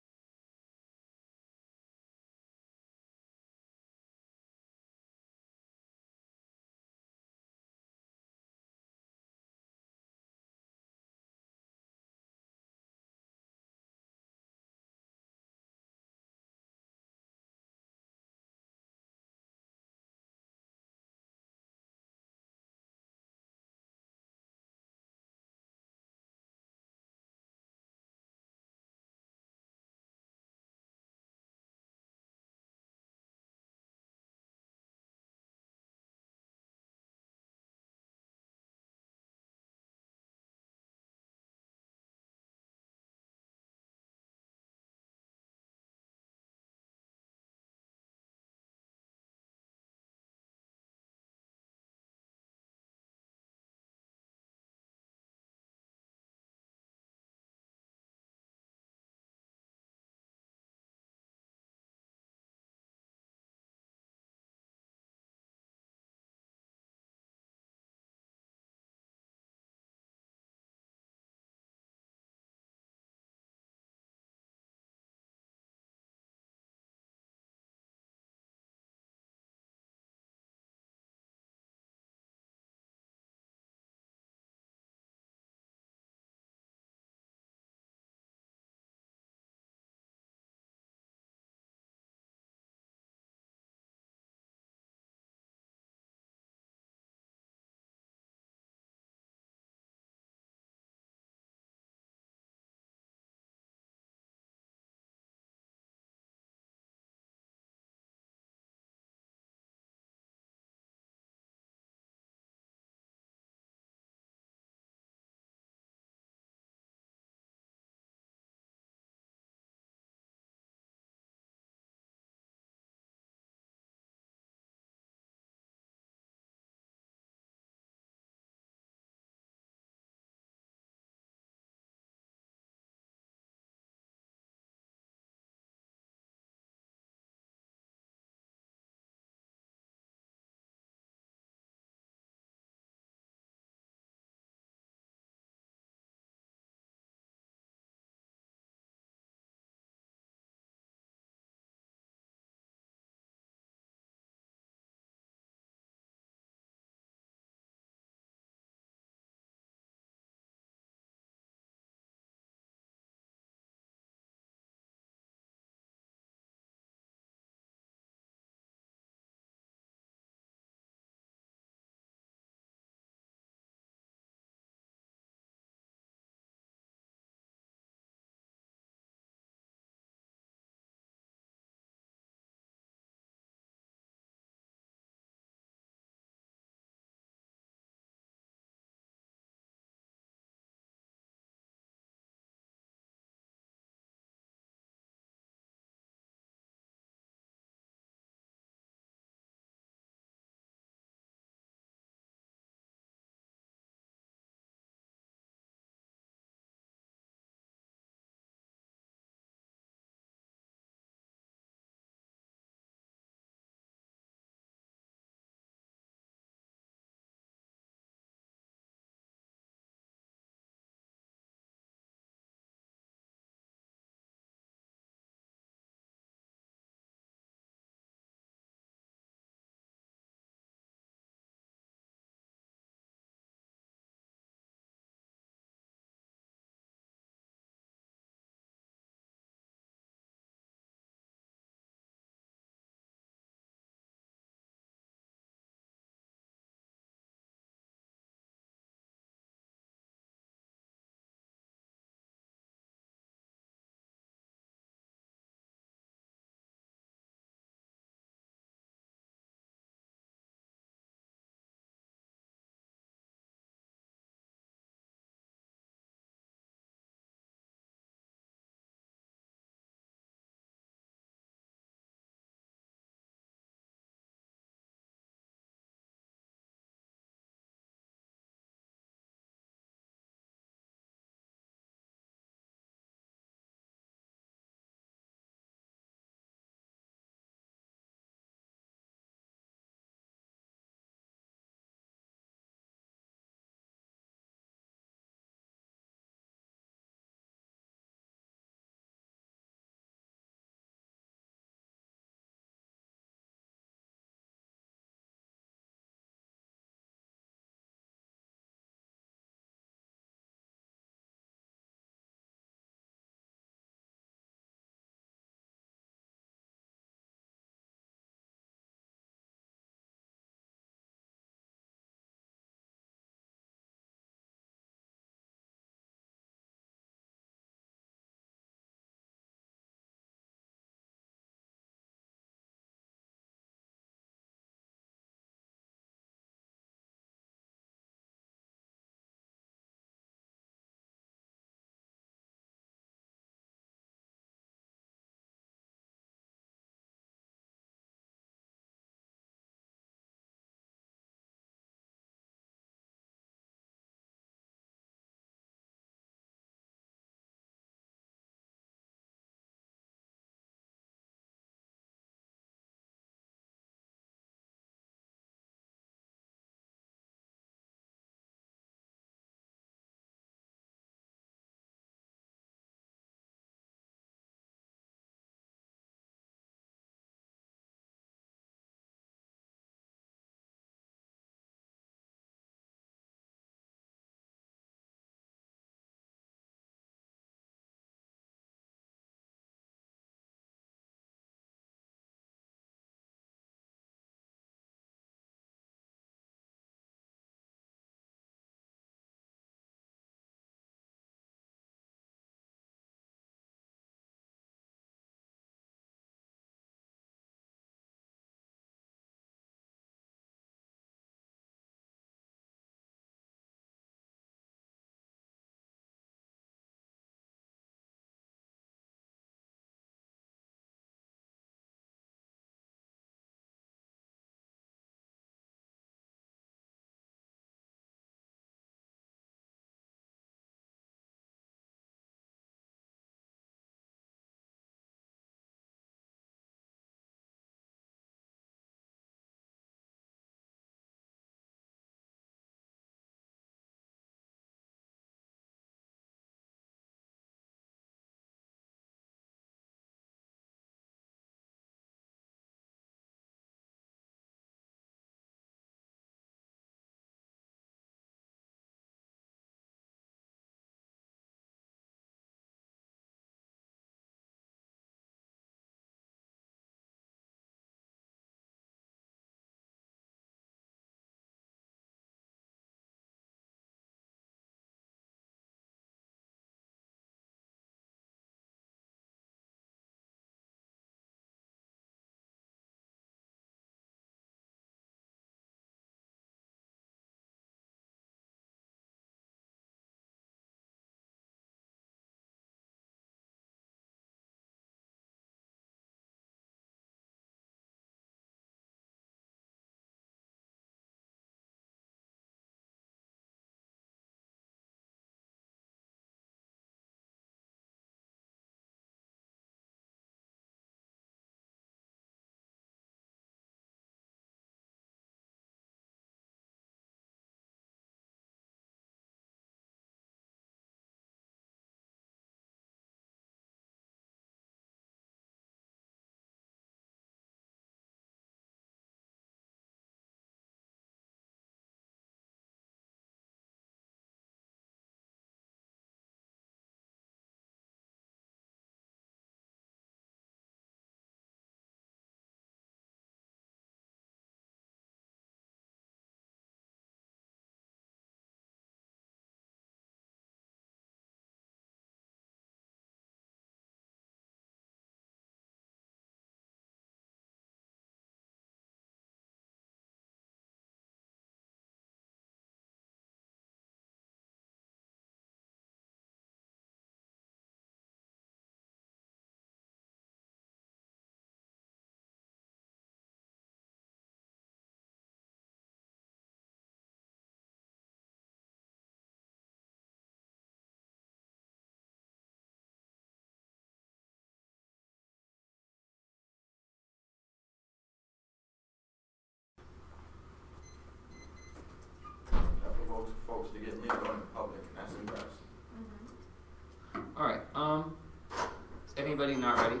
[SPEAKER 4] Anybody not ready?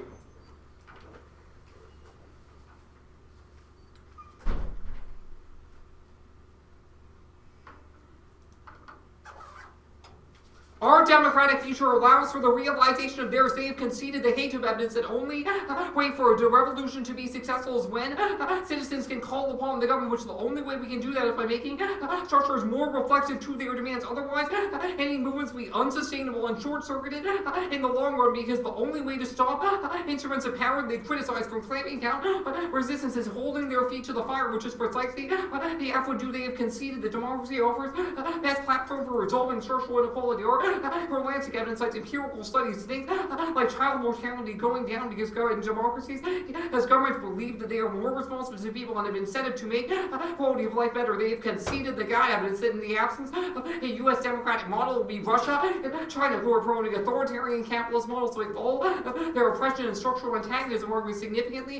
[SPEAKER 4] Our democratic future allows for the realization of theirs. They have conceded the hate of evidence that only way for a revolution to be successful is when citizens can call upon the government, which the only way we can do that is by making structures more reflexive to their demands. Otherwise, any movements will be unsustainable and short-circuited in the long run, because the only way to stop instruments of power they criticize from clamping down resistance is holding their feet to the fire, which is precisely the F would do. They have conceded that democracy offers the best platform for resolving social inequality. For Atlantic evidence cites empirical studies, things like child mortality going down because in democracies, as governments believe that they are more responsible to people and have incentive to make quality of life better. They have conceded the guy evidence that in the absence of a U.S. democratic model will be Russia and China, who are promoting authoritarian capitalist models to make all their oppression and structural antagonism work significantly.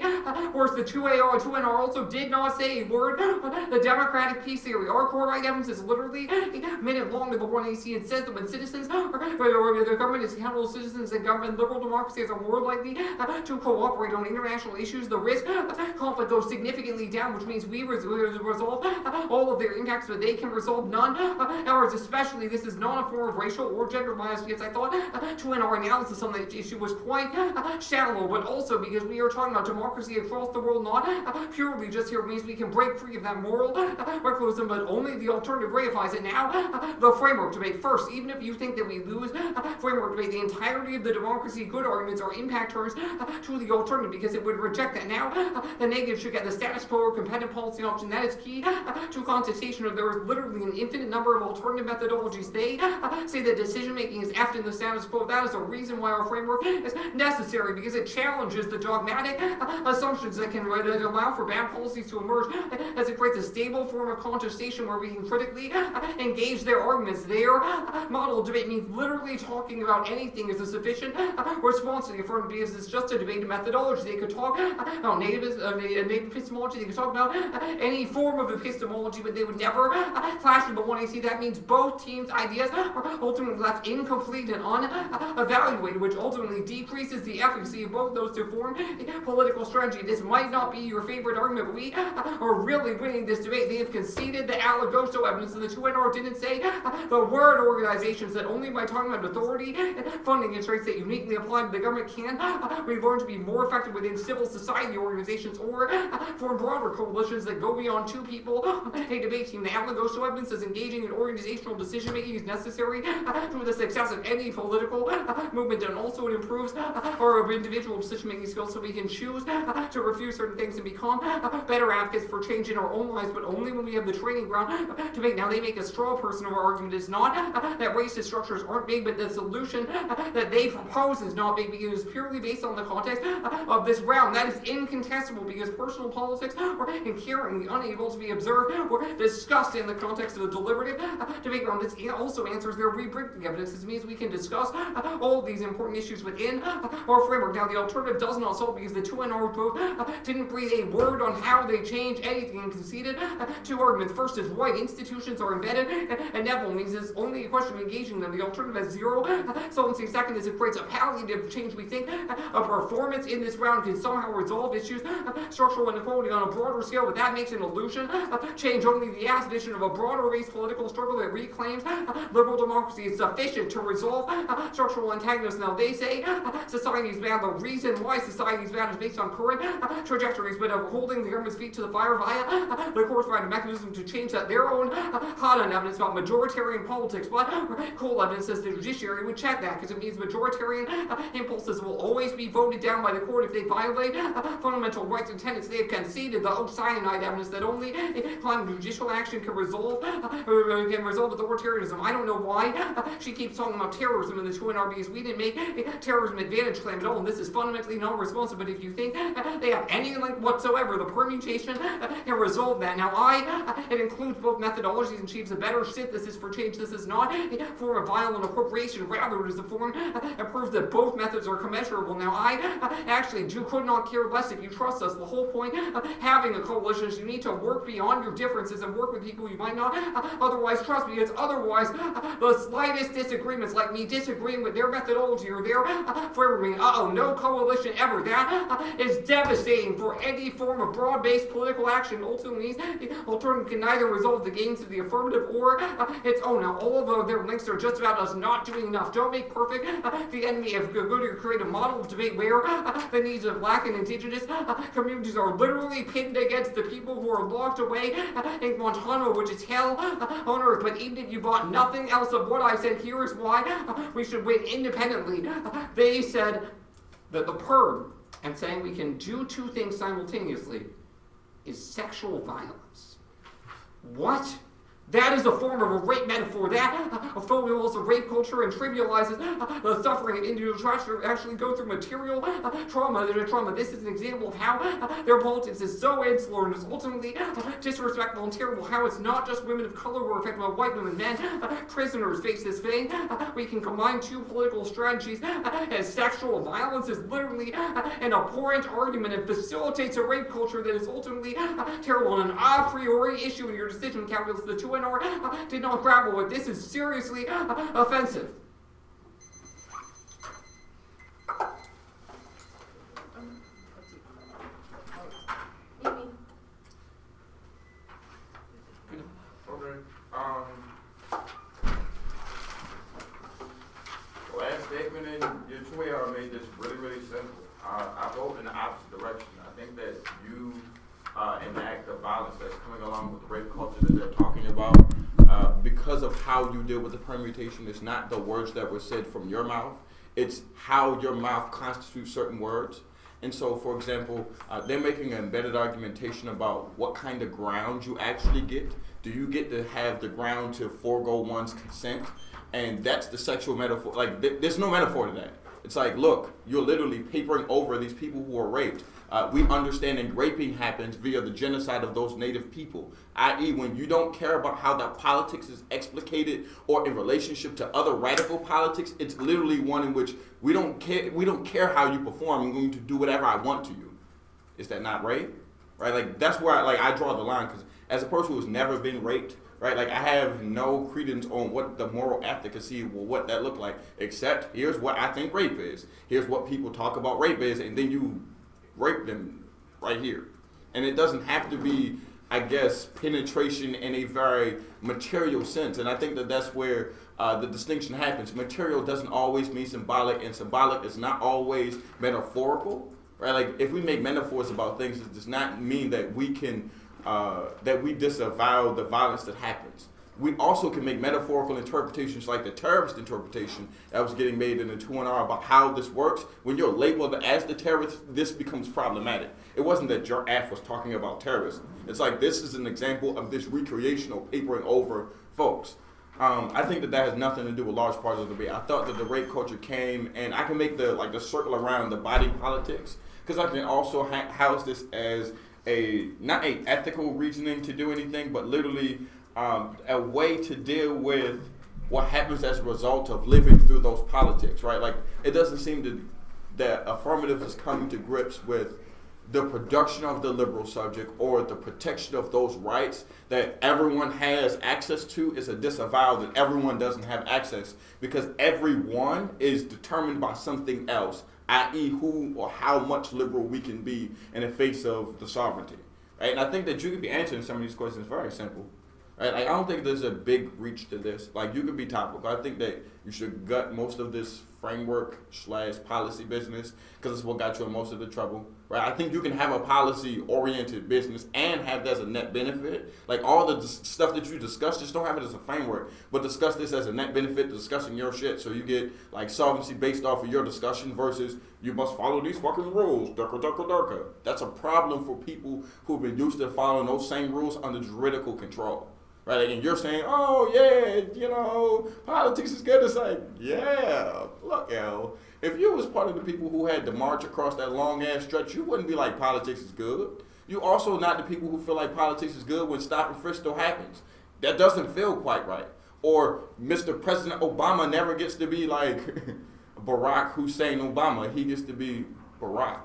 [SPEAKER 4] Whereas the 2NR also did not say a word the democratic peace theory. Our core right evidence is literally a minute long to the 1AC. It says that when citizens or the government is accountable to citizens and government liberal democracies are more likely to cooperate on international issues, the risk of conflict goes significantly down, which means we resolve all of their impacts, but they can resolve none. Ours, especially, this is not a form of racial or gender bias, because I thought in our analysis on the issue was quite shallow, but also because we are talking about democracy across the world, not purely just here. It means we can break free of that moral reclusivism, but only the alternative reifies it. Now, the framework debate. First, even if you think that we lose framework debate, the entirety of the democracy good arguments are impact turns to the alternative, because it would reject that. Now, the negative should get the status quo or competitive policy option. That is key to contestation. There is literally an infinite number of alternative methodologies. They say that decision making is after the status quo. That is a reason why our framework is necessary, because it challenges the dogmatic assumptions that allow for bad policies to emerge, as it creates a stable form of contestation where we can critically engage their arguments. Their model of debate means literally talking about anything is a sufficient response to the affirmative, because it's just a debate methodology. They could talk about native epistemology, they could talk about any form of epistemology, but they would never clash with the 1AC. That means both teams' ideas are ultimately left incomplete and unevaluated, which ultimately decreases the efficacy of both those to form a political strategy. This might not be your favorite argument, but we are really winning this debate. They have conceded the Alagoso evidence, and the 2NR didn't say the word organizations, that only by talking about authority and funding and traits that uniquely apply to the government can we learn to be more effective within civil society organizations or form broader coalitions that go beyond two people. A debate team. The Alagoso evidence is engaging in organizational decision making is necessary to the success of any political movement, and also it improves our individual decision making skills, so we can choose to refuse certain things and become better advocates for change in our own lives, but only when we have the training ground to make. Now, they make a straw person of our argument is not that racist structures aren't big, but the solution that they propose is not big, because it is purely based on the context of this round. That is incontestable, because personal politics are inherently unable to be observed or discussed in the context of a deliberative debate round. This also answers their rebreaking evidence. This means we can discuss all of these important issues within our framework. Now, the alternative does not solve, because the 2NR both didn't breathe a word on how they change anything and conceded two arguments. First is white institutions are embedded, and Neville means it's only a question of engaging them. The alternative has zero solvency. Second is it creates a palliative change. We think a performance in this round can somehow resolve issues structural inequality on a broader scale, but that makes an illusion change. Only the addition of a broader race political struggle that reclaims liberal democracy is sufficient to resolve structural antagonism. Now, they say society is bad. The reason why society is bad is based on current trajectories, but of holding the government's feet to the fire via the corresponding mechanism to change that. Their own hot on evidence about majoritarian politics, but cool evidence says the judiciary would check that, because it means majoritarian impulses will always be voted down by the court if they violate fundamental rights and tenets. They have conceded the cyanide evidence that only climate judicial action can resolve authoritarianism. I don't know why she keeps talking about terrorism in the 2NR, because we didn't make a terrorism advantage claim at all, and this is fundamentally non-responsive. But if you think they have any link whatsoever, the permutation can resolve that. Now, it includes both methodologies and achieves a better synthesis for change. This is not a form of violence file an appropriation. Rather, it is a form that proves that both methods are commensurable. Now, I actually could not care less if you trust us. The whole point of having a coalition is you need to work beyond your differences and work with people you might not otherwise trust, because otherwise the slightest disagreements, like me disagreeing with their methodology or their framing, no coalition ever. That is devastating for any form of broad-based political action. Ultimately, the alternative can neither resolve the gains of the affirmative or its own. Now, all of their links are just about us not doing enough. Don't make perfect the enemy of good, or create a model of debate where the needs of Black and Indigenous communities are literally pitted against the people who are locked away in Guantanamo, which is hell on earth. But even if you bought nothing else of what I said, here is why we should win independently. They said that the PERB, and saying we can do two things simultaneously, is sexual violence. What? That is a form of a rape metaphor. That fulfills a rape culture and trivializes the suffering of individuals who actually go through material trauma. This is an example of how their politics is so insular and is ultimately disrespectful and terrible. How it's not just women of color who are affected, but white women, men, prisoners face this thing. We can combine two political strategies as sexual violence is literally an abhorrent argument and facilitates a rape culture that is ultimately terrible and an a priori issue in your decision calculus. The two did not grapple with. This is seriously offensive.
[SPEAKER 5] Okay. Last statement in your tweet made this really, really simple. I vote in the opposite direction. I think that you enact the violence that's coming along with the rape culture that they're talking about because of how you deal with the permutation. It's not the words that were said from your mouth. It's how your mouth constitutes certain words. And so, for example, they're making an embedded argumentation about what kind of ground you actually get. Do you get to have the ground to forego one's consent? And that's the sexual metaphor. Like, there's no metaphor to that. It's like, look, you're literally papering over these people who are raped. We understand that raping happens via the genocide of those native people, i.e. when you don't care about how that politics is explicated or in relationship to other radical politics, it's literally one in which we don't care how you perform. I'm going to do whatever I want to you. Is that not rape? Right? Like, that's where I draw the line, because as a person who's never been raped, right? Like, I have no credence on what the moral efficacy or what that looked like, except here's what I think rape is. Here's what people talk about rape is, and then you rape them right here. And it doesn't have to be, I guess, penetration in a very material sense. And I think that that's where the distinction happens. Material doesn't always mean symbolic, and symbolic is not always metaphorical, right? Like, if we make metaphors about things, it does not mean that we can that we disavow the violence that happens. We also can make metaphorical interpretations like the terrorist interpretation that was getting made in the 2NR about how this works. When you're labeled as the terrorist, this becomes problematic. It wasn't that Jaraf was talking about terrorism. It's like, this is an example of this recreational papering over folks. I think that has nothing to do with large part of the debate. I thought that the rape culture came, and I can make the circle around the body politics, because I can also house this as not a ethical reasoning to do anything, but literally a way to deal with what happens as a result of living through those politics, right? Like, it doesn't seem that affirmative is coming to grips with the production of the liberal subject or the protection of those rights that everyone has access to. Is a disavow that everyone doesn't have access, because everyone is determined by something else, i.e. who or how much liberal we can be in the face of the sovereignty, right? And I think that you could be answering some of these questions very simple, right? Like, I don't think there's a big reach to this. Like, you could be topical. I think that you should gut most of this framework/policy business, because it's what got you in most of the trouble, right? I think you can have a policy-oriented business and have that as a net benefit. Like, all the stuff that you discuss, just don't have it as a framework, but discuss this as a net benefit, discussing your shit, so you get, like, solvency based off of your discussion versus you must follow these fucking rules, durka. That's a problem for people who've been used to following those same rules under juridical control. Right, and you're saying, oh yeah, politics is good. It's like, yeah, look, L, if you was part of the people who had to march across that long ass stretch, you wouldn't be like, politics is good. You also not the people who feel like politics is good when stop and frisk still happens. That doesn't feel quite right.
[SPEAKER 9] Or Mr. President Obama never gets to be like Barack Hussein Obama. He gets to be Barack,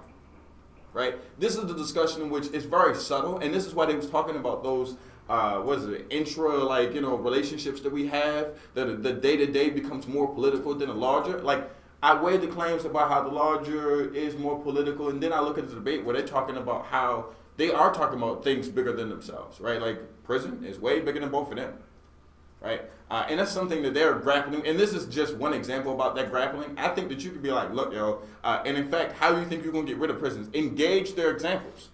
[SPEAKER 9] right? This is the discussion in which it's very subtle, and this is why they was talking about those, relationships that we have, that the day-to-day becomes more political than the larger. Like, I weigh the claims about how the larger is more political, and then I look at the debate where they're talking about how they are talking about things bigger than themselves, right? Like, prison is way bigger than both of them, right? And that's something that they're grappling, and this is just one example about that grappling. I think that you could be like, look, and in fact, how do you think you're going to get rid of prisons? Engage their examples,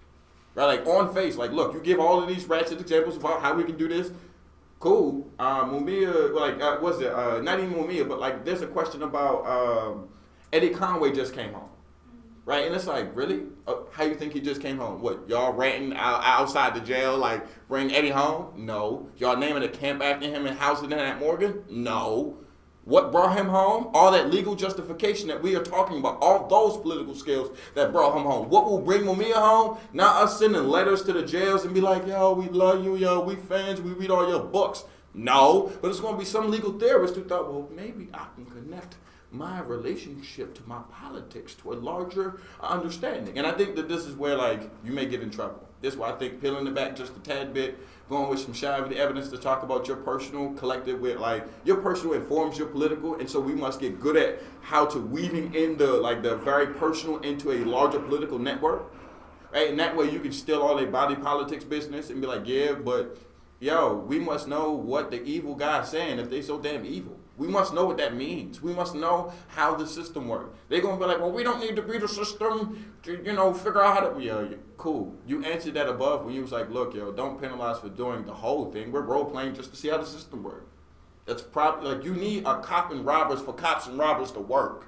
[SPEAKER 9] right? Like, on face, like, look, you give all of these ratchet examples about how we can do this. Cool. Mumia, not even Mumia, but like, there's a question about Eddie Conway just came home, right? And it's like, really? How you think he just came home? What, y'all ranting outside the jail, like, bring Eddie home? No. Y'all naming a camp after him and housing him at Morgan? No. What brought him home? All that legal justification that we are talking about, all those political skills that brought him home. What will bring Mumia home? Not us sending letters to the jails and be like, yo, we love you, yo, we fans, we read all your books. No, but it's going to be some legal theorist who thought, well, maybe I can connect my relationship to my politics to a larger understanding. And I think that this is where, like, you may get in trouble. This is why I think peeling it back just a tad bit, going with some shy evidence to talk about your personal collective with, like, your personal informs your political, and so we must get good at how to weaving in the very personal into a larger political network, right? And that way you can steal all their body politics business and be like, yeah, but, yo, we must know what the evil guy's saying if they so damn evil. We must know what that means. We must know how the system works. They're going to be like, well, we don't need to be the system to, figure out how to... Yeah, cool. You answered that above when you was like, look, yo, don't penalize for doing the whole thing. We're role-playing just to see how the system works. That's probably... Like, you need a cop and robbers for cops and robbers to work.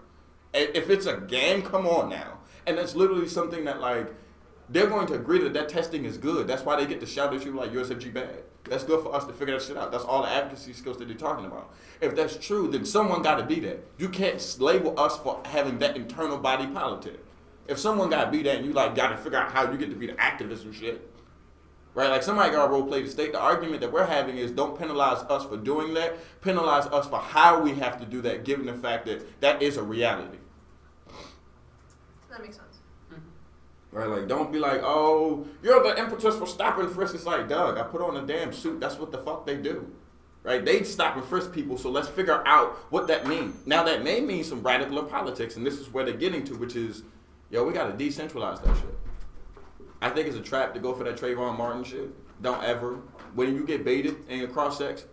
[SPEAKER 9] If it's a gang, come on now. And that's literally something that, like, they're going to agree that testing is good. That's why they get to shout at you like USFG bad. That's good for us to figure that shit out. That's all the advocacy skills that they're talking about. If that's true, then someone got to be that. You can't label us for having that internal body politic. If someone got to be that and you got to figure out how you get to be the activist and shit, right? Like, somebody got to role play the state. The argument that we're having is don't penalize us for doing that. Penalize us for how we have to do that, given the fact that that is a reality.
[SPEAKER 1] That makes sense.
[SPEAKER 9] Right, like, don't be like, oh, you're the impetus for stopping frisk. It's like, Doug, I put on a damn suit. That's what the fuck they do. Right? They stop and frisk people, so let's figure out what that means. Now, that may mean some radical politics, and this is where they're getting to, which is, yo, we got to decentralize that shit. I think it's a trap to go for that Trayvon Martin shit. Don't ever. When you get baited and you're cross-sex,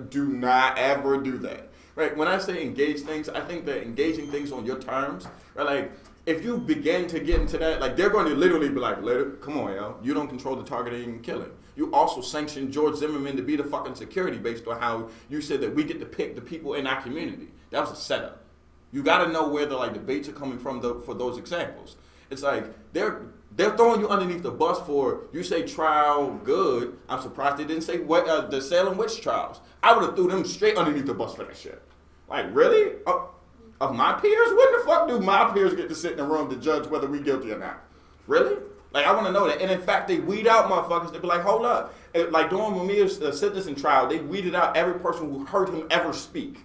[SPEAKER 9] do not ever do that. Right? When I say engage things, I think that engaging things on your terms, right? Like, if you begin to get into that, like, they're going to literally be like, come on, yo. You don't control the targeting and killing. You also sanctioned George Zimmerman to be the fucking security based on how you said that we get to pick the people in our community. That was a setup. You got to know where the debates are coming from for those examples. It's like, they're throwing you underneath the bus for, you say trial good. I'm surprised they didn't say what the Salem witch trials. I would have threw them straight underneath the bus for that shit. Like, really? Of my peers? When the fuck do my peers get to sit in the room to judge whether we guilty or not? Really? Like, I want to know that. And in fact, they weed out motherfuckers. They be like, hold up. Like, during Mumia's sentencing trial, they weeded out every person who heard him ever speak.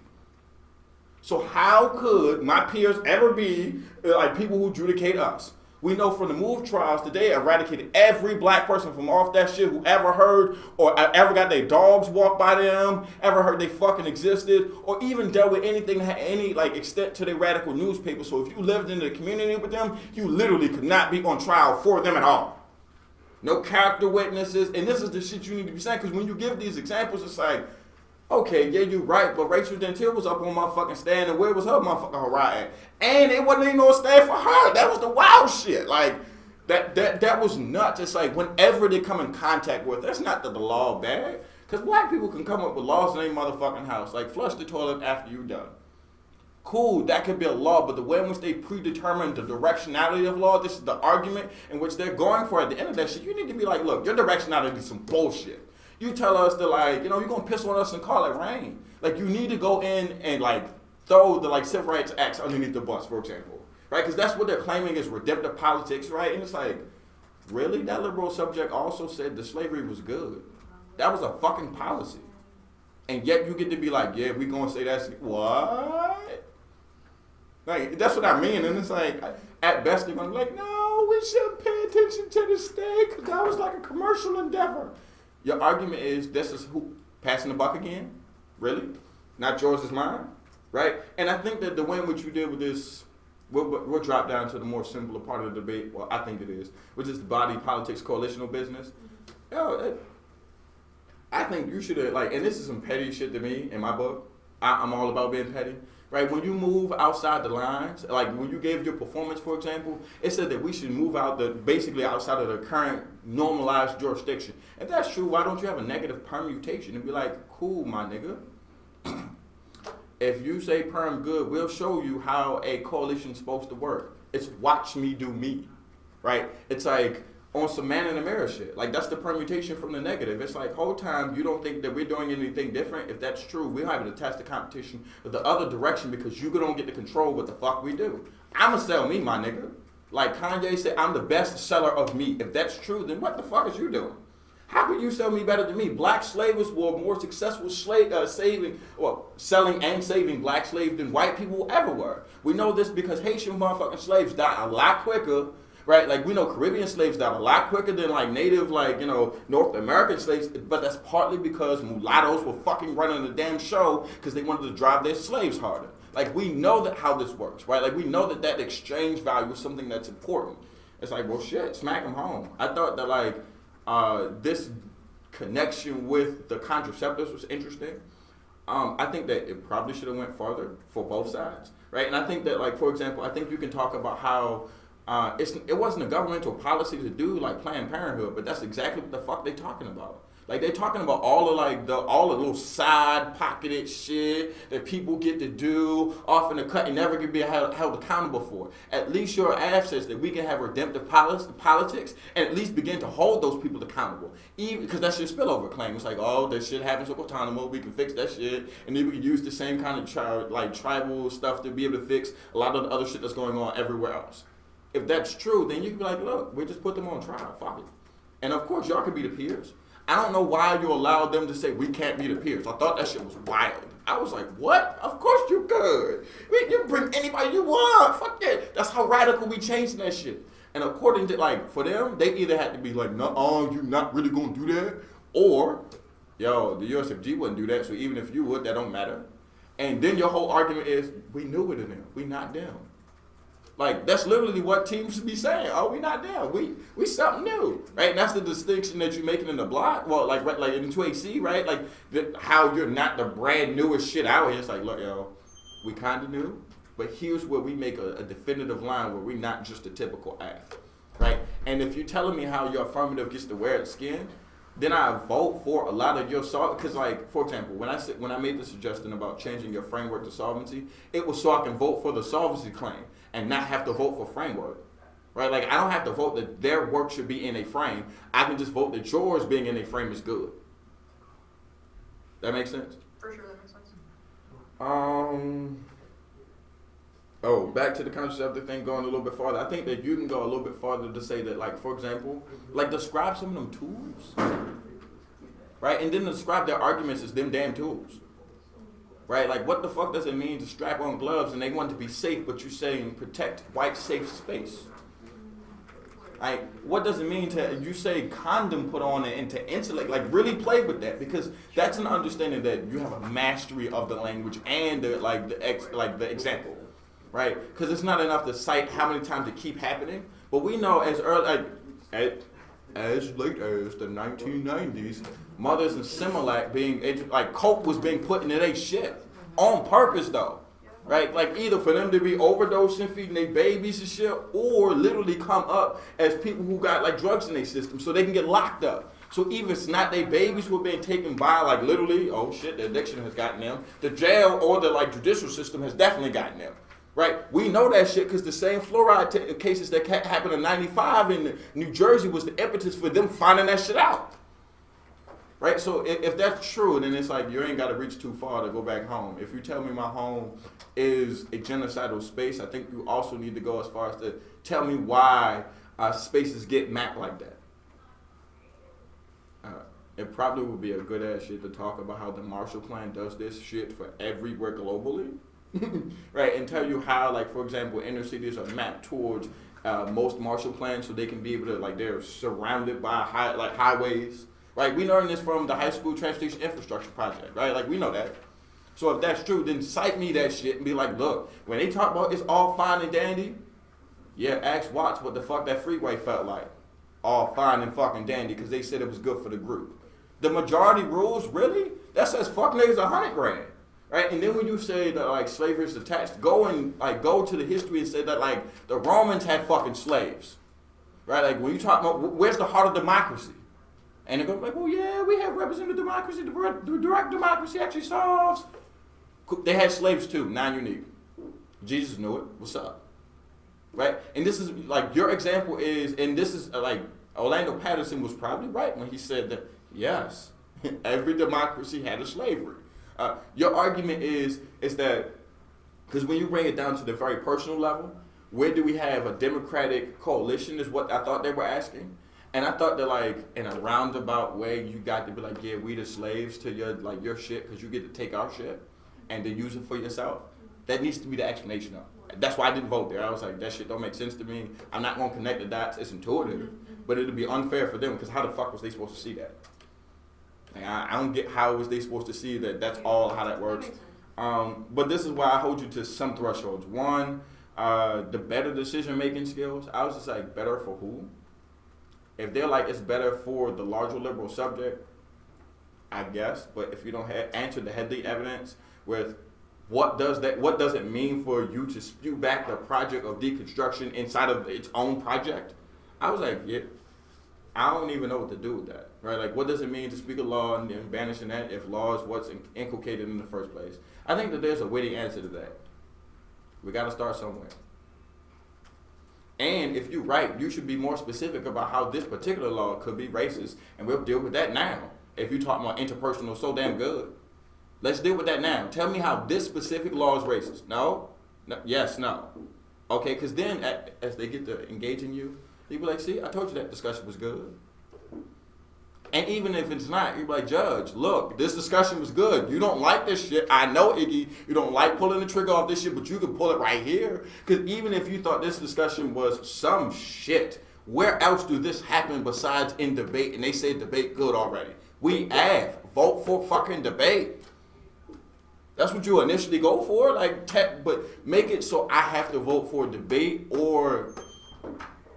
[SPEAKER 9] So how could my peers ever be like people who adjudicate us? We know from the MOVE trials that they eradicated every black person from off that shit who ever heard or ever got their dogs walked by them, ever heard they fucking existed, or even dealt with anything that had any extent to their radical newspaper. So if you lived in the community with them, you literally could not be on trial for them at all. No character witnesses, and this is the shit you need to be saying, because when you give these examples, it's like, okay, yeah, you're right, but Rachel Dentil was up on motherfucking stand, and where was her motherfucking riot? And it wasn't even no stand for her. That was the wild shit. Like, that was nuts. It's like, whenever they come in contact with, that's not that the law bad, because black people can come up with laws in their motherfucking house, like flush the toilet after you're done. Cool, that could be a law, but the way in which they predetermine the directionality of law, this is the argument in which they're going for at the end of that shit. You need to be like, look, your directionality is some bullshit. You tell us that, you're going to piss on us and call it rain. Like, you need to go in and, throw the, civil rights acts underneath the bus, for example. Right? Because that's what they're claiming is redemptive politics, right? And it's like, really? That liberal subject also said that slavery was good. That was a fucking policy. and yet you get to be like, yeah, we gonna say that's what? Like, that's what I mean. And it's like, at best, they're gonna be like, no, we shouldn't pay attention to the state because that was like a commercial endeavor. Your argument is this is who passing the buck again? Really? Not yours is mine, right? And I think that the way in which you deal with this, we'll drop down to the more simpler part of the debate. Well, I think it is, which is the body politics coalitional business. I think you should have, like, and this is some petty shit to me in my book. I'm all about being petty, right? When you move outside the lines, like when you gave your performance, for example, it said that we should move out basically outside of the current normalized jurisdiction. If that's true, why don't you have a negative permutation and be like, cool, my nigga. If you say perm good, we'll show you how a coalition's supposed to work. It's watch me do me, right? It's like on some man in the mirror shit. Like that's the permutation from the negative. It's like whole time you don't think that we're doing anything different. If that's true, we're having to test the competition the other direction because you don't get to control what the fuck we do. I'ma sell me, my nigga. Like Kanye said, I'm the best seller of me. If that's true, then what the fuck is you doing? How could you sell me better than me? Black slaves were more successful selling and saving black slaves than white people ever were. We know this because Haitian motherfucking slaves died a lot quicker, right? Like we know Caribbean slaves died a lot quicker than like native, like, North American slaves, but that's partly because mulattoes were fucking running the damn show because they wanted to drive their slaves harder. Like we know that how this works, right? Like we know that exchange value is something that's important. It's like, well shit, smack them home. I thought that like, this connection with the contraceptives was interesting. I think that it probably should have went farther for both sides, right? And I think that, like, for example, I think you can talk about how it wasn't a governmental policy to do like Planned Parenthood, but that's exactly what the fuck they talking about. Like they talking about all the little side pocketed shit that people get to do off in the cut and never can be held accountable for. At least your ass says that we can have redemptive politics and at least begin to hold those people accountable. Even because that's your spillover claim. It's like, oh, that shit happens with Guantanamo, we can fix that shit, and then we can use the same kind of tribal stuff to be able to fix a lot of the other shit that's going on everywhere else. If that's true, then you can be like, look, we just put them on trial, fuck it. And of course, y'all can be the peers. I don't know why you allowed them to say we can't be the peers. I thought that shit was wild. I was like, what? Of course you could. You can bring anybody you want. Fuck that. That's how radical we changed that shit. And according to, like, for them, they either had to be like, no, you're not really going to do that. Or, yo, the USFG wouldn't do that, so even if you would, that don't matter. And then your whole argument is, we knew it in them. We not them. Like, that's literally what teams should be saying. Oh, we not there. We something new, right? And that's the distinction that you're making in the block. Well, like in 2AC, right? Like, how you're not the brand newest shit out here. It's like, look, yo, we kind of new, but here's where we make a definitive line where we're not just a typical act, right? And if you're telling me how your affirmative gets to wear its skin, then I vote for a lot of your because, like, for example, when I made the suggestion about changing your framework to solvency, it was so I can vote for the solvency claim and not have to vote for framework, right? Like, I don't have to vote that their work should be in a frame. I can just vote that yours being in a frame is good. That makes sense?
[SPEAKER 3] For sure, that makes sense.
[SPEAKER 9] Back to the contraceptive thing, going a little bit farther. I think that you can go a little bit farther to say that, like, for example, like, describe some of them tools, right? And then describe their arguments as them damn tools, right? Like, what the fuck does it mean to strap on gloves and they want to be safe, but you're saying protect white safe space? Like, what does it mean to, you say condom put on and to insulate, like, really play with that, because that's an understanding that you have a mastery of the language and the example. Right? Because it's not enough to cite how many times it keep happening. But we know as early as late as the 1990s, mothers in Similac coke was being put into their shit on purpose though. Right? Like either for them to be overdosing, feeding their babies and shit, or literally come up as people who got like drugs in their system so they can get locked up. So even if it's not their babies who are being taken by, like literally, oh shit, the addiction has gotten them. The jail or the like judicial system has definitely gotten them. Right? We know that shit because the same fluoride cases that happened in 95 in New Jersey was the impetus for them finding that shit out. Right? So if that's true, then it's like you ain't got to reach too far to go back home. If you tell me my home is a genocidal space, I think you also need to go as far as to tell me why spaces get mapped like that. it probably would be a good ass shit to talk about how the Marshall Plan does this shit for everywhere globally. Right, and tell you how, like, for example, inner cities are mapped towards most Marshall plans so they can be able to, like, they're surrounded by highways. Right, we learned this from the high school transportation infrastructure project, right? Like, we know that. So if that's true, then cite me that shit and be like, look, when they talk about it's all fine and dandy, yeah, ask Watts what the fuck that freeway felt like. All fine and fucking dandy because they said it was good for the group. The majority rules, really? That says fuck niggas $100,000. Right? And then when you say that, like, slavery is attached, go to the history and say that, like, the Romans had fucking slaves. Right? Like, when you talk about where's the heart of democracy? And they go like, well, yeah, we have representative democracy. The direct democracy actually solves. They had slaves too, non-unique. Jesus knew it. What's up? Right? And this is, like, your example is, and this is, like, Orlando Patterson was probably right when he said that, yes, every democracy had a slavery. Your argument is that, because when you bring it down to the very personal level, where do we have a democratic coalition is what I thought they were asking. And I thought that, like, in a roundabout way, you got to be like, yeah, we the slaves to your shit because you get to take our shit and then use it for yourself. That needs to be the explanation of it. That's why I didn't vote there. I was like, that shit don't make sense to me. I'm not going to connect the dots. It's intuitive. But it would be unfair for them because how the fuck was they supposed to see that? Like, I don't get how was they supposed to see that that's all how that works. But this is why I hold you to some thresholds. One, the better decision-making skills. I was just like, better for who? If they're like, it's better for the larger liberal subject, I guess. But if you don't answer the headly evidence with what does it mean for you to spew back the project of deconstruction inside of its own project? I was like, yeah, I don't even know what to do with that, right? Like, what does it mean to speak a law and then banishing that if law is what's inculcated in the first place? I think that there's a witty answer to that. We got to start somewhere. And if you're right, you should be more specific about how this particular law could be racist, and we'll deal with that now. If you're talking about interpersonal so damn good, let's deal with that now. Tell me how this specific law is racist. No? Yes, no. Okay, because then as they get to engaging you, you be like, see, I told you that discussion was good. And even if it's not, you be like, Judge, look, this discussion was good. You don't like this shit. I know, Iggy, you don't like pulling the trigger off this shit, but you can pull it right here. Because even if you thought this discussion was some shit, where else do this happen besides in debate? And they say debate good already. We have. Vote for fucking debate. That's what you initially go for, but make it so I have to vote for debate or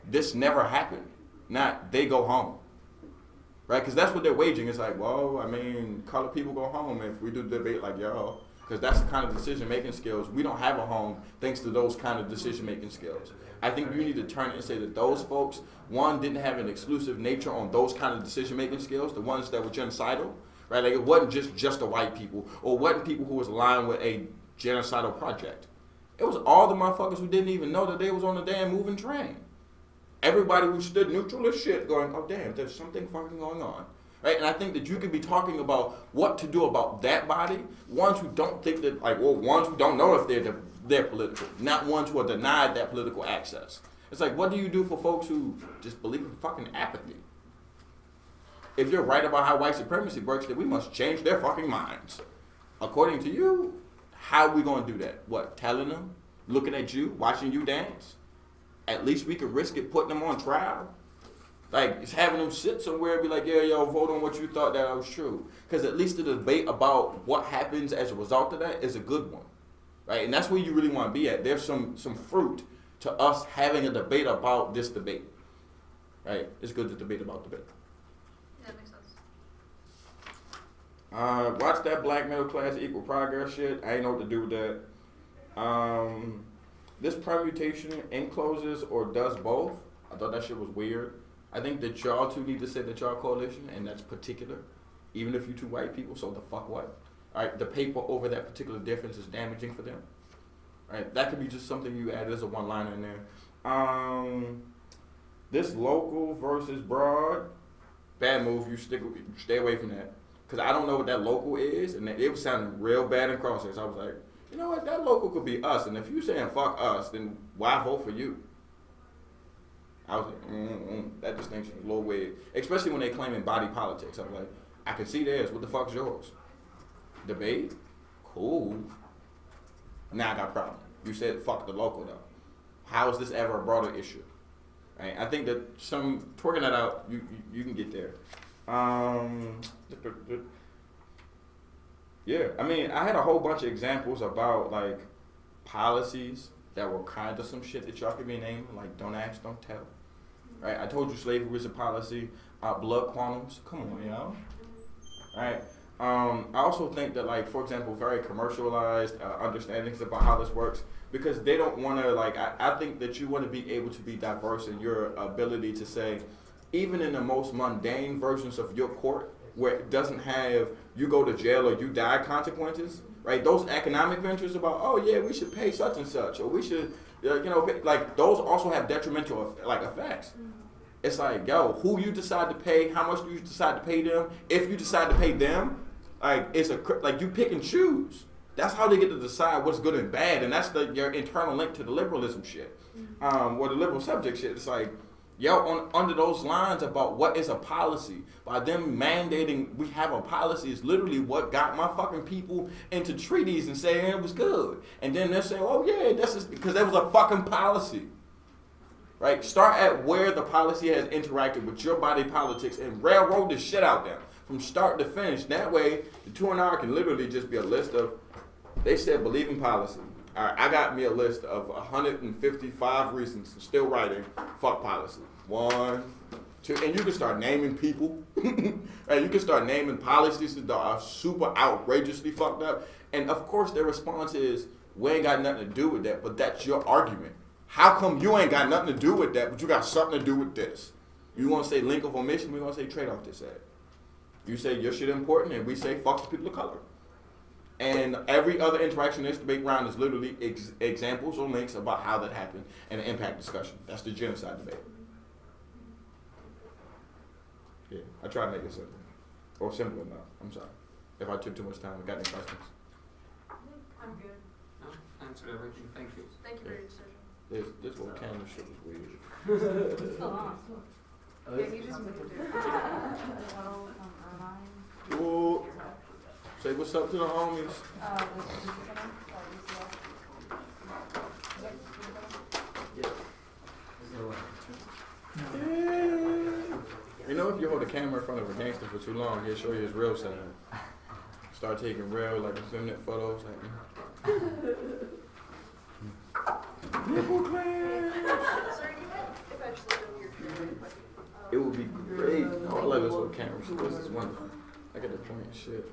[SPEAKER 9] this never happened. Not they go home. Right? Because that's what they're waging. It's like, well, I mean, colored people go home if we do debate like y'all. Because that's the kind of decision-making skills. We don't have a home thanks to those kind of decision-making skills. I think you need to turn it and say that those folks, one, didn't have an exclusive nature on those kind of decision-making skills, the ones that were genocidal. Right? Like, it wasn't just the white people, or wasn't people who was aligned with a genocidal project. It was all the motherfuckers who didn't even know that they was on the damn moving train. Everybody who stood neutral as shit going, oh damn, there's something fucking going on. Right? And I think that you could be talking about what to do about that body, ones who don't think that, ones who don't know if they're political, not ones who are denied that political access. It's like, what do you do for folks who just believe in fucking apathy? If you're right about how white supremacy works, then we must change their fucking minds. According to you, how are we going to do that? What, telling them? Looking at you? Watching you dance? At least we could risk it putting them on trial. Like, it's having them sit somewhere and be like, yeah, yo, vote on what you thought that was true. Because at least the debate about what happens as a result of that is a good one. Right? And that's where you really want to be at. There's some fruit to us having a debate about this debate. Right? It's good to debate about debate.
[SPEAKER 3] That makes sense.
[SPEAKER 9] Watch that black middle class equal progress shit. I ain't know what to do with that. This permutation encloses or does both. I thought that shit was weird. I think that y'all two need to say that y'all coalition, and that's particular. Even if you two white people, so the fuck what? Alright, the paper over that particular difference is damaging for them. Alright, that could be just something you add as a one-liner in there. This local versus broad, bad move. You stay away from that. Because I don't know what that local is, and it was sounding real bad in crosshairs. I was like, you know what, that local could be us, and if you saying fuck us, then why vote for you? I was like, that distinction is a little weird. Especially when they claiming body politics. I was like, I can see theirs. What the fuck's yours? Debate? Cool. Now I got a problem. You said fuck the local though. How is this ever a broader issue? Right? I think that twerking that out, you can get there. Yeah, I mean, I had a whole bunch of examples about like policies that were kind of some shit that y'all could be naming, like don't ask, don't tell. Right? I told you slavery was a policy. Blood quantums, come on, y'all. Right? I also think that, like, for example, very commercialized understandings about how this works, because they don't want to, like, I think that you want to be able to be diverse in your ability to say, even in the most mundane versions of your court, where it doesn't have you go to jail or you die consequences, right? Those economic ventures about, oh yeah, we should pay such and such, or we should, pay, like, those also have detrimental, like, effects. It's like, yo, who you decide to pay, how much do you decide to pay them? If you decide to pay them, like, like you pick and choose. That's how they get to decide what's good and bad, and that's your internal link to the liberalism shit, or the liberal subject shit. It's like, yo, under those lines about what is a policy, by them mandating we have a policy is literally what got my fucking people into treaties and saying it was good, and then they're saying, oh yeah, that's just because there was a fucking policy. Right? Start at where the policy has interacted with your body politics and railroad the shit out there from start to finish. That way, the 2 hour can literally just be a list of, they said believe in policy. All right, I got me a list of 155 reasons, still writing, fuck policy. 1, 2, and you can start naming people. Right? You can start naming policies that are super outrageously fucked up. And of course, their response is, we ain't got nothing to do with that, but that's your argument. How come you ain't got nothing to do with that, but you got something to do with this? You want to say link of omission, we want to say trade-off this ad. You say your shit important, and we say fuck the people of color. And every other interaction in this debate round is literally examples or links about how that happened and an impact discussion. That's the genocide debate. Yeah, I try to make it simple. Or simple enough. I'm sorry. If I took too much time, got any questions?
[SPEAKER 1] I'm good.
[SPEAKER 4] No, answered everything. Thank you.
[SPEAKER 1] Thank you for your decision.
[SPEAKER 9] This little camera shit was weird.
[SPEAKER 1] Still on. Yeah, you just moved it.
[SPEAKER 9] Whoa. Say what's up to the homies. You know, if you hold the camera in front of a gangster for too long, he'll show you his real side. Start taking real, like, effeminate photos. Like, nipple clamps. It would be great. I love this little camera. This is wonderful. I got the point and shit.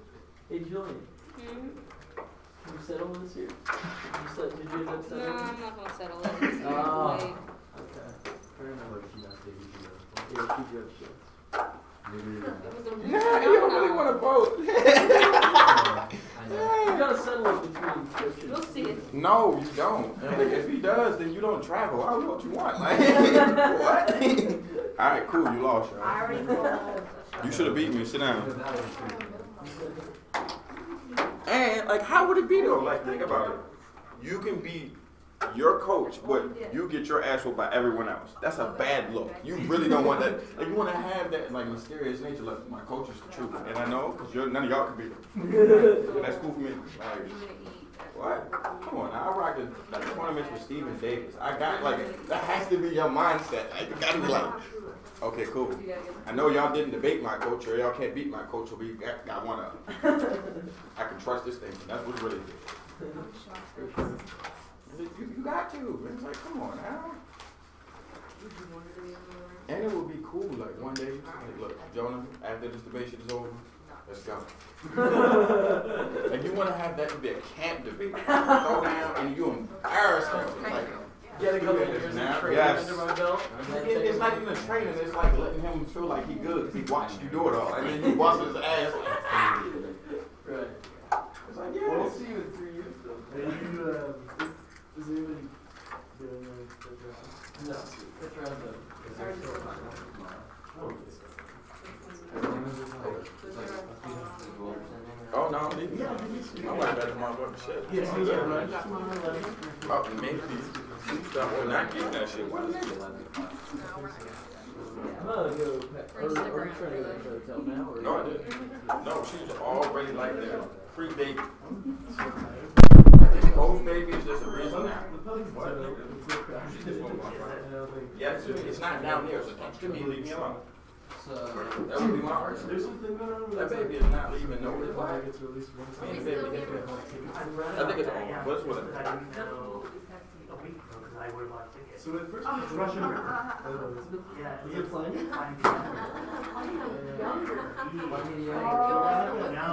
[SPEAKER 10] Hey, Julian. Can you settle this here? Did you end up settling?
[SPEAKER 11] No, I'm not gonna settle it.
[SPEAKER 10] Oh.
[SPEAKER 11] Wait.
[SPEAKER 10] Okay.
[SPEAKER 6] Fair enough.
[SPEAKER 10] Yeah, keep your shit.
[SPEAKER 11] It was a weird
[SPEAKER 9] Nah, you don't really want to vote.
[SPEAKER 10] You gotta settle it between Christians.
[SPEAKER 11] We'll see it.
[SPEAKER 9] No, you don't. Like, if he does, then you don't travel. I don't know what you want. Like, what? All right, cool. You lost, y'all.
[SPEAKER 7] I already know.
[SPEAKER 9] You should have beat me. Sit down. And, like, how would it be, though? Like, think about it. You can be your coach, but you get your ass whooped by everyone else. That's a bad look. You really don't want that. Like, you want to have that, like, mysterious nature. Like, my coach is the truth. And I know, because none of y'all can beat him. That's cool for me. Like, what? Come on, I rock the tournaments with Steven Davis. I got, like, that has to be your mindset. Like, you got to be like, okay, cool. I know y'all didn't debate my coach, or y'all can't beat my coach, or we got one of them. I can trust this thing. That's what's really good. You got to. It's like, come on now. And it would be cool, like, one day, like, look, Jonah, after this debate shit is over, let's go. Like, you want to have that to be a camp debate. Throw down and you embarrass him. Like,
[SPEAKER 10] Get a couple years of training
[SPEAKER 9] yes.
[SPEAKER 10] under my belt.
[SPEAKER 9] It's not even a training, it's like letting him feel like he good, because he watched you do it all. And then you bust his ass.
[SPEAKER 10] Right.
[SPEAKER 9] It's like,
[SPEAKER 6] We'll
[SPEAKER 9] yeah.
[SPEAKER 6] see you in 3 years, though. Are you, is anybody doing the draft?
[SPEAKER 10] No. It's around the.
[SPEAKER 9] Oh, no, my wife better come out with shit.
[SPEAKER 10] Yes, you get right.
[SPEAKER 9] Oh, maybe. Stop not getting that shit. What is it?
[SPEAKER 10] I'm gonna go.
[SPEAKER 11] Or stick
[SPEAKER 10] Are you
[SPEAKER 11] around
[SPEAKER 10] trying to
[SPEAKER 11] for
[SPEAKER 10] go to the hotel now? Or
[SPEAKER 5] No, I didn't. No, she was already like that. Pre-baby. Those babies, there's a reason now. She just won't go. Yes, it's not down there, so to me, leave me alone. That would be my arch. That baby is not leaving nowhere. I think it's all. What's with it?
[SPEAKER 8] So at first it's Russian River.
[SPEAKER 10] Yeah, is it flying?
[SPEAKER 8] No.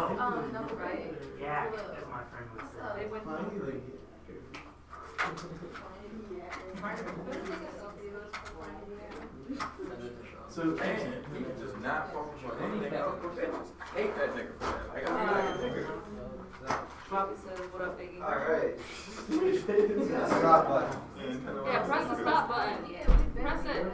[SPEAKER 7] Right.
[SPEAKER 8] Yeah, as my friend would say.
[SPEAKER 7] They went
[SPEAKER 8] So,
[SPEAKER 5] Man, he can just not focus on anything else. Bitches hate that nigga for that. Like, I be like a nigga.
[SPEAKER 11] Bobby says, what up, Biggie?
[SPEAKER 6] Alright. Stop button.
[SPEAKER 11] Yeah, press the stop button. Press it.